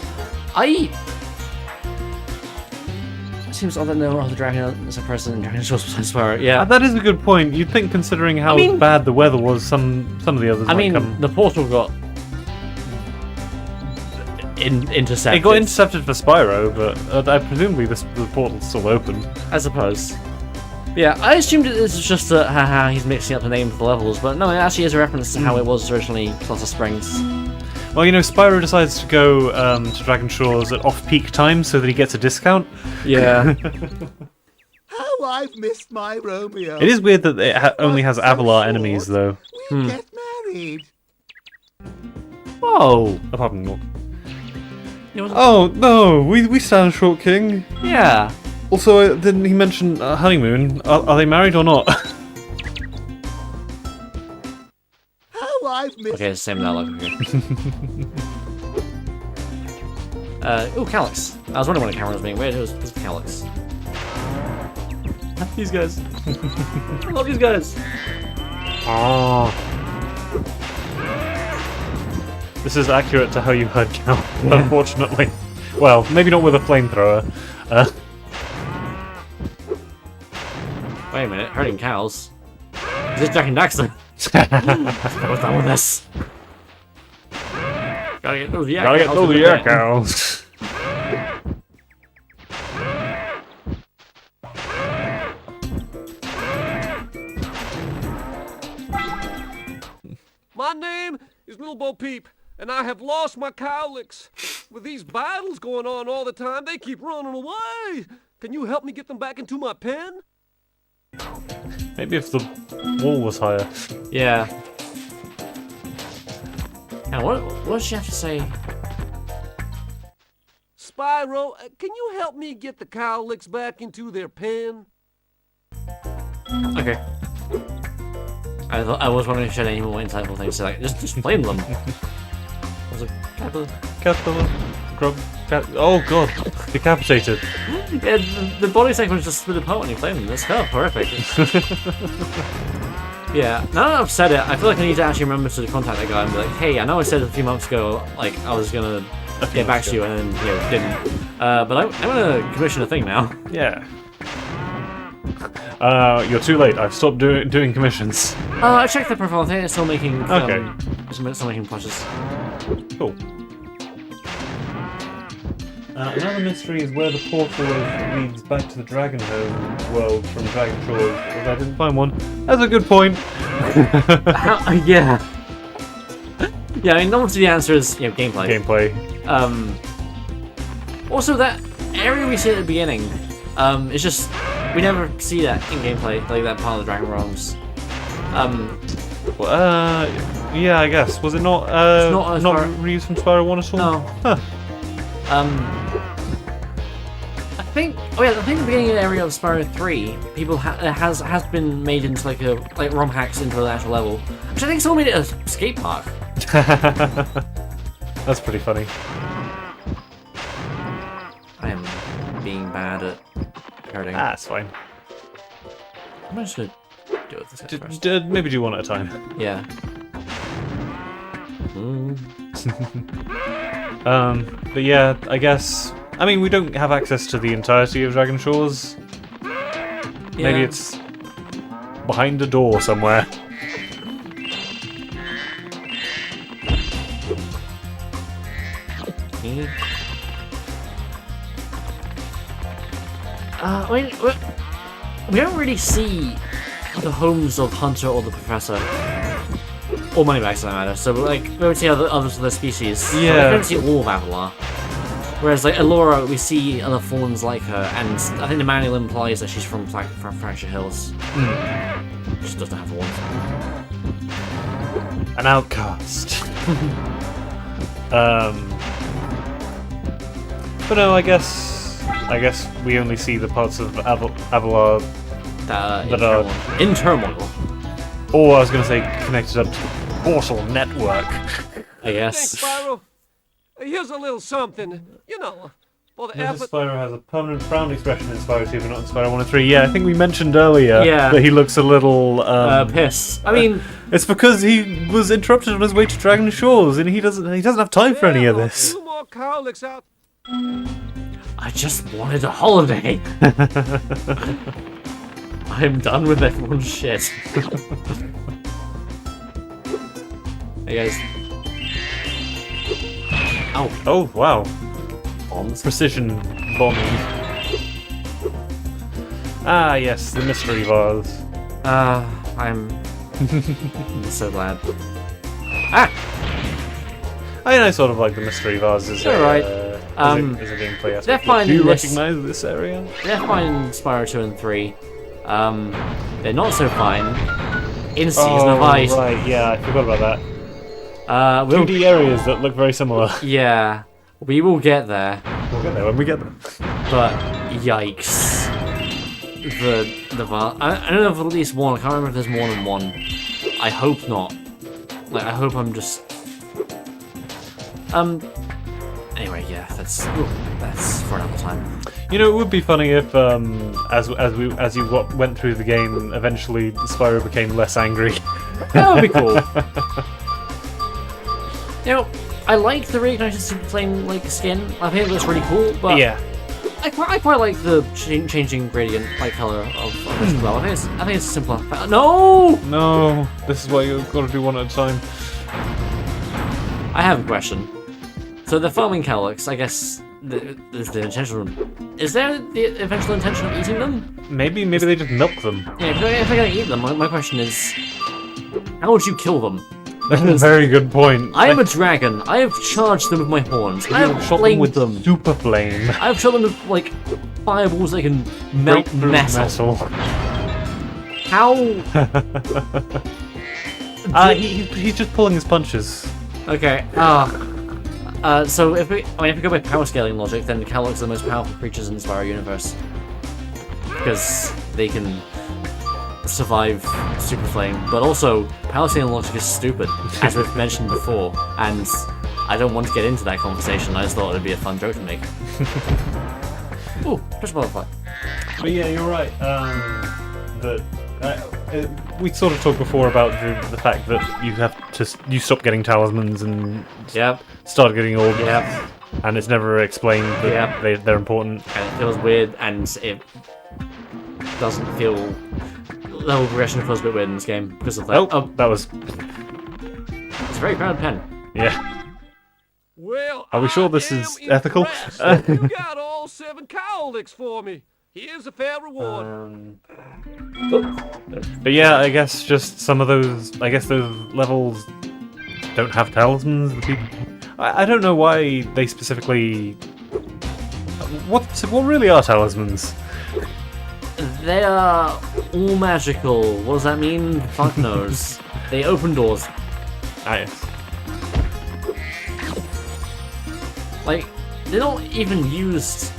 It seems odd that no other dragon is a person in Dragon Shores besides Spyro. Yeah. That is a good point. You'd think, considering how bad the weather was, some of the others might come... the portal got intercepted. It got intercepted for Spyro, but presumably the portal's still open. I suppose. Yeah, I assumed this was just he's mixing up the names of the levels, but no, it actually is a reference to how it was originally Colossus Springs. Well, you know, Spyro decides to go to Dragon Shores at off-peak time so that he gets a discount. Yeah. How I've missed my Romeo. It is weird that it only has Avalar enemies, though. We'll get married. Oh! Apart from what? It was- Oh, no! We stand short, King. yeah. Also, didn't he mention honeymoon? Are they married or not? How I've missed. Okay, it's the same dialogue. Okay. Ooh, Calyx. I was wondering when the camera was being weird. It was Calyx. These guys. I love these guys. Oh. This is accurate to how you heard Cal, unfortunately. Well, maybe not with a flamethrower. Wait a minute, herding cows. Is this Jack and Daxter? What's done with this? Gotta get those yak cows. My name is Little Bo Peep, and I have lost my cowlicks. With these battles going on all the time, they keep running away. Can you help me get them back into my pen? Maybe if the wall was higher. Yeah. Now, what does she have to say? Spyro, can you help me get the cowlicks back into their pen? Okay. I was wondering if she had any more insightful things to say, like, just flame them. I was like, Caterpillar. Oh god, decapitated. yeah, the body sequence just split apart when you flame them. That's kind of horrific. Yeah, now that I've said it, I feel like I need to actually remember to contact that guy and be like, hey, I know I said a few months ago, like, I was gonna get back to you, and then, you know, didn't. But I'm gonna commission a thing now. Yeah. You're too late. I've stopped doing commissions. I checked the profile. I think it's still making. Okay. Still making plushes. Cool. Another mystery is where the portal leads back to the Dragon Home world from Dragon Shores, although I didn't find one. That's a good point. Yeah. Yeah, I mean, obviously the answer is, you know, gameplay. Gameplay. Also, that area we see at the beginning, it's just we never see that in gameplay, like that part of the Dragon Realms. Yeah, I guess. Was it not? It's not reused from Spyro 1 at all? No. Huh. I think. Oh yeah, I think the beginning area of Spyro 3, people has been made into like ROM hacks into the actual level, which I think someone made it a skate park. That's pretty funny. I am being bad at hurting. That's fine. I'm just gonna do it this guy first. Maybe do one at a time. Yeah. But yeah, I guess. I mean, we don't have access to the entirety of Dragon Shores. Maybe it's behind a door somewhere. I mean, we don't really see the homes of Hunter or the Professor, or Moneybags for that matter. So like, we don't see others of their species. So, Yeah. like, we don't see all of Avalar. Whereas like Elora, we see other forms like her, and I think the manual implies that she's from Fracture Hills. She just doesn't have one. An outcast. But no, I guess we only see the parts of Avalar That are in turmoil. or I was going to say connected up to the Portal Network. I guess. Thanks, Spyro. Here's a little something. You know, for the Notice effort. Spyro has a permanent frown expression in Spyro 2, but not in Spyro 1 and 3. Yeah, I think we mentioned earlier Yeah. that he looks a little... Piss. I mean, It's because he was interrupted on his way to Dragon Shores, and he doesn't have time for any of There are this. 2 more cowlicks out. I just wanted a holiday. I'm done with everyone's shit. Hey guys. Ow. Oh, wow. Bombs. Precision bombing. Ah, yes, the mystery vase. I'm so glad. Ah! I sort of like the mystery vase as Alright. as a gameplay aspect. They're fine Do you in this. recognize this area? They're fine in Spyro 2 and 3. They're not so fine in Season of Ice. Right, yeah, I forgot about that. We'll, 2D areas that look very similar. yeah, we will get there. We'll get there when we get there. But yikes. I don't know if at least one. I can't remember if there's more than one. I hope not. Like, I hope I'm just... Anyway, yeah, that's for another time. You know, it would be funny if, as you went through the game, eventually Spyro became less angry. That would be cool. You know, I like the reignited super flame like skin. I think it looks really cool, but Yeah. I quite like the changing gradient like color of this as well. I think it's simpler. No, No, this is why you've got to do one at a time. I have a question. So the farming cowlicks, I guess, there's the intention. Is there the eventual intention of eating them? Maybe they just milk them. Yeah, if they're gonna eat them, my question is, how would you kill them? That's a very good point. I am a dragon. I have charged them with my horns. I have shot them flamed with them. super flame. I've shot them with like fireballs that can melt Breakthrough metal. How? He's just pulling his punches. Okay. So if we go by power scaling logic, then Cowlicks are the most powerful creatures in the Spyro universe because they can survive Super Flame. But also, power scaling logic is stupid, as we've mentioned before, and I don't want to get into that conversation. I just thought it'd be a fun joke to make. Ooh, push butterfly. But yeah, you're right. We sort of talked before about the fact that you stop getting talismans and Yep. start getting old. Yep. And it's never explained that Yep. they're important. And it feels weird, and it doesn't feel. Level progression feels a bit weird in this game because of that. Oh, that was... It's a very crowded pen. Yeah. Well, Are we sure I this am is ethical? impressed. You got all 7 cowlicks for me. Here's a fair reward. But yeah, I guess just some of those... I guess those levels don't have talismans. The people... I don't know why they specifically... What really are talismans? They are all magical. What does that mean? Fuck knows. They open doors. Ah, yes. Like, they're not even used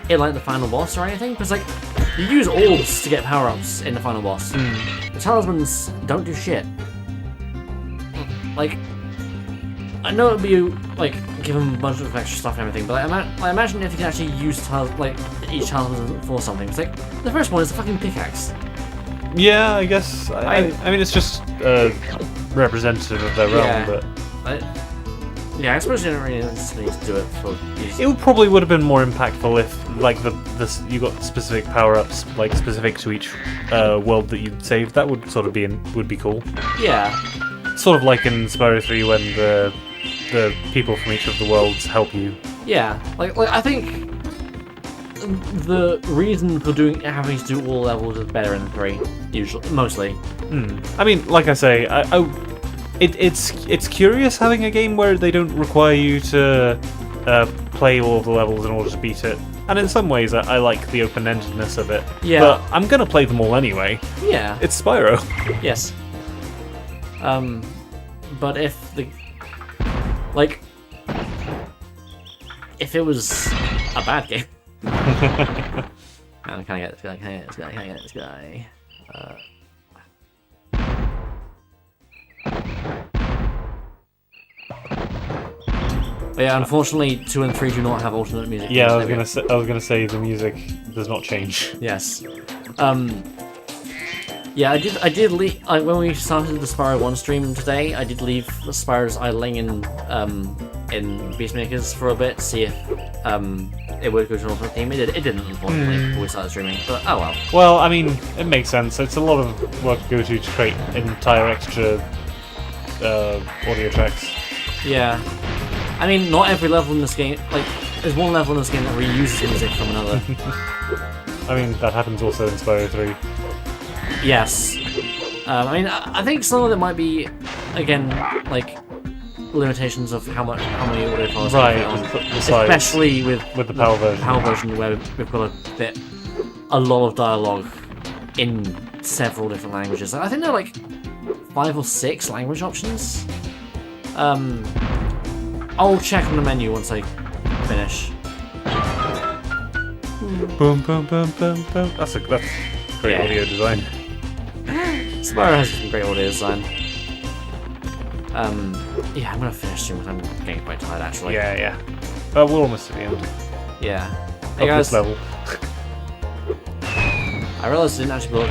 in like the final boss or anything. Because like, you use orbs to get power-ups in the final boss. The talismans don't do shit. Like, I know it'd be like give them a bunch of extra stuff and everything, but like, I imagine if you can actually use each talisman for something. It's like the first one is a fucking pickaxe. Yeah, I guess. I mean, it's just representative of their realm, but Yeah, I suppose you don't really necessarily need to do it for. it probably would have been more impactful if, like, you got specific power-ups, like specific to each world that you'd saved. That would sort of would be cool. Yeah. Sort of like in Spyro 3 when the people from each of the worlds help you. Yeah, like I think the reason for having to do all levels is better in 3, mostly. I mean, like I say, it's curious having a game where they don't require you to play all of the levels in order to beat it. And in some ways, I like the open-endedness of it. Yeah. But I'm gonna play them all anyway. Yeah. It's Spyro. Yes. But if if it was a bad game. Can I get this guy? Can I get this guy? But yeah, unfortunately, 2 and 3 do not have alternate music. Yeah, I themes. was gonna say the music does not change. Yes. Yeah, I did leave when we started the Spyro 1 stream today. I did leave the Spyros idling in Beastmakers for a bit to see if it would go to an alternate theme. It didn't, unfortunately, before we started streaming. But oh well. Well, I mean, it makes sense. It's a lot of work to go to create entire extra audio tracks. Yeah. I mean, not every level in this game. Like, there's one level in this game that reuses music from another. I mean, that happens also in Spyro 3. Yes. I mean, I think some of it might be, again, like limitations of how many audio files. Right. The size. Especially with the PAL version. PAL version, where we've got a lot of dialogue in several different languages. I think there are like 5 or 6 language options. I'll check on the menu once I finish. Boom, boom, boom, boom, boom. That's great audio design. Spyro has some great audio design. Yeah, I'm gonna finish soon because I'm getting quite tired actually. Yeah. We're almost at the end. Yeah. Of Hey guys, this level. I realised I didn't actually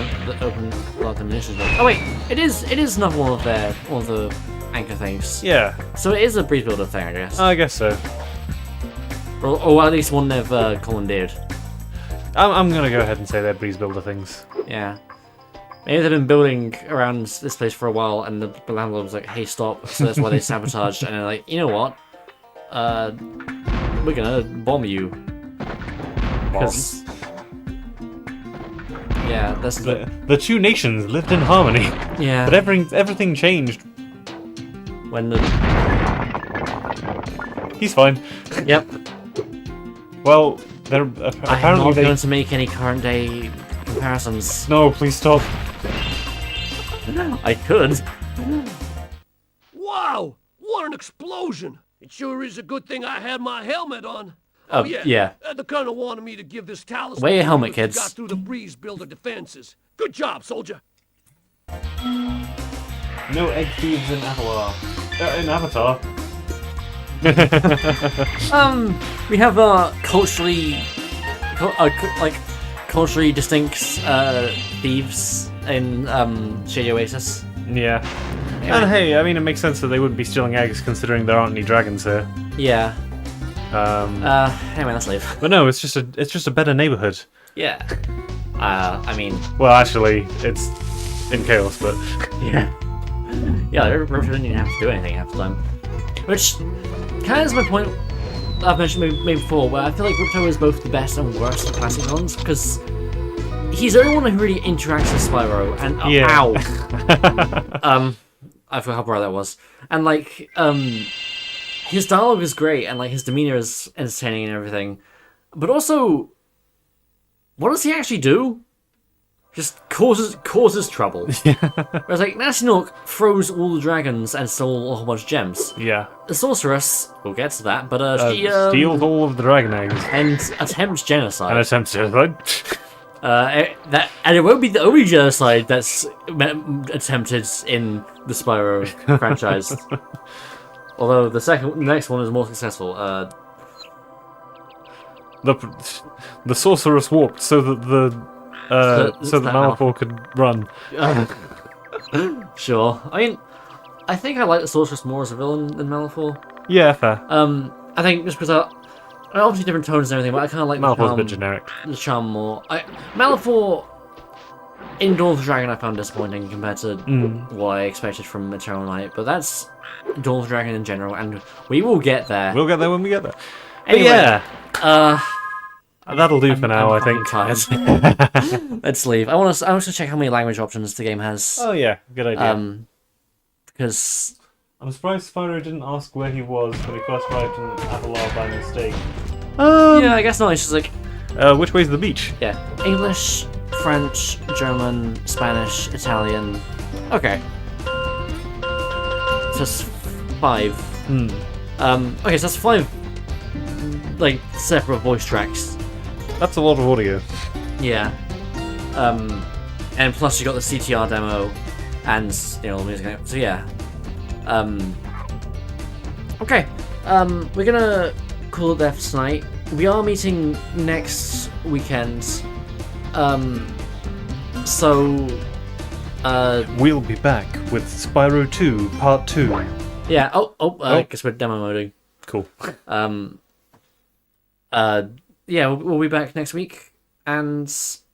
open a lot of the munitions. Oh wait, it is another one of the anchor things. Yeah. So it is a breeze builder thing, I guess. I guess so. Or at least one they've commandeered. I'm gonna go ahead and say they're breeze builder things. Yeah. Maybe they've been building around this place for a while, and the landlord was like, "Hey, stop!" So that's why they sabotaged, and they're like, "You know what? We're gonna bomb you." Because yeah, that's the two nations lived in harmony. Yeah. But everything changed when the. He's fine. Yep. Well, they're apparently I'm not going to make any current day comparisons. No, please stop. I could. Wow! What an explosion! It sure is a good thing I had my helmet on. Oh, yeah. The colonel wanted me to give this talisman. Wear your helmet, to kids. Got through the breeze builder defenses. Good job, soldier. No egg thieves in Avatar. In Avatar. We have culturally distinct thieves in Shady Oasis. Yeah. And hey, I mean, it makes sense that they wouldn't be stealing eggs considering there aren't any dragons here. Yeah. Anyway, let's leave. But no, it's just a better neighborhood. Yeah. I mean. Well, actually, it's in chaos, but yeah. Yeah, Ripto didn't even have to do anything half the time. Which kind of is my point I've mentioned maybe before, where I feel like Ripto is both the best and worst of classic villains, because he's the only one who really interacts with Spyro, and ow! I forgot how bright that was. And like, his dialogue is great, and like his demeanor is entertaining and everything. But also, what does he actually do? Just causes trouble. Whereas like Nasinok froze all the dragons and stole a whole bunch of gems. yeah. The sorceress, we'll get to that, but she Steals all of the dragon eggs and attempts genocide. and attempts genocide. And it won't be the only genocide that's attempted in the Spyro franchise. Although the next one is more successful. The sorceress warped so that so that Malfoy could run. Sure. I mean, I think I like the sorceress more as a villain than Malfoy. Yeah, fair. I think just because obviously different tones and everything, but I kind of like Malfoy's a bit generic. The charm more. Malfoy in Dawn of the Dragon I found disappointing compared to what I expected from Eternal Night, but that's Dawn of the Dragon in general, and we will get there. We'll get there when we get there. Anyway, but yeah. That'll do for now, I think. Tired. Let's leave. I want to check how many language options the game has. Oh yeah, good idea. Because I'm surprised Spyro didn't ask where he was when he first arrived in Avalar by mistake. yeah, I guess not. It's just like Which way's the beach? yeah, English, French, German, Spanish, Italian. Okay, so that's 5. Okay, so that's 5 like separate voice tracks. That's a lot of audio. Yeah. And plus you got the CTR demo and the music. So yeah. Okay. we're gonna call it there for tonight. We are meeting next weekend. So We'll be back with Spyro 2 Part 2. yeah. I guess we're demo moding. Cool. Yeah, we'll be back next week, and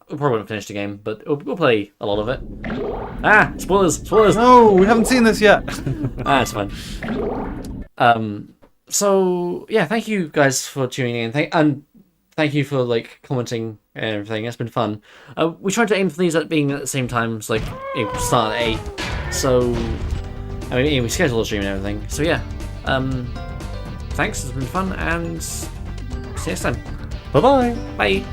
we probably won't finish the game, but we'll play a lot of it. Ah, spoilers! No, we haven't seen this yet. It's fine. So yeah, thank you guys for tuning in, and thank you for like commenting and everything. It's been fun. We tried to aim for these at being at the same times, like start at 8. So I mean, we scheduled the stream and everything. So yeah, thanks. It's been fun, and see you next time. Bye-bye. Bye.